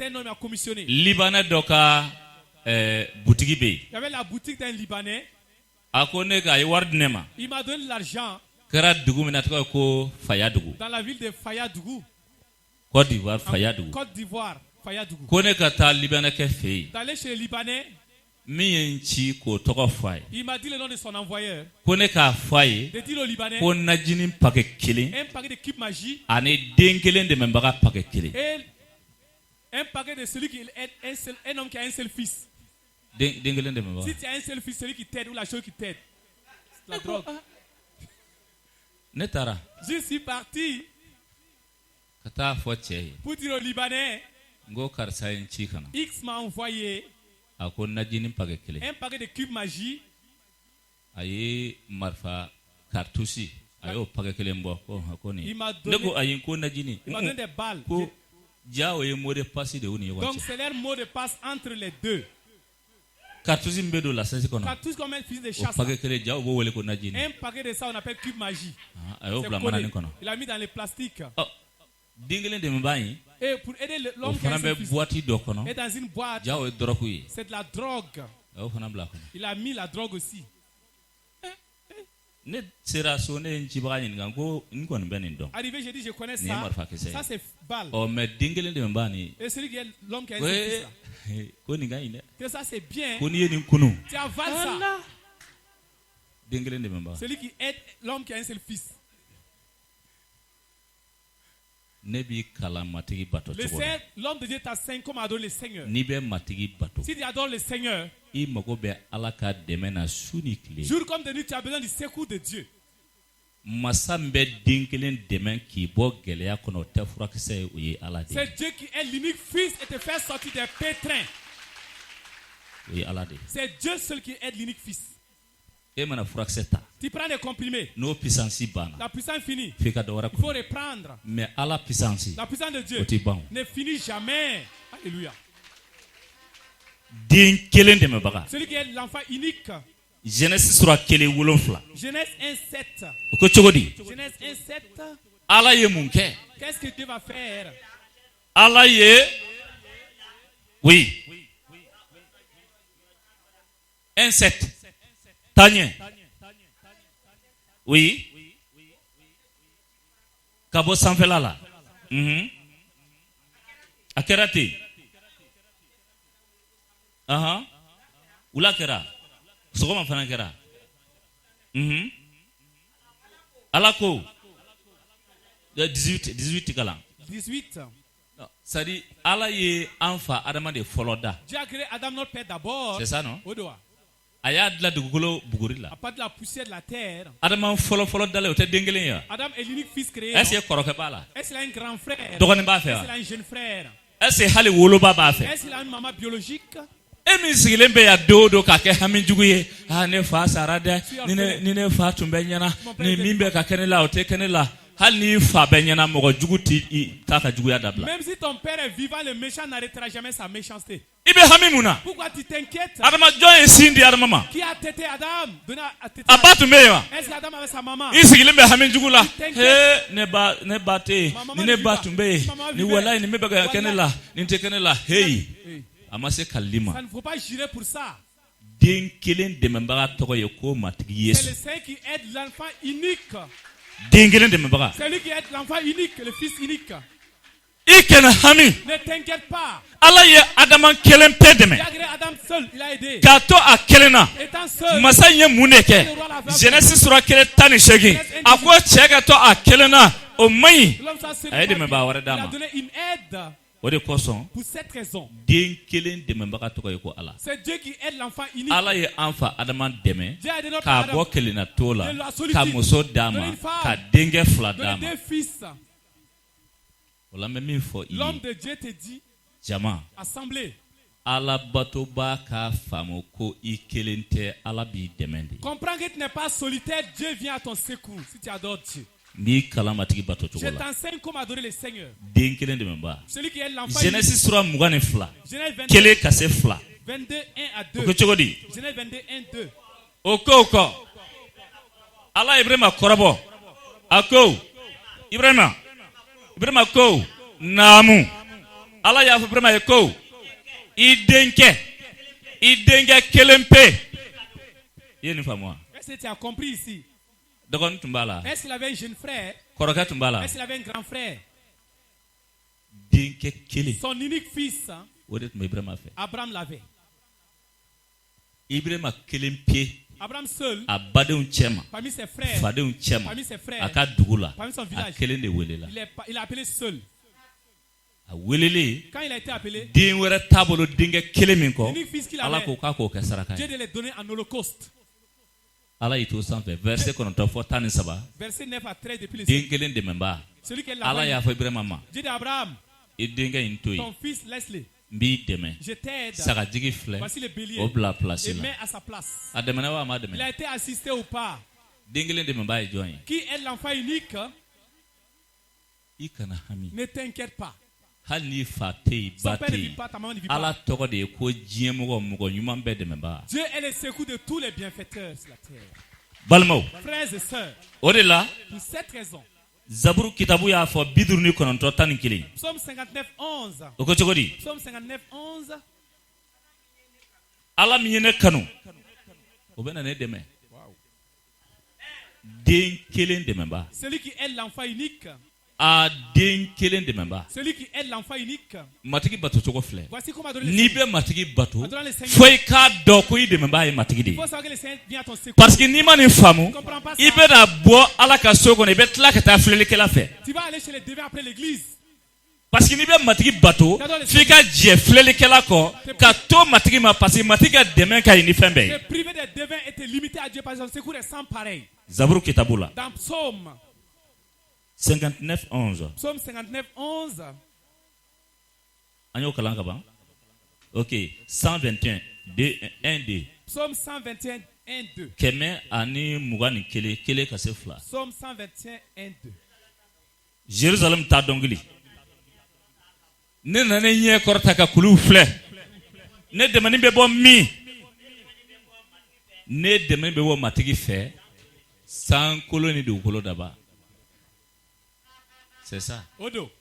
S1: un homme à commissionner. Il y avait la boutique d'un Libanais. Il m'a donné l'argent. Dans la ville de Fayadougou.
S2: Côte d'Ivoire, Fayadougou.
S1: Côte d'Ivoire, Fayadougou. D'aller chez les Libanais. Il m'a dit le nom de son envoyeur. De dire au Libanais. Un paquet de cubes magiques. Et un paquet de celui qui est un homme qui a un seul fils. Si tu as un seul fils, celui qui t'aide ou la chose qui t'aide. C'est la drogue. Je suis parti pour dire au Libanais. X m'a envoyé un paquet de cubes magiques. Il m'a donné des balles. Donc c'est leur mot de passe entre les deux. Cartouche comme un fils de chasse. Un paquet de ça on appelle cube magie. Il a mis dans les plastiques. Et pour aider l'homme qui a un fils, est dans une boîte. C'est de la drogue. Il a mis la drogue aussi. Arrivé, j'ai dit, je connais ça. Ça, c'est balle. Et celui qui est l'homme qui a un fils. Que ça, c'est bien. Tu avales ça. Celui qui aide l'homme qui a un seul fils. L'homme de Dieu t'a 5 comme adore le Seigneur. Si tu adores le Seigneur, jour comme de nuit, tu as besoin du secours de Dieu. C'est Dieu qui est l'unique fils et te fait sortir des pétrins. C'est Dieu seul qui est l'unique fils. Tu prends des comprimés. La puissance finit. Il faut reprendre. La puissance de Dieu ne finit jamais. Alléluia. Celui qui est l'enfant unique.
S2: Genèse 1:7.
S1: Genèse 1:7. Genèse 1:7. Qu'est-ce que Dieu va faire?
S2: Oui. 1:7. Tanya. Oui. Kabo sanfelala. Akerati. Ula kera. Sogoma fana kera. Alako. 18 kala.
S1: 18.
S2: C'est-à-dire, Allah est enfant Adam de Foloda.
S1: Dieu a créé Adam notre père d'abord.
S2: C'est ça, non?
S1: Odoa.
S2: Aya de la dugolo bugurila.
S1: À part de la poussière de la terre.
S2: Adam folo dale o te dengele ya.
S1: Adam est l'unique fils créé.
S2: Est-ce que koroke bala?
S1: Est-ce qu'il a un grand frère?
S2: Dogone ba fe.
S1: Est-ce qu'il a un jeune frère?
S2: Est-ce que hali wolo ba fe?
S1: Est-ce qu'il a une maman biologique?
S2: Emi sigilen be ya dodo ka ke hamin juguye. Ne fa sarada ni ne fa tumbe nyana ni mimbe ka kenela o te kenela.
S1: Même si ton père est vivant, le méchant n'arrêtera jamais sa méchanceté. Pourquoi tu t'inquiètes? Qui a tété Adam? Donné à tété Adam. Est-ce qu'Adam avait sa maman? Ça ne faut pas jurer pour ça. C'est le Seigneur qui aide l'enfant unique. C'est lui qui aide l'enfant unique, le fils unique. Ne t'inquiète pas. Il a créé Adam seul, il a aidé. Étant seul,
S2: Genesis sura kele tani shegi akwa chega to akelena o mai
S1: il a donné une aide. Pour cette raison, c'est Dieu qui aide l'enfant unique. Dieu a aidé notre Adam de la solitude, de une femme, de deux fils. L'homme de Dieu te dit, assemblée, comprends que tu n'es pas solitaire, Dieu vient à ton secours si tu adores Dieu. Je t'enseigne comment adorer le Seigneur. Celui qui aide l'enfant.
S2: Genesis sura mugani fla.
S1: Genèse
S2: Kele kase fla.
S1: 22, 1 à 2. Genèse 22, 1, 2.
S2: Oko. Allah Ibrahim korabo. Ako. Ibrahim ko. Namu. Allah ya Ibrahim ko. Idenke kelempe. Yeni famwa.
S1: Est-ce que tu as compris ici? Est-ce qu'il avait un jeune frère? Est-ce qu'il avait un grand frère? Son unique fils, Abraham l'avait. Abraham seul, parmi ses frères, parmi son village, il a appelé seul. Quand il a été appelé, l'unique fils qu'il avait, Dieu de les donner en holocauste.
S2: Verset 9
S1: à 13 depuis le ciel. Celui qui est là, Dieu d'Abraham, ton fils, laisse-le. Je t'aide. Voici le bélier. Et mets à sa place. Il a été assisté ou pas? Qui est l'enfant unique? Ne t'inquiète pas. Son père ne vit pas, ta maman ne vit pas. Dieu est le secours de tous les bienfaiteurs sur la terre. Frères et sœurs, pour cette raison,
S2: Zaburu kitabu ya fo bidurni kononto tan kili.
S1: Psaume 59, 11. Psaume 59, 11.
S2: Ala minyene kanu. Obena ne deme. Den kelen de memba.
S1: Celui qui est l'enfant unique.
S2: Den kelen de memba.
S1: Celui qui est l'enfant unique.
S2: Matigi bato choko fle.
S1: Voici comment adorer le
S2: Seigneur. Ni be matigi bato. Foi ka do ko de memba e matigi de.
S1: Il faut savoir que le Seigneur vient à ton secours.
S2: Parce que ni mani famu. Ibe na bo ala ka soko ne betla ka ta flele ke la fait.
S1: Tu vas aller chez les devins après l'église.
S2: Parce que ni be matigi bato, fika je flele ke la ko, ka to matigi ma parce matigi demain ka ni fembe.
S1: Te priver des devins et te limiter à Dieu parce que son secours est sans pareil.
S2: Zaburu kitabula.
S1: Dans Psaume
S2: 59, 11.
S1: Psaume 59, 11.
S2: Anyo kalanga ba? Ok, 121, 1, 2.
S1: Psaume 121, 1, 2.
S2: Keme ani mugani kele kase fla.
S1: Psaume 121, 1, 2.
S2: Jérusalem ta dongili. Ne nane nye korta ka kulu fle. Ne demani bebo mi. Ne demani bebo matigi fe. Sans coloni de ukolo daba. C'est ça.
S1: Odo.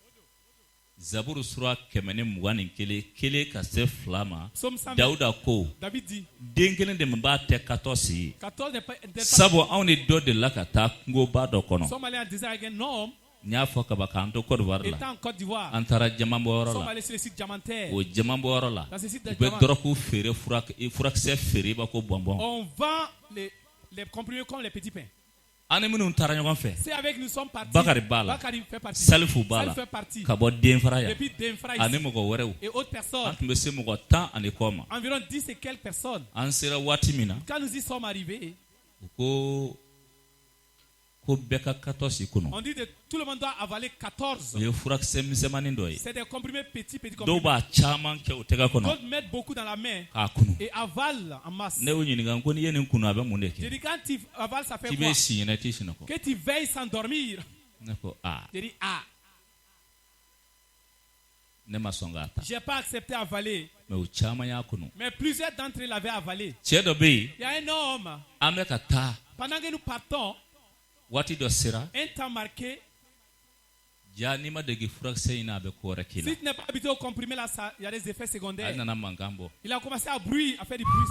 S2: Zaburu sura kemene mugani kele kase flama. Dauda ko.
S1: David dit.
S2: Dengelen de mba te 14.
S1: 14
S2: Sabo on est do de la kata ngo ba do kono.
S1: Somme allé en désert avec un homme.
S2: Nya foka ba kanto Côte d'Ivoire la.
S1: Étant en Côte d'Ivoire.
S2: Antara jamambo oro la.
S1: Somme allé sur le site diamantaire.
S2: O jamambo oro la.
S1: Dans ce site de
S2: diamant. Be doroku fere furak se fere ba ko bonbon.
S1: On vend les comprimés comme les petits pains.
S2: C'est
S1: avec nous sommes partis.
S2: Bakari
S1: fait partie.
S2: Salifou Bala.
S1: fait partie.
S2: Depuis
S1: Denfra et autres personnes. Environ 10 et quelques personnes. Quand nous y sommes arrivés, on dit que tout le monde doit avaler 14. C'est des comprimés petits comprimés. D'autres mettent beaucoup dans la main et avalent en masse. Je dis quand tu avales, ça fait quoi? Que tu veilles sans dormir. J'ai dit ah. J'ai pas accepté avaler. Mais plusieurs d'entre eux l'avaient avalé. Il y a un homme. Pendant que nous partons, un temps marqué. Si tu n'es pas habitué au comprimé, là, il y a des effets secondaires. Il a commencé à faire du bruit.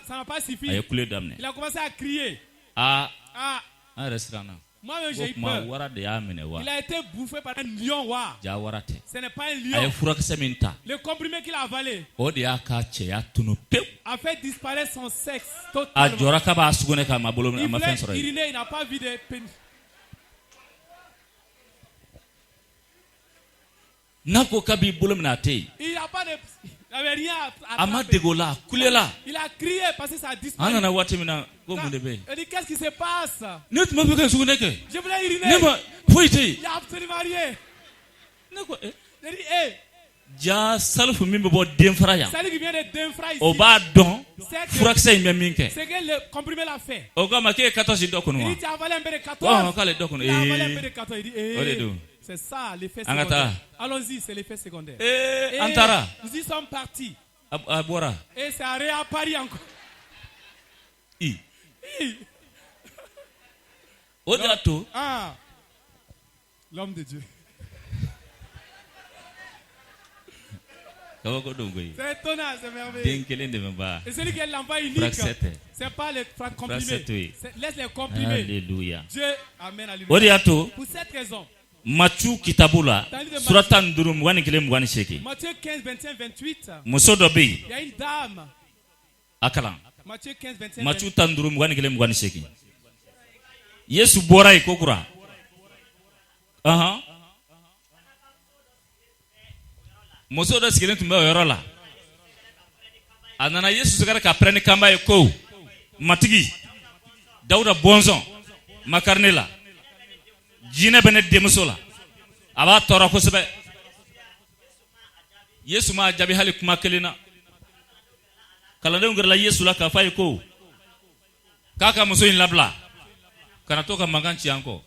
S1: Ça n'a pas suffi. Il a commencé à crier. Moi-même j'ai eu peur. Il a été bouffé par un lion. Ce n'est pas un lion. Le comprimé qu'il a avalé a fait disparaître son sexe totalement. Il voulait uriner, il n'a pas vu de pénis. Il n'a pas de... Il n'avait rien à attraper. Il a crié parce que ça a disparu. Il dit qu'est-ce qui se passe? Je voulais uriner. Il n'y a absolument rien. Il dit salut qui vient de Denfra ici. C'est que le comprimé l'a fait. Il dit tu as avalé un peu de 14. Il a avalé un peu de 14. Il dit c'est ça l'effet secondaire. Allons-y, c'est l'effet secondaire. Nous y sommes partis. Et ça a réapparu encore. L'homme de Dieu. C'est étonnant, c'est merveilleux. Et celui qui est l'enfant unique, c'est pas le comprimé. Laisse les comprimés.
S2: Alléluia.
S1: Dieu, amen, alléluia. Pour cette raison,
S2: Matthieu kitabula suratan durum wani kile mwani sheki.
S1: Matthieu 15 21 28.
S2: Musodo bi.
S1: Il y a une dame.
S2: Akalan.
S1: Matthieu 15 25.
S2: Matthieu tandurum wani kile mwani sheki. Yesu bora ikokura. Musodo sikile tumba yorola. Anana Yesu sikara kapreni kamba yeko. Matigi. Dauda bonzon. Makarnela. Jine benet demusola aba tora ko sebe Yesu ma jabi hali kuma kelina kala de ngirla Yesu la ka fay ko kaka muso in labla kana toka maganchi yanko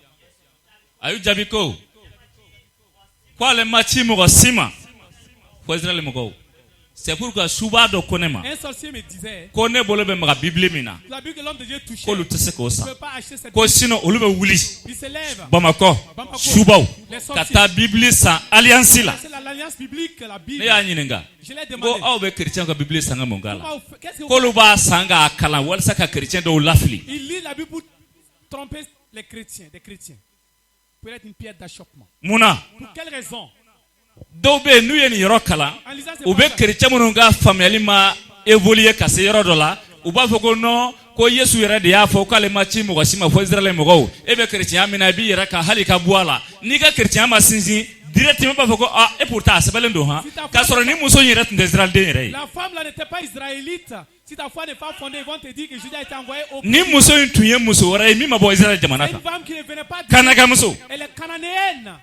S2: ayu jabi ko kwa le machi mo sima ko Israel mo ko c'est pourquoi Souba do konema.
S1: Un sorcier me disait.
S2: Kone bolebe ma Bible mina.
S1: Tu as vu que l'homme de Dieu touché.
S2: Ko lutese ko sa.
S1: Tu peux pas acheter cette.
S2: Ko sino olube wuli.
S1: Il se lève.
S2: Bamako. Souba. Kata Bible sa alliance la.
S1: C'est l'alliance biblique la Bible.
S2: Ne ya nyinga.
S1: Je l'ai demandé.
S2: Ko awbe chrétien ko Bible sanga mongala. Ko luba sanga akala wal saka chrétien do lafli.
S1: Il lit la Bible pour tromper les chrétiens, des chrétiens. Pour être une pierre d'achoppement.
S2: Muna.
S1: Pour quelle raison?
S2: Dobe nuye ni yoro kala ube chrétien mununga family ma évoluer kase yoro dola uba foko no ko Yesu yere de ya fo kale ma chi mo wasima fo Israel mo go ebe chrétien amina bi yere ka hali ka buala ni ga chrétien ma sinzi directement ba foko et pourtant c'est belendo ha ka soro ni muso yere de Israël de yere
S1: la femme là n'était pas israélite. Si ta foi n'est pas fondée, ils vont te dire que Judas a été envoyé au
S2: ni muso ntuye muso wara mi ma bo Israël jamanata
S1: une femme qui ne venait pas
S2: kanaga muso
S1: elle est cananéenne.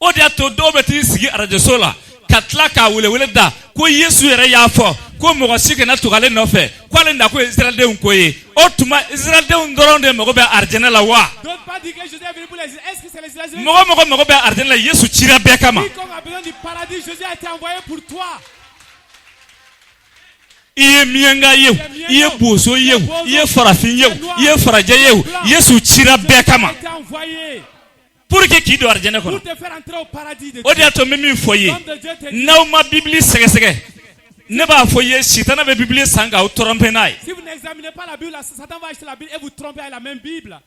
S2: Odiato dobe tisigi arajesola katla ka wele da ko Yesu yere ya fo ko mo wasike na tukale no fe ko le nda ko Israel de unkoye otuma Israel de undoronde mo go be arjena la wa
S1: donc pas dire que Jésus est venu pour les est-ce que c'est les Israéliens
S2: mo go be arjena la Yesu chira be kama
S1: qui a besoin du paradis Jésus a été envoyé pour toi
S2: iye mienga yew iye boso yew iye farafin yew iye faraje yew Yesu chira be kama pour que qui doit arjena ko
S1: pour te faire entrer au paradis de Dieu.
S2: Odiato memi foye na ma Bible sege ne ba foye sitana be Bible sanga o trompe nai.
S1: Si vous n'examinez pas la Bible, Satan va acheter la Bible et vous tromper avec la même Bible.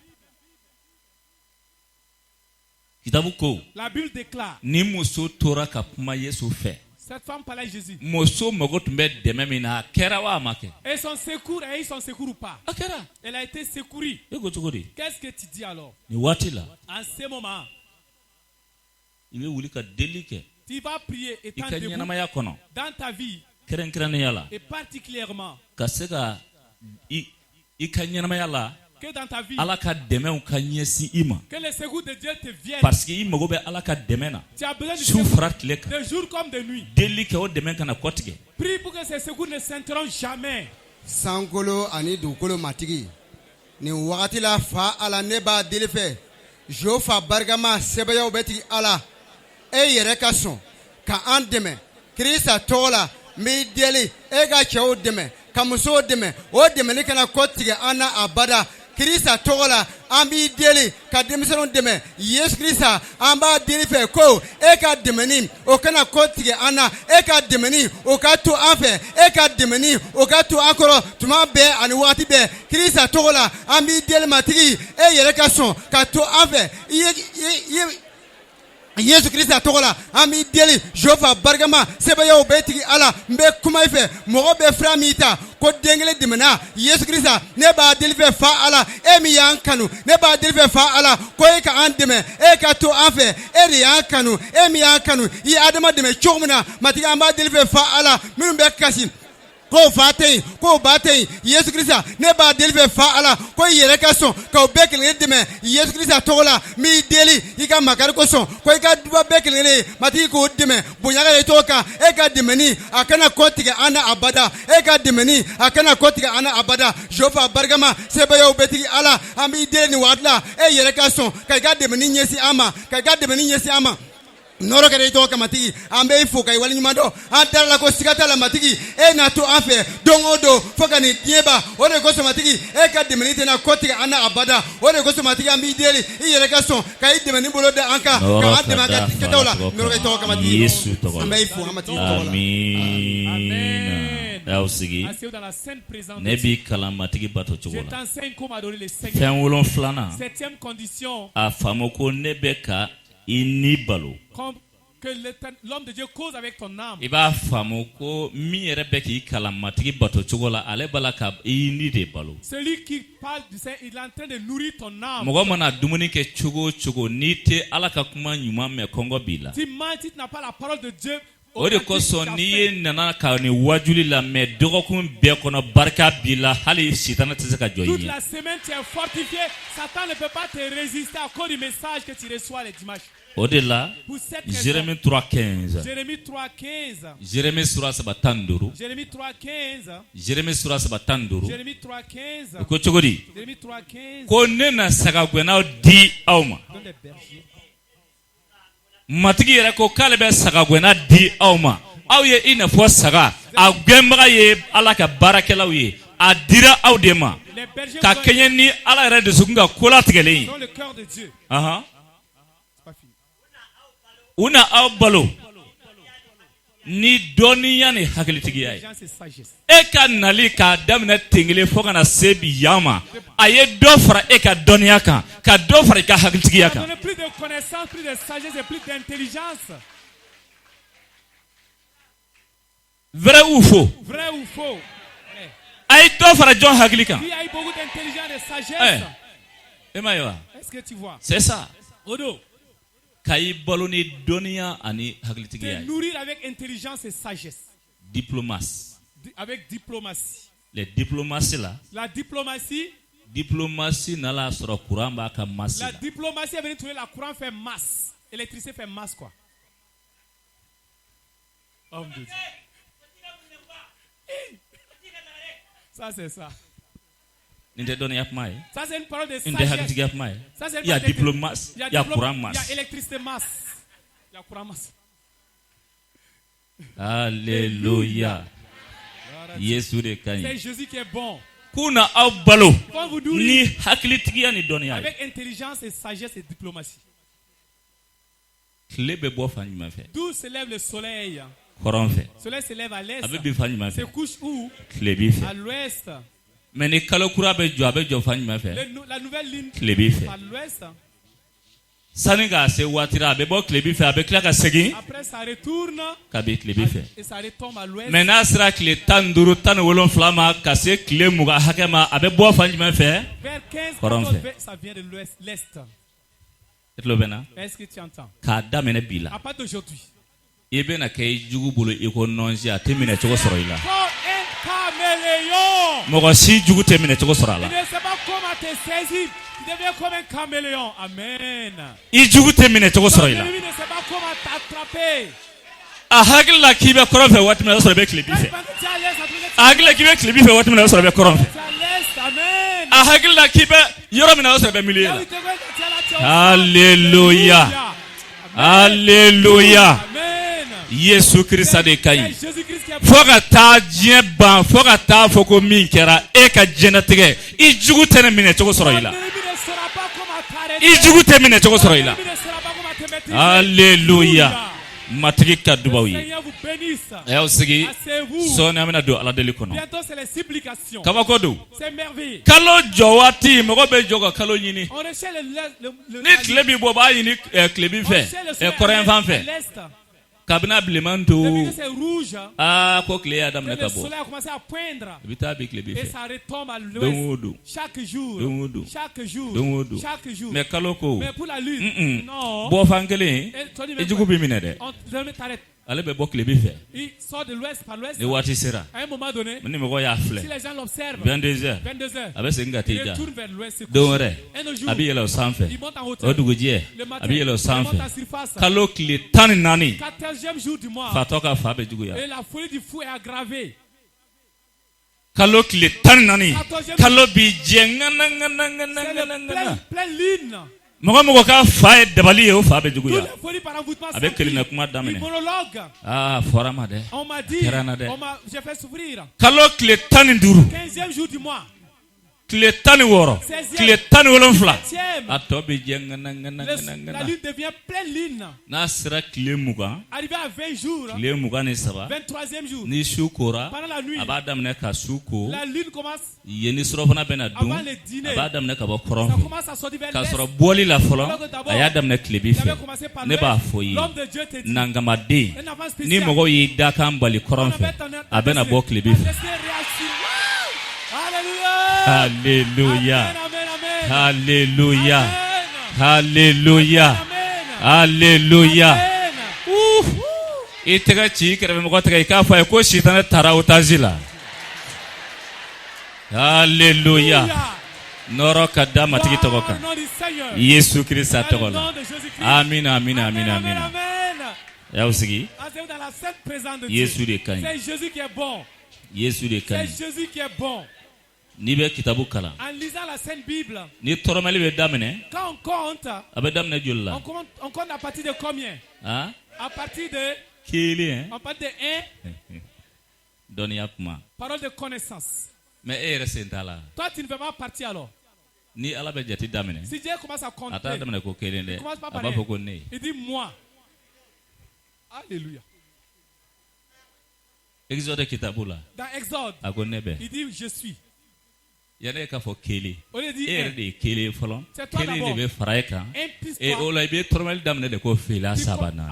S2: Kitabu ko
S1: la Bible déclare
S2: ni muso tora ka kuma Yesu fe.
S1: Cette femme parlait à Jésus.
S2: Muso mogo tumbe de memina kera wa make.
S1: Et son secours, et ils sont secours ou pas?
S2: Akera.
S1: Elle a été secourue. Qu'est-ce que tu dis alors?
S2: Ni watila.
S1: En ce moment,
S2: il wuli ka delike.
S1: Tu vas prier étant debout dans ta vie.
S2: Keren yala.
S1: Et particulièrement
S2: kaseka ikanyana yala
S1: Que dans ta vie,
S2: que
S1: le secours de Dieu te vienne.
S2: Parce qu'il me gobe alaka demena.
S1: Tu as besoin de jour comme de nuit. Prie pour que ces secours ne s'interrompent jamais.
S7: Sankolo ani dukolo matigi. Ni wakati la fa ala neba dilife. Jofa bargama sebaya obeti ala. E yere ka son ka an dɛmɛ Kirisa tɔgɔ la n b'i deli e ka cɛw dɛmɛ ka musow dɛmɛ o dɛmɛli kana kɔ tigɛ an na abada Kirisa tɔgɔ la an b'i deli ka denmisɛnw dɛmɛ Yesu Kirisa an b'a deli fɛ ko e ka dɛmɛni o kana kɔ tigɛ an na e ka dɛmɛni o ka to an fɛ e ka dɛmɛni o ka to an kɔrɔ tuma bɛɛ ani waati bɛɛ Kirisa tɔgɔ la an b'i deli matigi e yɛrɛ ka sɔn ka to an fɛ Yesu Kirista togola ami deli Jehova bargama sebaya obetigi ala mbe kuma ife mogo be fra mita ko dengele dimena Yesu Kirista ne ba deli fe fa ala e mi yan kanu ne ba deli fe fa ala ko e ka an deme e ka to afe e ri yan kanu e mi yan kanu yi adama deme chogmuna matiga an ba deli fe fa ala minun be kasi ko fatay ko batay Yesu Kirista ne ba deli fe fa ala ko yere ka son ka bekele deme Yesu Kirista togola mi deli ika makar ko son ko ika duba bekele mati ko deme bonyaga to ka e ka demeni akana kotiga ana abada e ka demeni akana kotiga ana abada Jehova bargama sebaya obetigi ala ami deli ni wadla e yere ka son ka ika demeni nyesi ama ka ika demeni nyesi ama Noro kare to kamatigi ambe ifo kai wali nyumando antara la ko sigata la matigi e na to afe dongodo foka ni tieba ore ko matigi e ka demenite na kotiga ana abada ore ko matigi ambi deli e yere ka son kai demeni bolo de anka ka ande maga ketola noro kare to kamatigi
S2: Yesu to
S7: ambe ifo amatigi
S2: amen dausigi nebi kalamatigi bato chogola
S1: je t'enseigne comment adorer le Seigneur.
S2: Fenwolon flana
S1: Septième condition,
S2: afamoko nebeka inibalo
S1: que l'homme de Dieu cause avec ton âme.
S2: Iba famoko mi rebeki kalamatigi bato chogola ale balaka ini de balo.
S1: Celui qui parle du Seigneur, il est en train de nourrir ton âme.
S2: Mogo mana dumuni ke chogo chogo nite alaka kuma nyuma me kongo bila.
S1: Tu mens, tu n'as pas la parole de Dieu.
S2: Ode koso ni nana ka ni wajuli la me dogokun be kono barka bila hali shitana tese ka joyi.
S1: Toute la semaine tu es fortifié, Satan ne peut pas te résister à cause du message que tu reçois les dimanches.
S2: Au-delà, Jérémie 3:15.
S1: Jérémie 3:15.
S2: Jérémie sura sabatanduru.
S1: Jérémie 3:15.
S2: Jérémie sura sabatanduru.
S1: Jérémie 3:15.
S2: Ko chogodi.
S1: Jérémie 3:15.
S2: Ko nena sagagwena di awma. Matigi yere ko kalebe sagagwena di awma. Aw ye ina fo saga. Agwemba ye alaka barakela ye. Adira awdema. Ka kenyeni ala yere de sugunga kola tigele.
S1: Dans le cœur de Dieu.
S2: Aha. Una aw balo ni doniya ni hakilitigi ay e ka nali ka damina tengile fo kana sebi yama aye do fara e ka doniya kan ka do fara ka hakilitigi kan
S1: on a plus de connaissance, plus de sagesse et plus d'intelligence.
S2: Vrai ou faux?
S1: Vrai ou faux?
S2: Ay do fara jon hakilika.
S1: Il y a beaucoup d'intelligence et de sagesse. Est-ce que tu vois?
S2: C'est ça.
S1: Odo.
S2: Kai baloni donia ani haglitigi ay.
S1: Nourrir avec intelligence et sagesse.
S2: Diplomatie.
S1: Avec diplomatie.
S2: Les diplomaties là.
S1: La diplomatie.
S2: Diplomatie nala sura courant ba ka masse.
S1: La diplomatie est venue trouver la courant fait masse. L'électricité fait masse quoi. Homme de Dieu. Ça c'est ça.
S2: Ça
S1: c'est une parole de sagesse.
S2: Il y a diplomatie, il y a courant masse.
S1: Il y a électricité masse. Il y a courant masse.
S2: Alléluia.
S1: C'est Jésus qui est bon.
S2: Kuna au balo.
S1: Ni
S2: haklitigia ni donia.
S1: Avec intelligence et sagesse et diplomatie. D'où se lève le soleil? Le soleil se lève à l'est. Se couche où? À l'ouest.
S2: Mais les kalokura be jo abe jo fanyi ma fait.
S1: La nouvelle ligne
S2: à
S1: l'ouest.
S2: Saninga se watira be bo klebi fait avec la ka segi.
S1: Après ça retourne.
S2: Ka be klebi fait.
S1: Et ça retombe à l'ouest.
S2: Mais nasra kle tanduru tan wolon flama ka se kle muga hakema abe bo fanyi ma fait.
S1: Vers 15 ça vient de l'ouest, l'est.
S2: Est-ce
S1: que tu entends?
S2: Ka damene bila.
S1: À part d'aujourd'hui.
S2: Ebe na kay jugu bolo iko nonji atemina choko soroila.
S1: caméléon.
S2: Mɔgɔ si jugu tɛ minɛ cogo sɔrɔ a la.
S1: Il ne sait pas comment te saisir. Tu deviens comme un caméléon. Amen.
S2: I jugu tɛ minɛ cogo sɔrɔ i la.
S1: L'ennemi ne sait pas comment t'attraper.
S2: A hakili la k'i bɛ kɔrɔn fɛ waati min na o y'a sɔrɔ i bɛ kilebi fɛ. A hakili la k'i bɛ kilebi fɛ waati min na o y'a sɔrɔ i bɛ kɔrɔn fɛ. A hakili la k'i bɛ yɔrɔ min na o y'a sɔrɔ i bɛ milieu la. Alléluia. Alléluia. Yesu Kirista de ka ɲi. Fo ka taa diɲɛ ban, fo ka taa fɔ ko min kɛra e ka diɲɛlatigɛ, i jugu tɛ ne minɛ cogo sɔrɔ i la. I jugu tɛ minɛ cogo sɔrɔ i la. Alléluia. Matigi ka dubaw ye. A y'aw sigi sɔɔni an bɛna don Ala deli kɔnɔ. Kabako don. Kalo jɔ waati mɔgɔ bɛ jɔ ka kalo ɲini. Ni tile b'i bɔ b'a ɲini tilebi fɛ kɔrɔnfan fɛ. Kabina bilenman to ko tile y'a daminɛ ka bɔ. I bɛ taa bi tilebi fɛ. Don o don. Don o don. Don o don. Mais kalo ko bɔ fan kelen i jugu b'i minɛ dɛ. Ale bɛ bɔ tilebi fɛ. Ni waati sera. Ni mɔgɔ y'a filɛ. 22h a bɛ segin ka t'i da. Don wɛrɛ a bɛ yɛlɛ o sanfɛ. O dugujɛ a bɛ yɛlɛ o sanfɛ. Kalo tile 14 fatɔ ka fa bɛ juguya. Kalo tile 14 kalo b'i jɛ ŋana. Mɔgɔ mɔgɔ ka fa ye dabali ye o fa bɛ juguya. A bɛ kelenna kuma daminɛ. Fɔra ma dɛ. Kɛra na dɛ. Kalo tile 15 tile 16 tile 17 a tɔ bɛ jɛ ŋana. N'a sera tile 20 tile 23 ni su kora a b'a daminɛ ka su ko yen ni surɔfana bɛna dun a b'a daminɛ ka bɔ kɔrɔn fɛ k'a sɔrɔ bɔli la fɔlɔ a y'a daminɛ tilebi fɛ. Ne b'a fɔ i ye nangamaden ni mɔgɔw y'i dakan bali kɔrɔn fɛ a bɛna bɔ tilebi fɛ. Alléluia. Alléluia. Alléluia. Alléluia. I tɛgɛ ci i kɛrɛfɛ mɔgɔ tɛgɛ i k'a fɔ a ye ko sitanɛ taara otazi la. Alléluia. Nɔrɔ ka da matigi tɔgɔ kan. Yesu Kirista tɔgɔ la. Amina, amina, amina, amina. Y'aw sigi. Yesu de ka ɲi. Yesu de ka ɲi. N'i bɛ kitabu kalan. En lisant la Sainte Bible. Ni tɔrɔmali bɛ daminɛ. Quand on compte. A bɛ daminɛ joli la? On compte à partir de combien? À partir de. Kelen. À partir de 1. Dɔnniya kuma. Parole de connaissance. Mais e yɛrɛ sen t'a la. Toi tu ne fais pas partie alors. Ni Ala bɛ jate daminɛ. Si Dieu commence à compter. A t'a daminɛ ko kelen dɛ. A b'a fɔ ko ne. Il dit moi. Alléluia. Exode kitabu la. Dans Exode. A ko ne bɛ. Il dit je suis. Yanne k'a fɔ kelen. E yɛrɛ de ye kelen fɔlɔ. Kelen de bɛ fara e kan. O la i bɛ tɔrɔmali daminɛ de ko fila sabanan.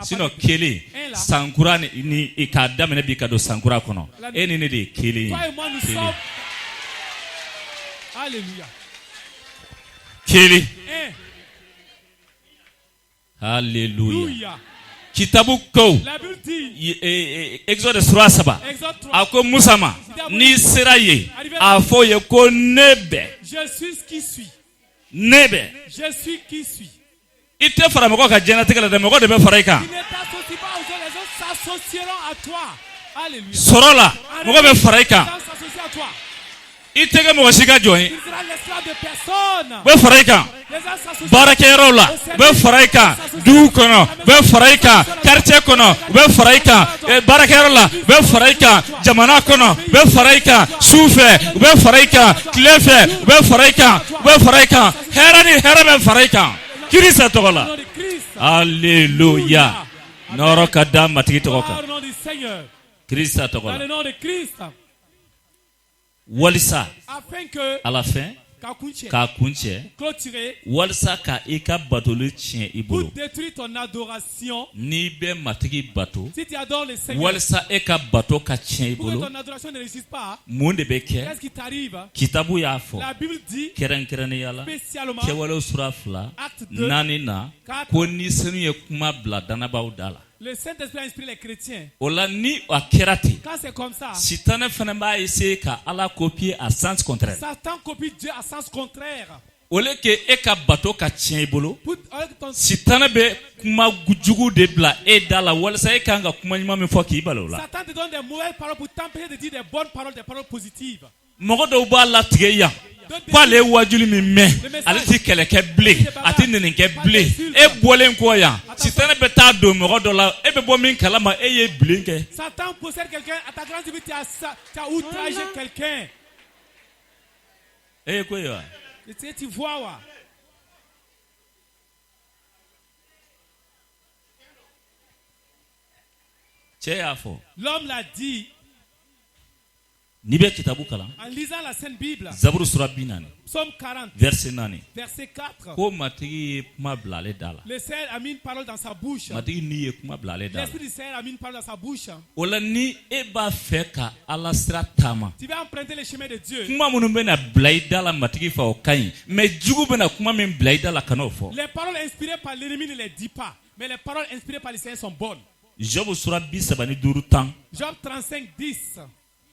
S2: Sinon kelen sankura ni k'a daminɛ bi ka don sankura kɔnɔ. E ni ne de ye kelen ye. Alléluia. Kelen. Alléluia. Kitabu ko Exode 3:7 a ko Musa ma n'i sera yen a fɔ ye ko ne bɛ. Je suis qui suis. Ne bɛ. Je suis qui suis. I tɛ fara mɔgɔ ka diɲɛlatigɛ la dɛ mɔgɔ de bɛ fara i kan. Sɔrɔ la mɔgɔ bɛ fara i kan. I tɛ kɛ mɔgɔ si ka jɔn ye. U bɛ fara i kan. Baarakɛyɔrɔw la u bɛ fara i kan. Dugu kɔnɔ u bɛ fara i kan. Quartier kɔnɔ u bɛ fara i kan. Baarakɛyɔrɔ la u bɛ fara i kan. Jamana kɔnɔ u bɛ fara i kan. Su fɛ u bɛ fara i kan. Tile fɛ u bɛ fara i kan. U bɛ fara i kan. Hɛrɛ ni hɛrɛ bɛ fara i kan. Kirisa tɔgɔ la. Alléluia. Nɔrɔ ka da matigi tɔgɔ kan. Kirisa tɔgɔ la. Walisa à la fin k'a kun cɛ walisa ka i ka batoli tiɲɛ i bolo n'i bɛ matigi bato walisa e ka bato ka tiɲɛ i bolo mun de bɛ kɛ kitabu y'a fɔ kɛrɛnkɛrɛnnenya la kɛwalew sura 2 4 na ko ni sanu ye kuma bila danabaaw da la
S1: Le Saint-Esprit a inspiré les chrétiens.
S2: Ola ni akirati.
S1: Quand c'est comme ça,
S2: Satan fana ba essayer ka ala copier à sens contraire.
S1: Satan copie Dieu à sens contraire.
S2: Ole ke e ka bato ka tiɲɛ I bolo. Satan be kuma jugu de bila e da la walasa e kan ka kuma ɲuman min fɔ k'i balo la.
S1: Satan te donne des mauvaises paroles pour t'empêcher de dire des bonnes paroles, des paroles positives.
S2: Mɔgɔ dɔw b'a latigɛ yan. K'ale ye wajuli min mɛn ale ti kɛlɛkɛ bilen a ti nɛnikɛ bilen e bɔlen kɔ yan Satan bɛ taa don mɔgɔ dɔ la e bɛ bɔ min kalama e ye bilen kɛ.
S1: Satan possède quelqu'un à ta grande vie, tu as outragé quelqu'un.
S2: E ko ye wa.
S1: Tu vois wa.
S2: Cɛ y'a fɔ.
S1: L'homme l'a dit.
S2: N'i bɛ kitabu kalan.
S1: En lisant la Sainte Bible.
S2: Zaburu sura 40.
S1: Psaume 40.
S2: Verset 4.
S1: Verset 4.
S2: Ko matigi ye kuma bila ale da la.
S1: Le Seigneur a mis une parole dans sa bouche.
S2: Matigi ni ye kuma bila ale da la.
S1: L'Esprit du Seigneur a mis une parole dans sa bouche.
S2: O la ni e b'a fɛ ka ala sira taama.
S1: Tu vas emprunter le chemin de Dieu.
S2: Kuma minnu bɛna bila I da la matigi fɛ o ka ɲi mais jugu bɛna kuma min bila I da la kan'o fɔ.
S1: Les paroles inspirées par l'ennemi ne les dis pas, mais les paroles inspirées par le Seigneur sont bonnes.
S2: Job sura 35:10.
S1: Job 35:10.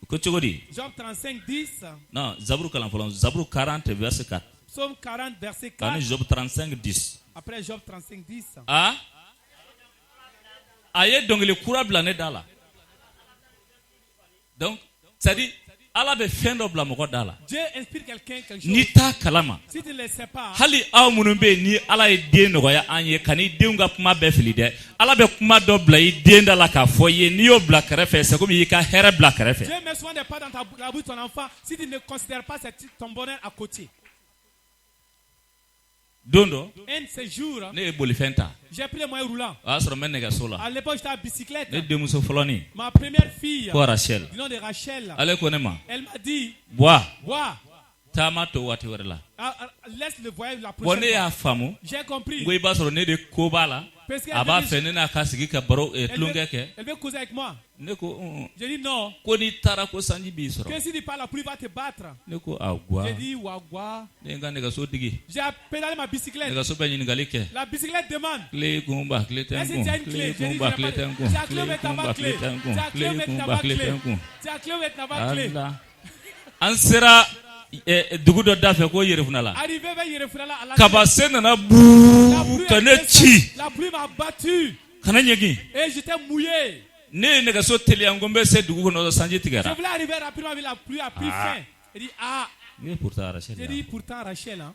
S2: Ko cogo di?
S1: Job 35:10.
S2: Non, Zaburu kalan fɔlɔ. Zaburu 40 verset 4.
S1: Psaume 40 verset 4.
S2: Ani Job 35:10.
S1: Après Job 35:10.
S2: Ah? A ye dɔnkili kura bila ne da la. Donc, c'est-à-dire Ala bɛ fɛn dɔ bila mɔgɔ da la.
S1: Dieu inspire quelqu'un quelque chose.
S2: N'i t'a kalama.
S1: Si tu ne le sais pas.
S2: Hali aw minnu bɛ yen ni Ala ye den nɔgɔya an ye ka n'i denw ka kuma bɛɛ fili dɛ. Ala bɛ kuma dɔ bila I den da la k'a fɔ I ye n'i y'o bila kɛrɛfɛ c'est comme I y'i ka hɛrɛ bila kɛrɛfɛ.
S1: Dieu met souvent des pas dans la bouche de ton enfant si tu ne considères pas ton bonheur à côté.
S2: Don dɔ.
S1: Un de ces jours.
S2: Ne ye bolifɛn ta.
S1: J'ai pris le moyen roulant.
S2: O y'a sɔrɔ n bɛ nɛgɛso la.
S1: À l'époque j'étais à bicyclette.
S2: Ne denmuso fɔlɔnin.
S1: Ma première fille.
S2: Ko Rachel.
S1: Du nom de Rachel.
S2: Ale ko ne ma.
S1: Elle m'a dit.
S2: Bois.
S1: Bois.
S2: Taama to waati wɛrɛ la.
S1: Laisse le voyage la prochaine
S2: fois. Bon ne y'a faamu.
S1: J'ai compris.
S2: N ko I b'a sɔrɔ ne de ko b'a la. A b'a fɛ ne n'a ka sigi ka baro tulonkɛ kɛ.
S1: Elle veut causer avec moi.
S2: Ne ko
S1: J'ai dit non.
S2: Ko n'i taara ko sanji b'i sɔrɔ.
S1: Que si tu parles la pluie va te battre.
S2: Ne ko awɔ.
S1: J'ai dit wagwa.
S2: Ne ye n ka nɛgɛso digi.
S1: J'ai pédalé ma bicyclette.
S2: Nɛgɛso bɛ ɲininkali kɛ.
S1: La bicyclette demande.
S2: Clé kunba, clé tɛ n kun. Clé kunba, clé tɛ n kun. Clé kunba, clé tɛ n kun. Clé kunba, clé tɛ n kun. Allah. An sera dugu dɔ da fɛ ko Yerefuna la.
S1: Arrivé vers Yerefuna la.
S2: Kabase nana buu ka ne ci.
S1: La pluie m'a battu.
S2: Kana ɲɛgin.
S1: Et j'étais mouillé.
S2: Ne ye nɛgɛso teliya n ko n bɛ se dugu kɔnɔ sanji tigɛra.
S1: Je voulais arriver rapidement avec la pluie a pris fin. Il dit ah.
S2: Ne pourtant Rachel.
S1: J'ai dit pourtant Rachel hein.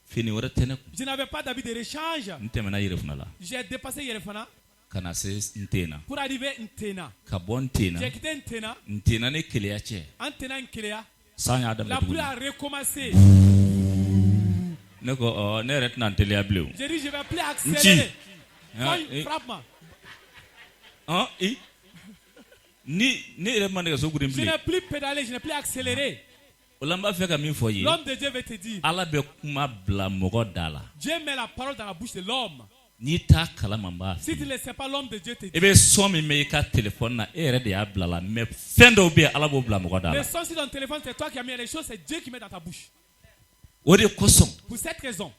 S2: Fini wɛrɛ tɛ ne kun.
S1: Je n'avais pas d'habit de rechange.
S2: N tɛmɛna Yerefuna la.
S1: J'ai dépassé Yerefuna.
S2: Ka na se Ntena.
S1: Pour arriver Ntena.
S2: Ka bɔ Ntena.
S1: J'ai quitté Ntena.
S2: Ntena ni Keleya cɛ.
S1: Ntena ni Keleya.
S2: San y'a daminɛ
S1: La
S2: tuguni.
S1: pluie a recommencé.
S2: Ne ko ne yɛrɛ tɛna n teliya bilen.
S1: J'ai dit je vais plus accélérer. Frappe-moi.
S2: Ni ne yɛrɛ ma nɛgɛso gudun
S1: Je
S2: bilen.
S1: n'ai plus pédalé, je n'ai plus accéléré.
S2: O la n b'a fɛ ka min fɔ I ye.
S1: L'homme de Dieu veut te dire.
S2: Ala bɛ kuma bila mɔgɔ da la.
S1: Dieu met la parole dans la bouche de l'homme.
S2: N'i t'a kalama n b'a f'i
S1: Si tu
S2: ye.
S1: ne le sais pas, l'homme de Dieu te dit.
S2: I bɛ sɔn min mɛn I ka téléphone na e yɛrɛ de y'a bila la mais fɛn dɔw bɛ yen Ala b'o bila mɔgɔ da la.
S1: Le son sur ton téléphone, c'est toi qui as mis les choses, c'est Dieu qui met dans ta bouche.
S2: O de kosɔn.
S1: Pour cette raison.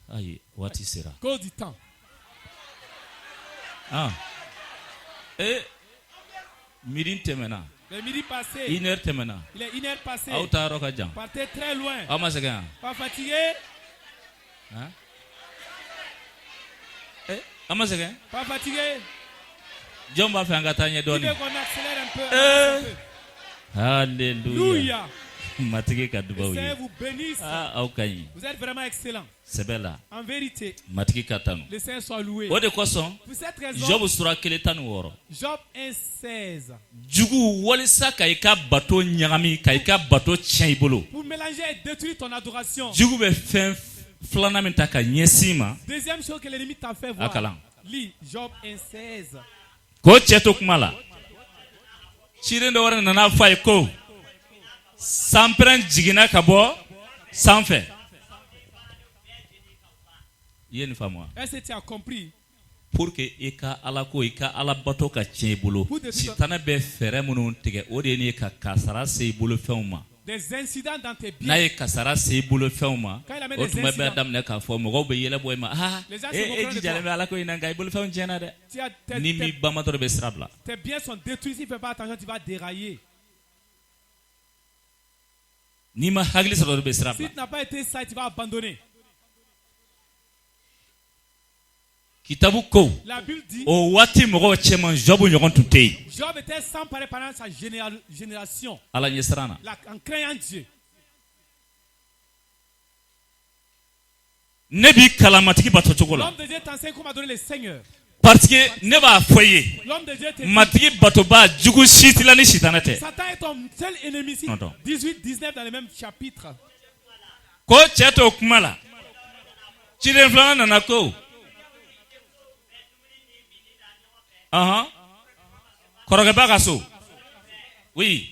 S2: Ayi waati sera.
S1: Cause du temps.
S2: Midi tɛmɛna.
S1: Le midi passé.
S2: 1 heure tɛmɛna.
S1: Il est 1 heure passée.
S2: Aw taa yɔrɔ ka jan.
S1: Partez très loin.
S2: Aw ma sɛgɛn yan.
S1: Pas fatigué.
S2: Aw ma sɛgɛn.
S1: Pas fatigué.
S2: Jɔn b'a fɛ an ka taa ɲɛ
S1: Tu veux
S2: dɔɔnin.
S1: qu'on accélère un peu.
S2: Alléluia. Matigi ka dubaw
S1: Le
S2: ye.
S1: Seigneur vous bénisse.
S2: Aw ka ɲi.
S1: Vous êtes vraiment excellent.
S2: Sɛbɛ la.
S1: En vérité.
S2: Matigi ka tanu.
S1: Le Seigneur soit loué.
S2: O de kosɔn.
S1: Pour cette raison.
S2: Job sura 1:16.
S1: Job 1:16.
S2: Jugu walisa ka I ka bato ɲagami ka I ka bato tiɲɛ I bolo.
S1: Pour mélanger et détruire ton adoration.
S2: Jugu bɛ fɛn filanan min ta ka ɲɛsin ma.
S1: Deuxième chose que l'ennemi t'a fait voir.
S2: Akalan.
S1: Lis Job 1:16.
S2: Ko cɛ to kuma la. Ciden dɔ wɛrɛ nana fɔ a ye ko sanpɛrɛn jiginna ka bɔ sanfɛ. I ye nin faamu wa?
S1: Est-ce que tu as compris?
S2: Pour que I ka Ala ko I ka Ala bato ka tiɲɛ I bolo. Sitana bɛ fɛɛrɛ minnu tigɛ o de ye nin ye ka kasara se I bolo fɛnw ma.
S1: Des incidents dans tes biens.
S2: N'a ye kasara se bolo fɛnw ma.
S1: Quand il amène
S2: O
S1: des
S2: tuma bɛ
S1: incidents.
S2: daminɛ k'a fɔ mɔgɔw bɛ yɛlɛ bɔ i ma. Ah,
S1: Les gens se moqueront de
S2: jijalen
S1: toi.
S2: bɛ Ala ko in na nka i bolo fɛnw tiɲɛna dɛ.
S1: Tu as-
S2: Ni m'i ban ma dɔrɔn i bɛ sira bila.
S1: Tes biens sont détruits. Si tu ne fais pas attention, tu vas dérailler.
S2: N'i ma hakili sɔrɔ dɔrɔn i bɛ sira
S1: Si
S2: bila.
S1: tu n'as pas été sage, tu vas abandonner.
S2: Kitabu ko
S1: La Bible dit
S2: o waati mɔgɔw cɛman Jobu ɲɔgɔn tun tɛ yen.
S1: Job était sans pareil pendant sa génération.
S2: Ala ɲɛ siran na.
S1: En craignant Dieu.
S2: Ne b'i kalan matigi bato cogo la.
S1: L'homme de Dieu t'enseigne comment donner les seigneurs.
S2: Parce que ne b'a fɔ i ye.
S1: L'homme de Dieu te dit
S2: Matigi batoba jugu si t'i la ni sitanɛ tɛ.
S1: Satan est ton seul ennemi. Si
S2: Non, non.
S1: 18, 19 dans le même chapitre.
S2: Ko cɛ t'o kuma la. Ciden filanan nana ko. Kɔrɔkɛba ka so. Oui.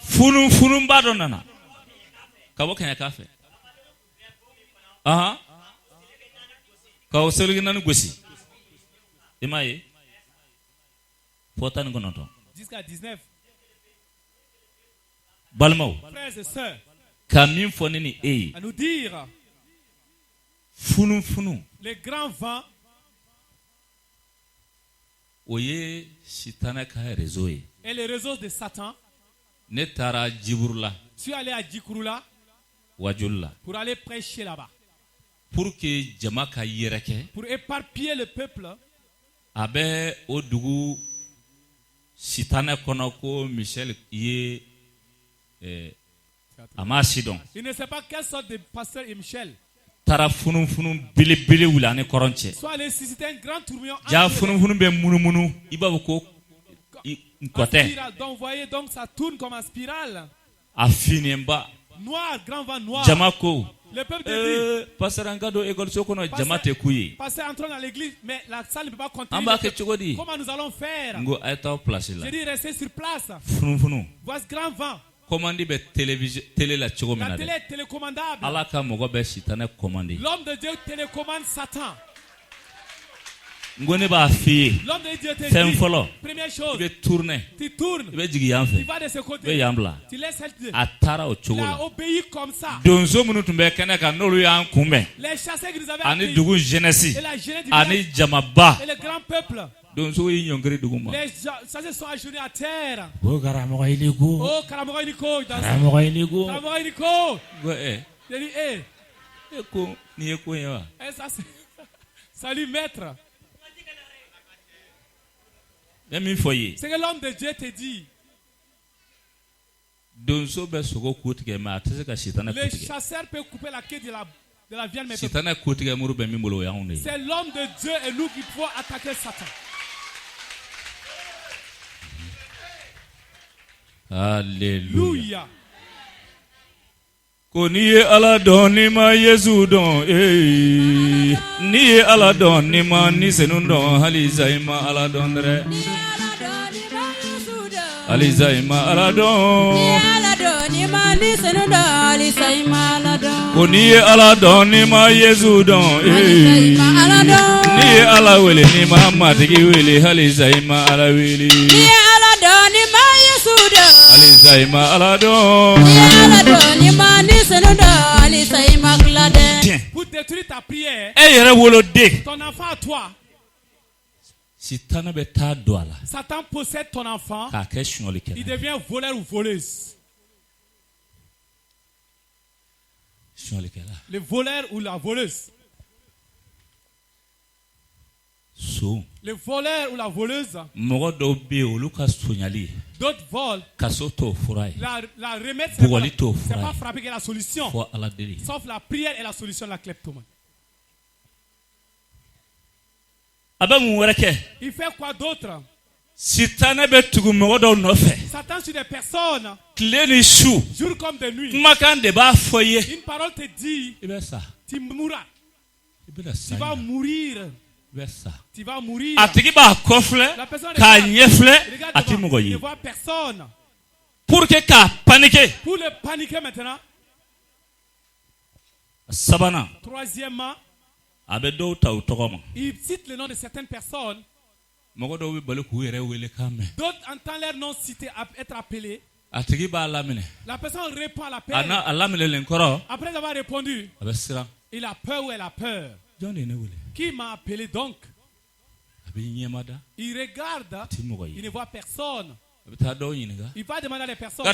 S2: Fununba dɔ nana. Ka bɔ kɛɲɛka fɛ. Ka o seligi naani gosi. I m'a ye? Fɔ 19.
S1: Jusqu'à 19.
S2: Balimaw.
S1: Frères et sœurs,
S2: Ka min fɔ ne ni e ye.
S1: à nous dire
S2: Funu.
S1: les grands vents,
S2: O ye sitanɛ ka réseau ye.
S1: et les réseaux de Satan.
S2: Ne taara Jiburu la.
S1: Je suis allé à Djikurula
S2: Wajulu la.
S1: pour aller prêcher là-bas.
S2: Pour que jama ka yɛrɛ kɛ.
S1: Pour éparpiller le peuple.
S2: A bɛ o dugu sitanɛ kɔnɔ ko Michel ye a m'a si dɔn.
S1: Il ne sait pas quelle sorte de pasteur est Michel.
S2: Taara funufunu belebele wuli ani kɔrɔn cɛ.
S1: Soit allé susciter un grand tourbillon.
S2: Ja funufunu bɛ munumunu i b'a fɔ ko nkɔtɛ.
S1: Donc vous voyez, donc ça tourne comme en spirale.
S2: A finenba.
S1: Noir, grand vent noir.
S2: Jama ko.
S1: Le peuple te dit.
S2: Pasteur an ka don école so kɔnɔ jama tɛ k'u ye.
S1: Pasteur entrons dans l'église, mais la salle ne peut pas contenir.
S2: An b'a kɛ cogo di?
S1: Comment nous allons faire?
S2: N ko a ye t'aw place la.
S1: J'ai dit restez sur place.
S2: Funufunu.
S1: Voici grand vent.
S2: Commande bɛ télé la cogo min
S1: La
S2: na
S1: télé
S2: dɛ.
S1: est télécommandable.
S2: Ala ka mɔgɔ bɛ sitanɛ commandé.
S1: L'homme de Dieu télécommande Satan.
S2: N ko ne b'a f'i ye.
S1: L'homme de Dieu te
S2: Fɛn
S1: dit.
S2: fɔlɔ.
S1: Première
S2: I
S1: chose.
S2: bɛ tourner.
S1: Tu tournes.
S2: I bɛ jigin yan
S1: Tu
S2: fɛ.
S1: vas de ce
S2: I bɛ
S1: côté.
S2: yan bila.
S1: Tu laisses elle.
S2: A taara o cogo
S1: Il
S2: la.
S1: a obéi comme ça.
S2: Donso minnu tun bɛ kɛnɛ kan n'olu y'an kunbɛn.
S1: Les chasseurs qui nous avaient
S2: Ani
S1: accueillis.
S2: dugu jeunesse.
S1: Et la jeunesse du
S2: Ani
S1: village.
S2: jamaba.
S1: Et le grand peuple.
S2: Donso y'i ɲɔngiri dugu ma.
S1: Les chasseurs sont agenouillés à terre.
S8: Ko karamɔgɔ Iligo.
S1: Oh, Karamɔgɔ Iniko.
S8: Karamɔgɔ Iligo.
S1: Karamɔgɔ Iniko.
S2: N ko
S1: J'ai dit, hé.
S2: e ko nin ye ko in ye wa.
S1: Eh, ça c'est. Salut, maître.
S2: N bɛ min fɔ i ye.
S1: C'est que l'homme de Dieu te dit.
S2: Donso bɛ sogo ku tigɛ mais a tɛ se ka sitanɛ ku
S1: Le
S2: tigɛ.
S1: chasseur peut couper la queue de la viande, mais
S2: Sitanɛ ku tigɛ muru bɛ min bolo o y'anw de ye.
S1: c'est l'homme de Dieu et nous qui pouvons attaquer Satan.
S2: Alléluia.
S1: Alléluia.
S2: Ko n'i ye Ala dɔn n'i ma Yesu dɔn n'i ye Ala dɔn n'i ma ni senu dɔn hali i ma Ala dɔn dɛrɛ. Hali i ma Ala dɔn. Ko n'i ye Ala dɔn n'i ma Yesu dɔn n'i ye Ala wele n'i ma matigi wele hali i ma Ala wele. Hali i ma Ala dɔn.
S1: Pour détruire ta prière,
S2: E yɛrɛ woloden.
S1: ton enfant à toi,
S2: Sitanɛ bɛ taa don a la
S1: Satan possède ton enfant,
S2: k'a kɛ
S1: il
S2: suɲɔlikɛla.
S1: devient voleur ou voleuse.
S2: Suɲɔlikɛla.
S1: Le voleur ou la voleuse.
S2: So.
S1: Le voleur ou la voleuse,
S2: Mɔgɔ dɔw bɛ yen olu ka soɲali
S1: d'autres volent.
S2: kaso t'o fura ye
S1: La remède, c'est
S2: Bugɔli t'o
S1: pas
S2: fura ye
S1: frapper qui est la solution.
S2: fɔ Ala deli.
S1: Sauf la prière est la solution de la kleptomanie.
S2: A bɛ mun wɛrɛ kɛ?
S1: Il fait quoi d'autre?
S2: Sitanɛ bɛ tugu mɔgɔ dɔw nɔfɛ.
S1: Satan sur des personnes,
S2: Tile ni su
S1: jour comme de nuit.
S2: kumakan de b'a fɔ i ye.
S1: Une parole te dit,
S2: I bɛ sa.
S1: tu mourras.
S2: I bɛna
S1: Tu
S2: sa.
S1: vas
S2: I
S1: mourir.
S2: bɛ sa.
S1: Tu vas mourir.
S2: A tigi b'a kɔfilɛ
S1: La personne
S2: k'a
S1: regarde
S2: ɲɛfilɛ a ti
S1: devant,
S2: mɔgɔ
S1: il ne
S2: ye.
S1: voit personne.
S2: Pour que k'a paniquer.
S1: Pour le paniquer maintenant.
S2: Sabanan
S1: Troisièmement,
S2: a bɛ dɔw ta u tɔgɔ ma.
S1: il cite le nom de certaines personnes.
S2: Mɔgɔ dɔw bɛ bali k'u yɛrɛ wele kan mɛn.
S1: D'autres entendent leur nom cité, être appelé. La personne répond à l'appel. Après avoir répondu, il a peur ou elle a peur. Qui m'a appelé donc? Il regarde, il ne voit personne. Il va demander à les personnes.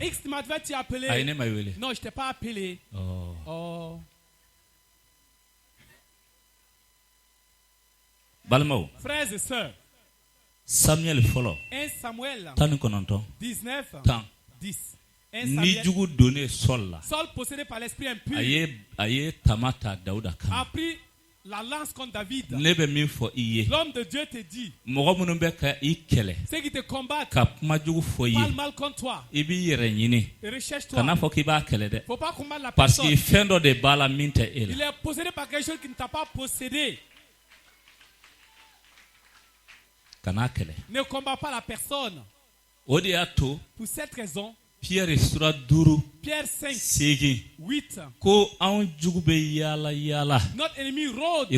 S1: X, tu appelé? Non, je ne t'ai pas appelé. Oh. Frères et sœurs,
S2: Samuel follow.
S1: 1 Samuel 19, 10. Saul, possédé par l'esprit impur, a pris la lance contre David. L'homme de Dieu te dit, ceux qui te combattent parlent mal contre toi. Recherche-toi. Il ne faut pas combattre la personne. Il est possédé par quelque chose qui ne t'a pas possédé. Ne combat pas la personne. Pour cette raison, Pierre 5, 8. Notre ennemi rôde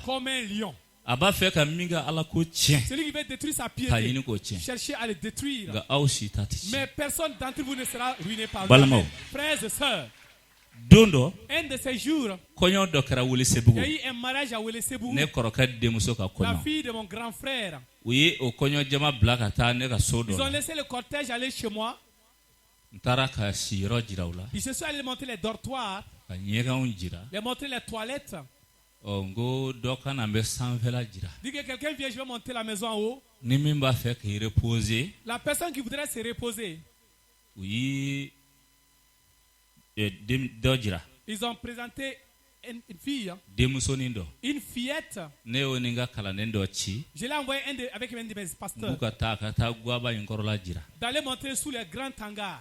S1: comme un lion. Celui qui veut détruire sa piété, cherchez à le détruire. Mais personne d'entre vous ne sera ruiné par lui. Frères et sœurs, un de ces jours, il y a eu un mariage à Welesebu. La fille de mon grand frère. Ils ont laissé le cortège aller chez moi. Ils se sont allés montrer les dortoirs, les montrer les toilettes. Dit que quelqu'un vient, je vais monter la maison en haut. La personne qui voudrait se reposer, ils ont présenté une fille, une fillette. Je l'ai envoyé avec un de mes pasteurs d'aller monter sous les grands hangars.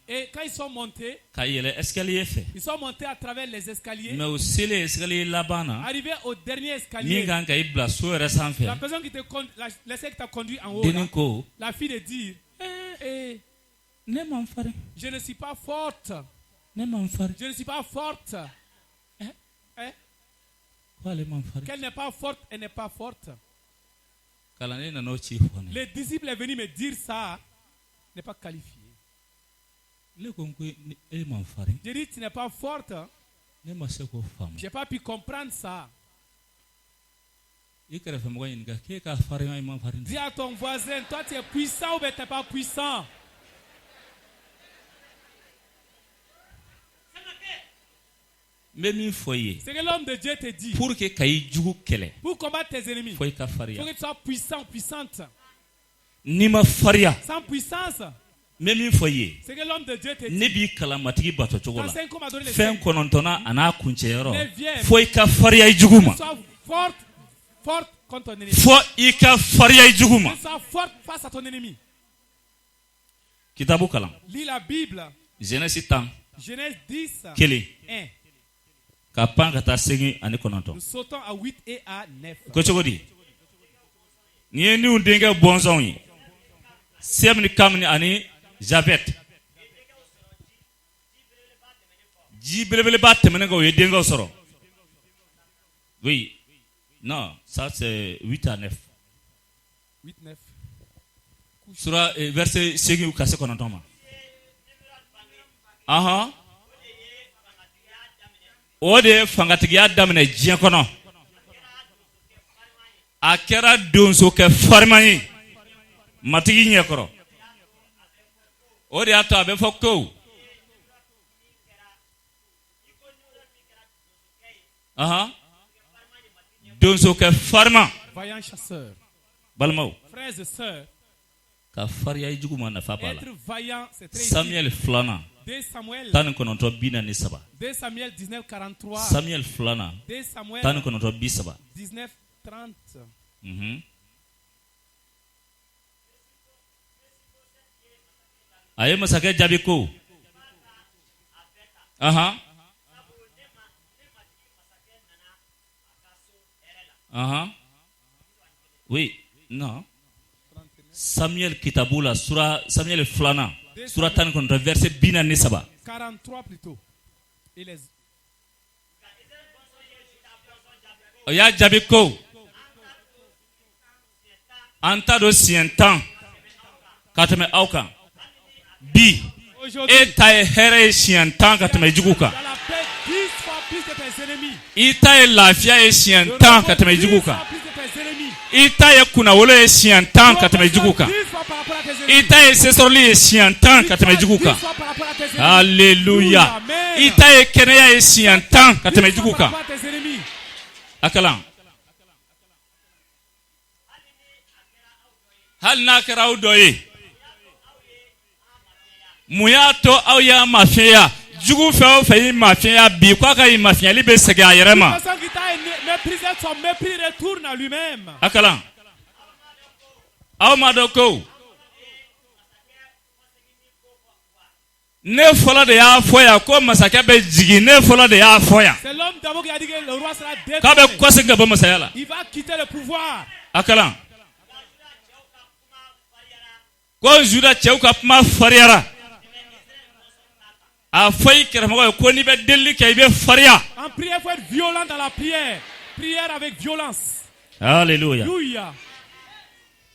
S1: Et quand ils sont montés, ils sont montés à travers les escaliers. Arrivé au dernier escalier, la personne qui t'a conduit en haut, la fille de dire, je ne suis pas forte. Je ne suis pas forte. Qu'elle n'est pas forte, elle n'est pas forte. Le disciple est venu me dire ça, n'est pas qualifié. J'ai dit, tu n'es pas forte. Je n'ai pas pu comprendre ça. Dis à ton voisin, toi tu es puissant ou bien tu n'es pas puissant? C'est que l'homme de Dieu te dit, pour combattre tes ennemis, il faut que tu sois puissant, puissante. Sans puissance, c'est que l'homme de Dieu te dit, t'enseigne comment donner les signes. Sois forte contre ton ennemi. Sois forte face à ton ennemi. Lis la Bible. Genèse 10, 1. Nous sautons à 8 et à 9.
S2: Oui, non, ça c'est 8 à 9.
S1: 8, 9.
S2: Sura verset 5 ou 4 konantoma. Aha. Ode fangatigia damne jian kono. Akera donso ke farmani. Matigi nyekoro. Ode ato abe fokko. Aha. Donso ke farma.
S1: Vaillant chasseur.
S2: Balmao.
S1: Frères et sœurs.
S2: Ka faria ijuguma na fapala.
S1: Être vaillant, c'est très
S2: Samuel Flana.
S1: 2 Samuel 19, 43.
S2: Samuel Flana
S1: 2 Samuel 19, 30.
S2: Aye masake jabiko. Aha. Aha. Oui, non. Samuel Kitabula, Samuel Flana. Surat Tan contre verset Bina Nisaba.
S1: 43 plutôt. Et les...
S2: Oya Jabiko. Anta do sientan. tɛmɛ aw kan bi e ta ye hɛrɛ ye siɲɛ 10 ka tɛmɛ jugu kan i ta ye lafiya ye siɲɛ 10 ka tɛmɛ jugu kan i ta ye kunnawolo ye siɲɛ 10 ka tɛmɛ jugu kan i ta ye sesɔrɔli ye siɲɛ 10 ka tɛmɛ jugu kan haleluya i ta ye kɛnɛya ye siɲɛ 10 ka tɛmɛ jugu kan a kalan hali n'a kɛra aw dɔ ye mun y'a to aw y'a mafiya jugu fɛn o fɛn y'i mafiya bi k'a ka mafiyali bɛ segin a yɛrɛ ma a kalan aw ma dɔn ko ne fɔlɔ de y'a fɔ yan ko masakɛ bɛ jigin ne fɔlɔ de y'a fɔ yan k'a bɛ kɔsegin ka bɔ masaya la a kalan ko Juda cɛw ka kuma fariyara a fɔ i kɛrɛmɔgɔ ye ko n'i bɛ delili kɛ i bɛ fariya.
S1: En prière, il faut être violent dans la prière. Prière avec violence.
S2: Alléluia.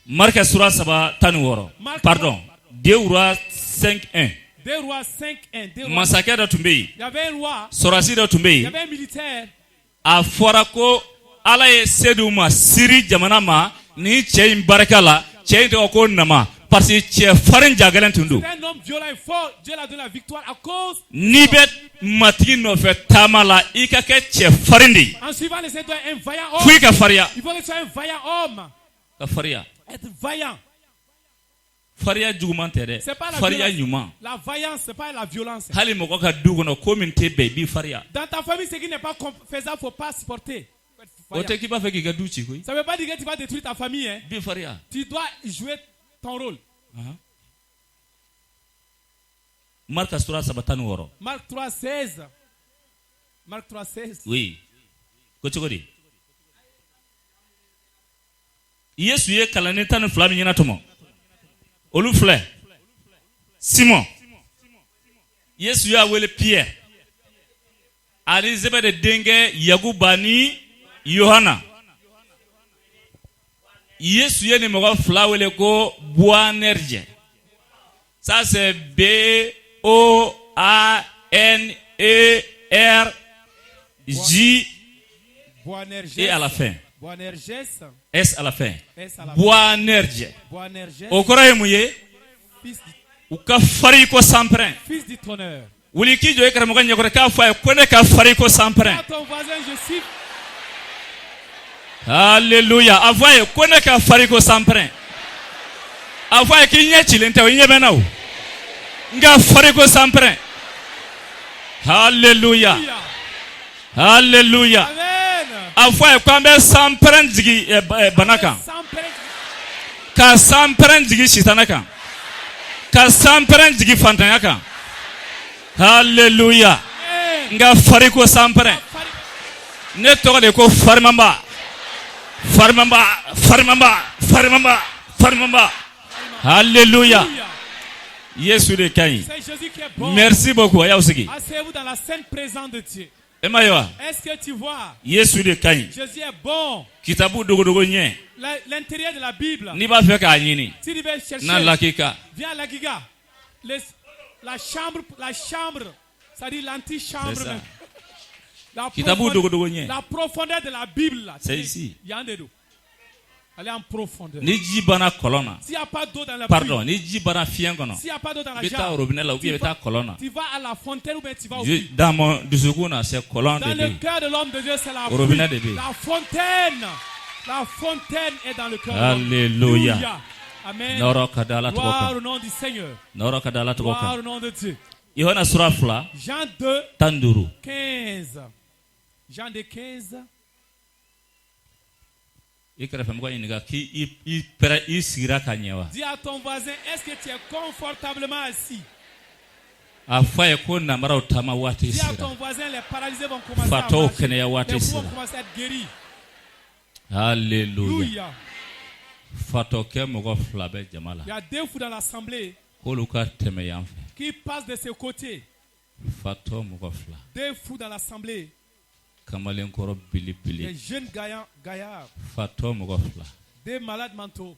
S2: Marc sura 7:16. Pardon. 2 Rois 5:1.
S1: 2 Rois 5:1.
S2: Masakɛ dɔ tun bɛ yen.
S1: Il y avait un roi.
S2: Sɔrɔsi dɔ tun bɛ yen.
S1: Il y avait un militaire.
S2: A fɔra ko Ala ye se d'u ma Siri jamana ma ni cɛ in barika la cɛ in tɔgɔ ko Nama. Parce que cɛ farin jagɛlɛn tun don.
S1: C'est un homme violent et fort. Dieu l'a donné la victoire à cause.
S2: N'i bɛ matigi nɔfɛ taama la i ka kɛ cɛ farin de ye.
S1: En suivant les aides d'un vaillant homme.
S2: Fo i ka fariya.
S1: Il faut que tu sois un vaillant homme.
S2: Ka fariya.
S1: Être vaillant.
S2: Fariya juguman tɛ dɛ. Fariya ɲuman.
S1: La vaillance, c'est pas la violence.
S2: Hali mɔgɔ ka du kɔnɔ ko min tɛ bɛn i b'i fariya.
S1: Dans ta famille, ce qui n'est pas faisable, faut pas supporter.
S2: O tɛ k'i b'a fɛ k'i ka du ci koyi.
S1: Ça veut pas dire que tu vas détruire ta famille, hein.
S2: B'i fariya.
S1: Tu dois jouer ton rôle.
S2: Marc sura 7:16.
S1: Marc 3:16. Marc 3:16.
S2: Oui. Ko cogo di? Yesu ye kalanden 12 min ɲɛna tɔmɔ. Olu filɛ. Simon. Yesu y'a wele Pierre. Ani Zebede denkɛ Yakuba ni Yohana. Yesu ye ni mɔgɔ 2 wele ko Boanerges. Ça c'est B-O-A-N-E-R-J et à la fin. S à la fin. Boanerges. Au kɔrɔ ye mun ye? U ka fari ko sanpɛrɛn.
S1: Fils du trôneur.
S2: Wuli k'i jɔ i karamɔgɔ ɲɛkɔrɔ k'a fɔ a ye ko ne ka fari ko sanpɛrɛn. Alléluia. A fɔ a ye ko ne ka fari ko sanpɛrɛn. A fɔ a ye k'i ɲɛ cilen tɛ o ɲɛ bɛ na o. Nga fari ko sanpɛrɛn. Alléluia. Alléluia. A fɔ a ye ko an bɛ sanpɛrɛn jigi bana kan. Ka sanpɛrɛn jigi sitana kan. Ka sanpɛrɛn jigi fantanya kan. Alléluia. Nga fari ko sanpɛrɛn. Ne tɔgɔ de ko farimamba. Farimamba. Farimamba. Farimamba. Farimamba. Alléluia. Yesu de ka ɲi. Merci beaucoup. A y'aw sigi.
S1: Asseyez-vous dans la sainte présence de Dieu.
S2: E ma ye wa?
S1: Est-ce que tu vois?
S2: Yesu de ka ɲi.
S1: Jésus est bon.
S2: Kitabu dogodogo ɲɛ.
S1: L'intérieur de la Bible.
S2: N'i b'a fɛ k'a ɲini.
S1: Si tu veux chercher.
S2: Na lakika.
S1: Viens à Lakiga. La chambre, ça dit l'antichambre. La profondeur de la Bible.
S2: C'est ici.
S1: Il y a un des deux. Allez en profondeur.
S2: Ni ji bana kolona.
S1: S'il n'y a pas d'eau dans la
S2: Pardon, ni ji bana fiɲɛ kɔnɔ.
S1: S'il n'y a pas d'eau dans la
S2: jarre. Robinet là ou bien ta colonne.
S1: Tu vas à la fontaine ou bien tu vas au
S2: puits. Dans mon dusukun na c'est colonne de
S1: Dieu. Dans le cœur de l'homme de Dieu c'est la
S2: robinet de Dieu.
S1: La fontaine. La fontaine est dans le cœur.
S2: Alléluia.
S1: Amen.
S2: Gloire
S1: au nom du Seigneur.
S2: Gloire
S1: au nom de Dieu.
S2: Yohana sura 2.
S1: Jean 2.
S2: 15.
S1: Jean 2 15.
S2: Dis à ton
S1: voisin, est-ce que tu es confortablement assis?
S2: Dis à
S1: ton voisin, les paralysés vont commencer à marcher. Les fous vont commencer à être guéris.
S2: Alléluia.
S1: Il y a 2 fous dans l'assemblée qui passent de ce côté. 2 fous dans l'assemblée. Des jeunes gaillards. 2 malades mentaux.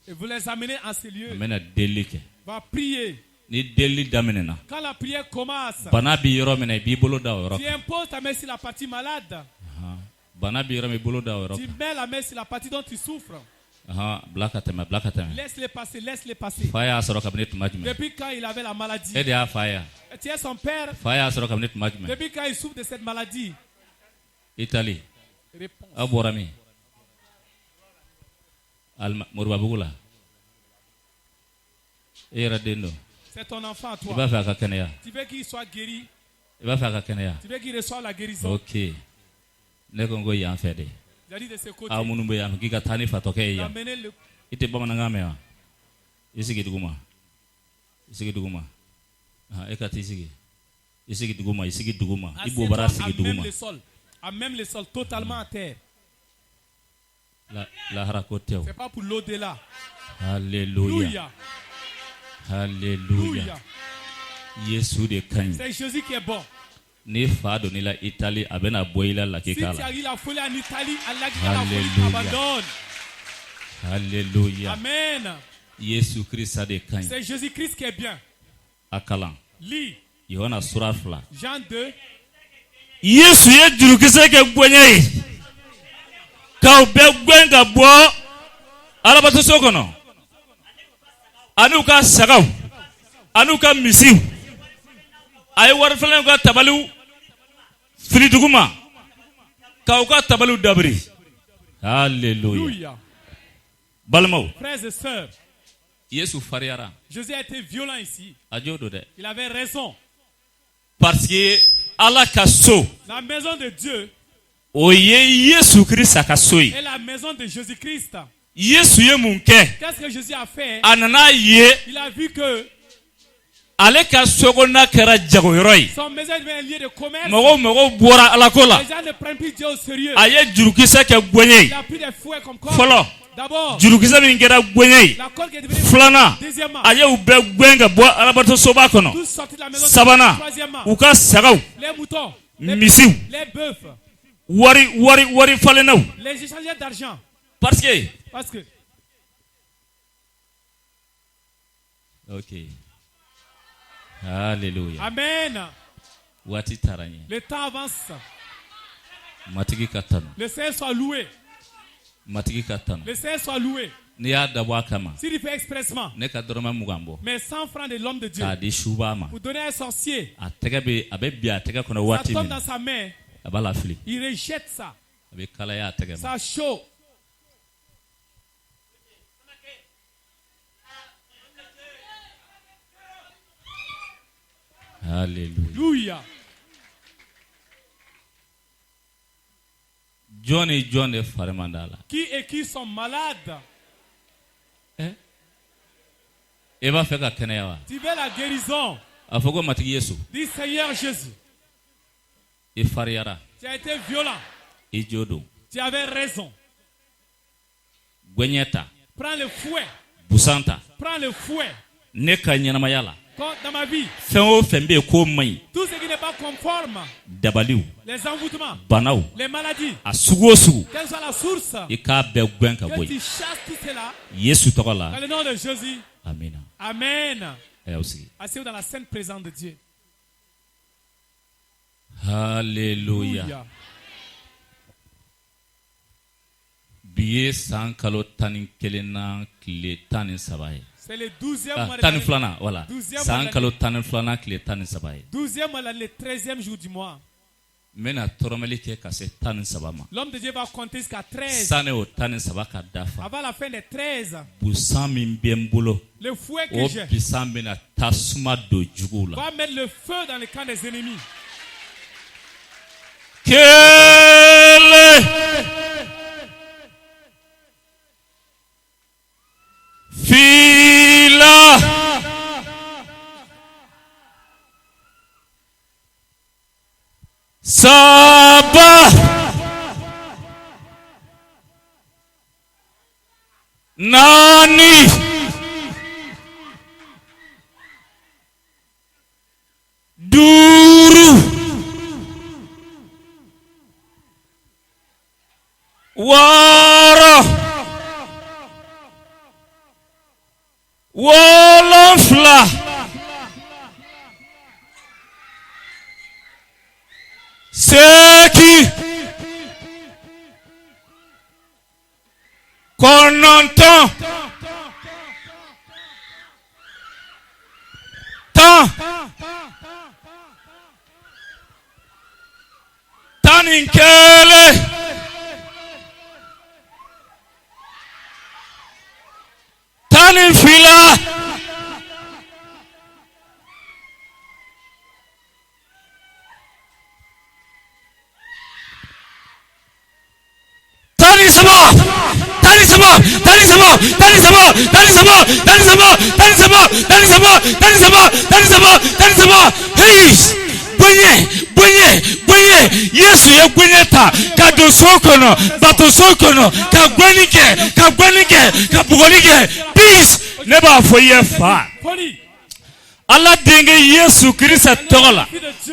S1: Et vous les amenez à ces lieux.
S2: Va
S1: prier. Quand la prière commence, tu imposes ta main sur la partie malade. Tu mets la main sur la partie dont tu souffres. Laisse-les passer, laisse-les passer. Depuis quand il avait la maladie, tu es son père. Depuis quand il souffre de cette maladie.
S2: Italie.
S1: Réponse.
S2: Aborami. Alma Morbabugula.
S1: C'est ton enfant à toi. Tu veux qu'il soit guéri. Tu veux qu'il reçoive la guérison.
S2: Ok. Nekongo ya fede.
S1: J'ai dit de ce côté.
S2: Amunumbe ya giga tani fatoke ya.
S1: Amenez le.
S2: Ite bamanangame ya. Isigi duguma. Isigi duguma. Ah ekati isigi. Isigi duguma, isigi duguma. Ibo bara isigi duguma.
S1: À même le sol, totalement à terre.
S2: La harakoteo.
S1: C'est pas pour l'au-delà.
S2: Alléluia. Alléluia. Jésus de Cain.
S1: C'est Jésus qui est bon.
S2: Ni fado ni la Italie abena boila la kikala.
S1: Si tu arrives la folie en Italie, Allah qui la folie t'abandonne.
S2: Alléluia.
S1: Amen.
S2: Jésus Christ a de Cain.
S1: C'est Jésus Christ qui est bien.
S2: Akalan.
S1: Lis.
S2: Yohana sura fla.
S1: Jean 2.
S2: Yesu ye jurukise ke gwenye ka be gwenga bo alabatu sokono anuka sagaw anuka misiw ay war felen ko tabalu friduguma ka ko tabalu dabri. Alléluia. Balmo.
S1: Frères et sœurs,
S2: Yesu fariara.
S1: Jésus a été violent ici.
S2: Ajodo de.
S1: Il avait raison.
S2: Parce que Allah kaso.
S1: La maison de Dieu.
S2: Oye Yesu Christ akaso.
S1: Et la maison de Jésus-Christ.
S2: Yesu ye munke.
S1: Qu'est-ce que Jésus a fait?
S2: Anana ye.
S1: Il a vu que
S2: ale kaso na kera jagoyroy.
S1: Son maison devient un lieu de commerce.
S2: Mogo bora alakola.
S1: Les gens ne prennent plus Dieu au sérieux.
S2: Aye jurukisa ke gwenye.
S1: Il a pris des fouets comme quoi.
S2: Follow.
S1: D'abord,
S2: jurukisa min kera gwenye.
S1: la colle qui est devenue.
S2: Flana.
S1: Deuxièmement,
S2: aye ube gwenga bo alabato soba kono.
S1: tous sortis de la maison.
S2: Sabana.
S1: Troisièmement,
S2: uka sagaw.
S1: les moutons,
S2: Misiw.
S1: les bœufs,
S2: wari falenaw.
S1: les échangeurs d'argent.
S2: Parce que OK. Alléluia.
S1: Amen.
S2: Wati taranye.
S1: Le temps avance.
S2: Matigi katano.
S1: Le Seigneur soit loué.
S2: Matigi katano.
S1: Le Seigneur soit loué.
S2: Ni ya dabwa kama.
S1: S'il le fait expressement.
S2: Ne ka doroma mugambo.
S1: Mais 100 francs de l'homme de Dieu.
S2: Ka di shubama.
S1: Pour donner à un sorcier.
S2: Atege abe bia atege kono wati.
S1: Ça tombe dans sa main.
S2: Abala fili.
S1: Il rejette ça.
S2: Abe kala ya atege.
S1: Ça chaud.
S2: Alléluia. John et Faramandala.
S1: Qui et qui sont malades?
S2: Eva fait la kenewa.
S1: Tu veux la guérison?
S2: Afogo matigi Yesu.
S1: Dis Seigneur Jésus.
S2: Et Fariara.
S1: Tu as été violent.
S2: Et Jodo.
S1: Tu avais raison.
S2: Gwenyeta.
S1: Prends le fouet.
S2: Busanta.
S1: Prends le fouet.
S2: Neka nyanamayala.
S1: Dans ma vie,
S2: tout ce
S1: qui n'est pas conforme, les envoûtements, les maladies, quelle soit la source, que tu chasses tout cela, dans le nom de Jésus.
S2: Amen.
S1: Amen. Asseyez-vous dans la sainte présence de Dieu.
S2: Alléluia. Biye sankalo tanin kelena kile tanin sabaye.
S1: C'est le 12e mois.
S2: Tanin flana, voilà. Sankalo tanin flana kile tanin sabaye.
S1: 12e mois, le 13e jour du mois.
S2: Mena toromeli ke kase tanin sabama.
S1: L'homme de Dieu va compter jusqu'à 13.
S2: Sane o tanin sabaka dafa.
S1: Avant la fin des 13.
S2: Busami mbiembulo.
S1: Le fouet que j'ai.
S2: Bisambe na tasuma do jugula.
S1: Va mettre le feu dans le camp des ennemis.
S2: Kele. Fila Saba Nani Duru Wara Wolonfla. Seki. Kononton. Tan. Taninkele. Taninfila. Tanisaba. Tanisaba. Tanisaba. Tanisaba. Tanisaba. Tanisaba. Tanisaba. Tanisaba. Tanisaba. Tanisaba. Tanisaba. Hey! Bwenye, Yesu ye bwenye ta, ka dosokono, batosokono, ka gwenike, ka bugonike, peace, neba foye fa. Allah denge Yesu Christ tola.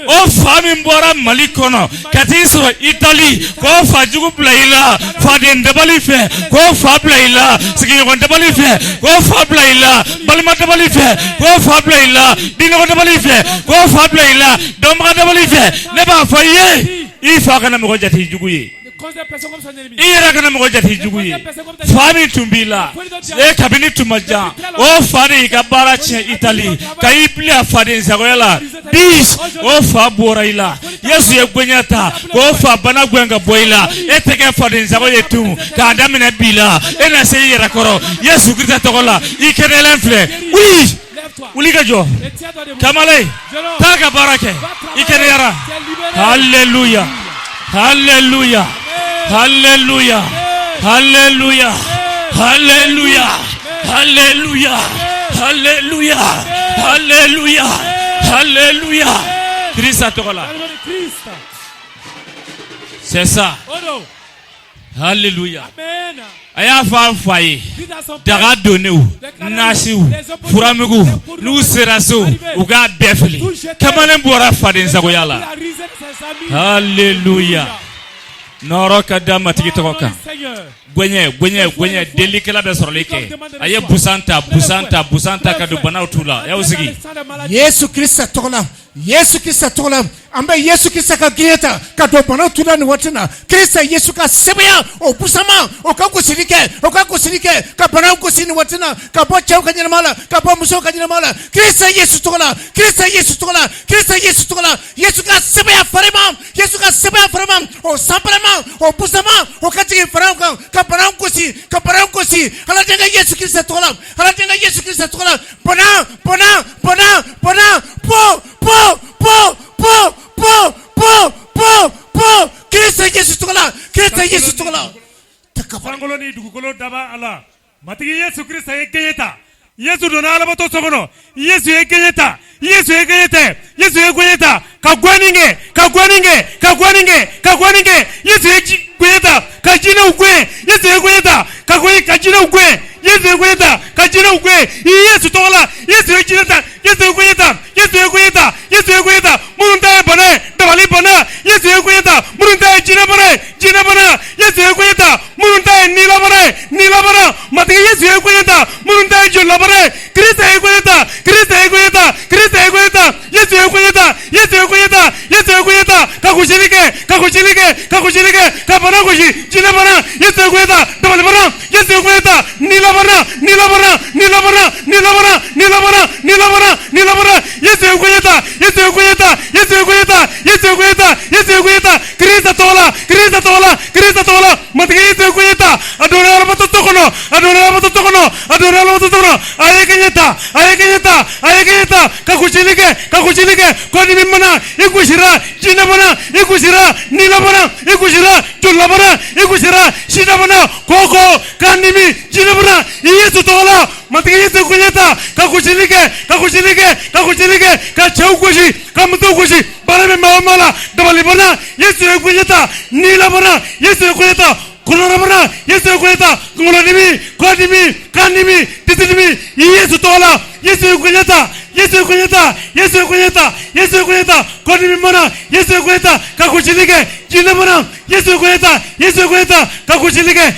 S2: O fami mbora malikono, kati so Italy, ko fa jugu blaila, fa den debali fe, ko fa blaila, sigi ko debali fe, ko fa blaila, balma debali fe, ko fa blaila, dino debali fe, ko fa blaila, domra debali fe, neba foye, ifa kana mo jati jugu yi. Ira kana mo jati jugu yi. Fami tumbila, e kabini tumaja, o fari ka barache Italy, ka iblia fari zagoyala, bis, o fa boraila, Yesu ye gwenyata, o fa bana gwenga boila, e teke fari zagoye tu, ka adamine bila, e na se ira koro, Yesu Christ tokola, ikene lenfle, oui, uliga jo, kamale, taka barake, ikene yara, hallelujah, hallelujah, hallelujah, hallelujah, hallelujah, hallelujah, hallelujah, hallelujah, hallelujah. Christ atokola. C'est ça. Alléluia. Aya fa faye. Daga doneu. Nasiu. Furamugu. Nu seraso. Uga befli. Kamane mbora faden zagoyala. Alléluia. Noroka dama tikitoka. Gwenye delikela besorleke. Aye busanta kadu bana utula. Ya usigi.
S3: Yesu Christ tola. Yesu Christ tola. Ambe Yesu Christ ka gieta kadu bana utula ni watina. Christ Yesu ka sebya o busama o ka kusirike ka bana kusini watina ka bocha ukanyana mala ka bomuso ukanyana mala. Christ Yesu tola. Yesu ka sebya farema. Yesu ka sebya farema o samprema o busama o kati farama ka Kaparankosi, alatenga Yesu Christ tola, Pona, Christ Yesu tola,
S9: Takapangoloni dugukolo daba ala, matigi Yesu Christ yekeyeta, Yesu donala bato sokono, Yesu yekeyeta, kagwaninge, Yesu yekeyeta, kajina ukwe, Yesu yekeyeta, kajina ukwe, Yesu yekeyeta, kajina ukwe, Yesu tola, Yesu yekeyeta, murunta bana, dabali bana, Yesu yekeyeta, murunta jina bana, Yesu yekeyeta, murunta nila bana, matigi Yesu yekeyeta, murunta jola bana, Christ yekeyeta, Yesu yekeyeta, kakushilike, kabana kushi, jina bana, Yesu yekeyeta, dabali bana, Yesu yekeyeta, nila bana, Yesu yekeyeta, Christ tola, matigi Yesu yekeyeta, adona rabato tokono, ayekeyeta, kakushilike, kodi mimana, ikushira, jina bana, ikushira, nila bana, ikushira, jola bana, ikushira, shida bana, koko, kanimi, jina bana, Yesu tola, matigi Yesu yekeyeta, kakushilike, kachaukushi, kamutukushi, barame mawamala, dabali bana, Yesu yekeyeta, nila bana, Yesu yekeyeta, Kulora bana, Yesu yekeyeta, ngolonimi, kodimi, kanimi, titinimi, Yesu tola, Yesu yekeyeta, kodimi mana, Yesu yekeyeta, kakushilike, jina bana, Yesu yekeyeta, kakushilike,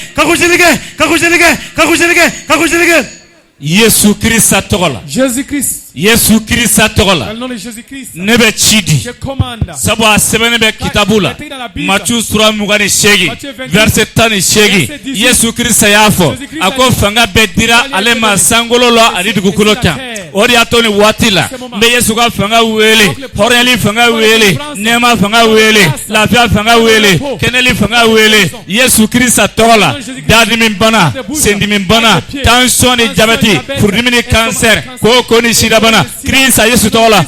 S2: Yesu Krista togola.
S1: Jésus-Christ.
S2: Yesu Krista togola.
S1: Dans le nom de Jésus-Christ.
S2: Nebe chidi.
S1: Je commande.
S2: Sabo asebene be kitabula. Matthieu sura mugani shegi. Verset 10 shegi. Yesu Krista yafo. Ako fanga bedira alema sangololo alidukukuloka. Ori atoni watila. Me Yesu ka fanga wele. Horeli fanga wele. Nema fanga wele. Lafia fanga wele. Keneli fanga wele. Yesu Krista togola. Dadi mimbana. Sendi mimbana. Tension ni diabète. Furdimi ni cancer. Koko ni shida. Krista Yesu tola.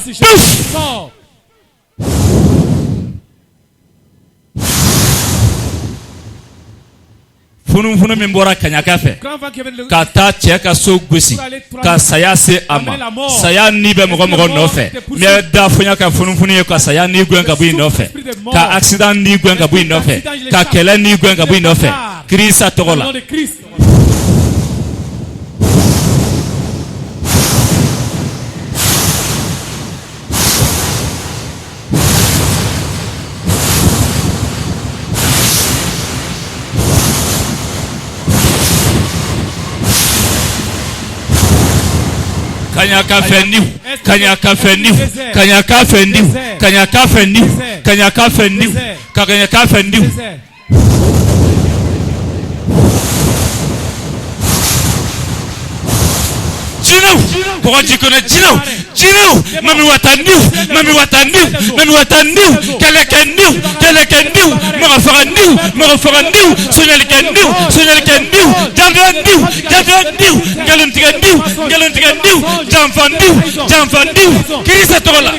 S2: Funu mimbora kanyaka fe. Kata cheka so gusi. Ka saya se ama. Saya ni be mogo no fe. Me da funya ka funu ye ka saya ni gwen ka bu no fe. Ka accident ni gwen ka bu no fe. Ka kele ni gwen ka bu no fe. Krista tola. Kanyaka fendiu, kanyaka fendiu, kanyaka fendiu, kanyaka fendiu, kanyaka fendiu, kanyaka fendiu. Jino, pourquoi tu connais Jino? Jino, mami watandiu, mami watandiu, mami watandiu, kelekendiu, kelekendiu, marafarandiu, marafarandiu, sonelikendiu, sonelikendiu, jandandiu, jandandiu, galuntikendiu, galuntikendiu, jamfandiu, jamfandiu, Krista tola.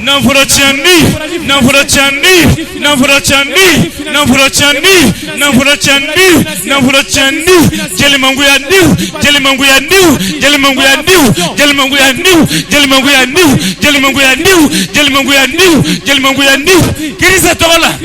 S2: Namfurachani, namfurachani, namfurachani, namfurachani, namfurachani, namfurachani. Jelimangu ya niu, jelimangu ya niu, jelimangu ya niu, jelimangu ya niu, jelimangu ya niu, jelimangu ya niu, jelimangu ya niu, jelimangu ya niu. Krista tola.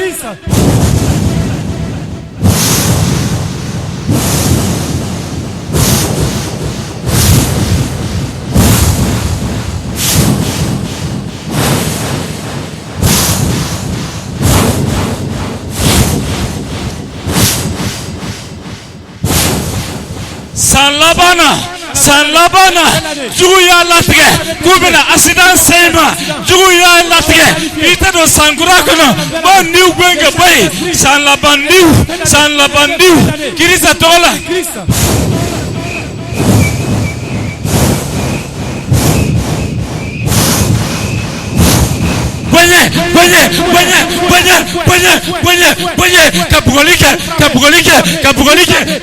S2: Sanlabana, Juya Latke, Kubina, Accident Sema, Juya Latke, Ita do Sangurakono, Bon New Gwenga Bay, Sanlabandiu, Krista tola.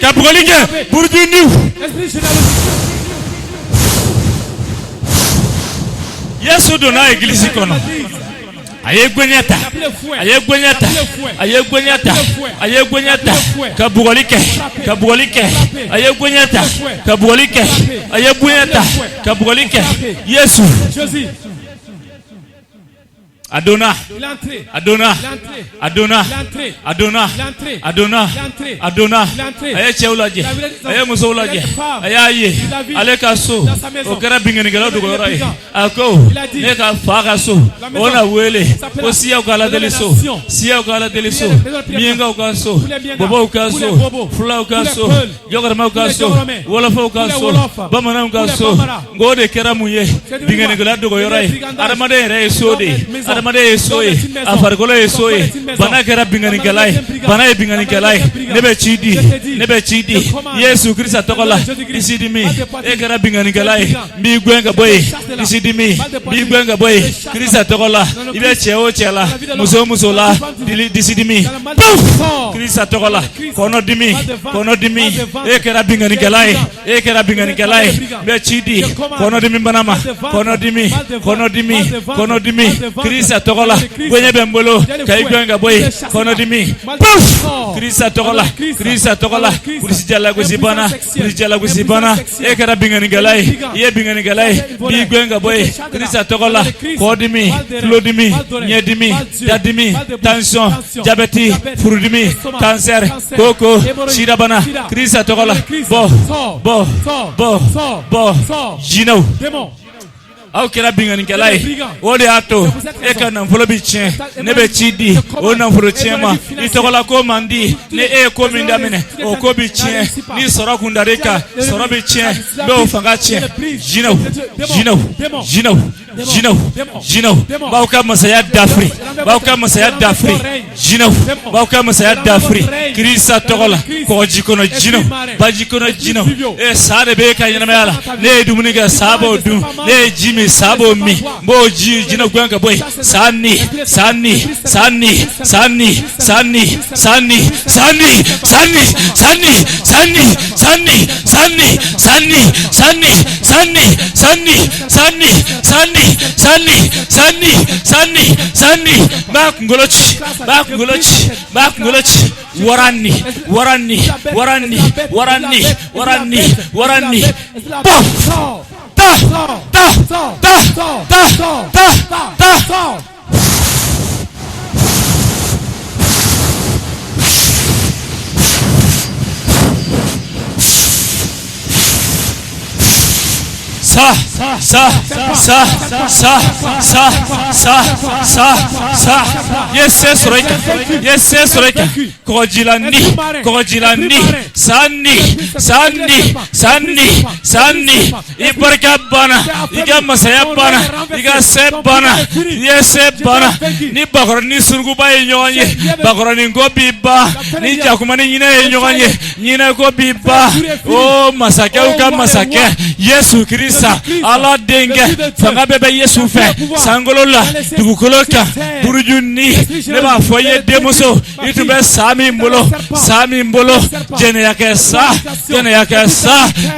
S2: Kapugolike, Burduniu. Yesu dona église kono. Ayegwenyata. Kapugolike. Yesu. Adona. Aye cheulaje. Aye musoulaje. Aye. Alekaso. Okera bingenigala dogorai. Ako. Neka fagaso. Ona wele. Osia ukala deliso. Sia ukala deliso. Mienga ukaso. Bobo ukaso. Fula ukaso. Yogarma ukaso. Wolofa ukaso. Bamana ukaso. Ngode kera muye. Bingenigala dogorai. Aramade reisode. Adamade soye, afargole soye, bana kera bingani galai, bana bingani galai, nebe chidi, Yesu Krista tokola, isidi mi, ekera bingani galai, mi gwenga boy, isidi mi gwenga boy, Krista tokola, ibe cheo chela, musola, isidi mi, Krista tokola, kono dimi, ekera bingani galai, be chidi, kono dimi banama, kono dimi, Krista Krista tokola gwenye bembolo kaigwenga boy kono dimi Krista tokola kurisijala kusibana ekara bingani galai ye bingani galai bi gwenga boy Krista tokola kodimi flodimi nyedimi dadimi tension diabète furudimi cancer koko shirabana Krista tokola bo jino aw kɛra binganikɛla ye o de y'a to e ka nafolo bi tiɲɛ ne bɛ ci di o nafolo tiɲɛ ma i tɔgɔla ko man di ni e ye ko min daminɛ o ko bi tiɲɛ ni sɔrɔ kun dar'i kan sɔrɔ bi tiɲɛ n bɛ o fanga tiɲɛ jinaw b'aw ka masaya dafiri b'aw ka masaya dafiri Kirisa tɔgɔ la kɔgɔji kɔnɔ jinaw baji kɔnɔ jinaw sa de b'e ka ɲɛnamaya la ne ye dumuni kɛ sa b'o dun ne ye ji min sabo mi bo ji jina gwanka boy sanni bakungolochi warani Yes, Kojilani, Sanni, Ibargabana, Igamasayabana, Igasebana, Yesebana, Nibagrani Surguba Yonye, Bagrani Gobiba, Nijakumani Yonye, Nina Gobiba, oh Masaka Masaka, Yesu Krista, Allah Dengue, Fangabebe Yesu Fe, Sangolola, Dukoloka, Burujuni, Neba Foye Demoso, Itube Sami Mbolo, Jeneyakesa,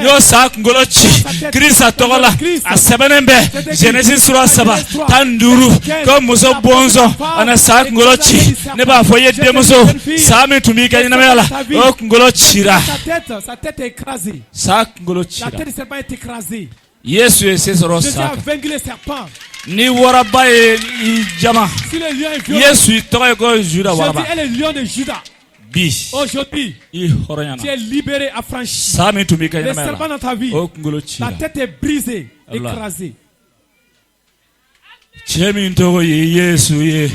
S2: Yosak Ngolochi, Krista Togola, Asebenembe, Genesis Surasaba, Tanduru, Komuso Bonzo, Anasak Ngolochi, Neba Foye Demoso, Sami Tumika Inamela, Ok Ngolochira.
S1: Sa tête est écrasée.
S2: Sak Ngolochira.
S1: La tête du serpent est écrasée.
S2: Yesu Esesoro
S1: Jésus a vaincu les serpents.
S2: Ni waraba e jama.
S1: Si le lion est violent.
S2: Yesu toye go Juda waraba.
S1: Jésus est le lion de Juda.
S2: Bi.
S1: Aujourd'hui, tu es libéré, affranchi. Les serpents dans ta vie. La tête est brisée, écrasée.
S2: Chemintogo Yesu ye.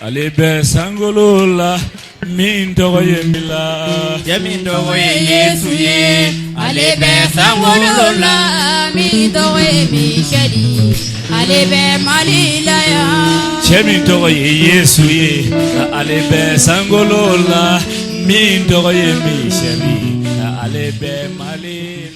S2: Alebe sangolola mintogo yemila.
S10: Chemintogo Yesu ye. Alebe sangolola mintogo yemishadi. Alebe malilaya.
S2: Chemintogo Yesu ye. Alebe sangolola mintogo yemishadi. Alebe malilaya.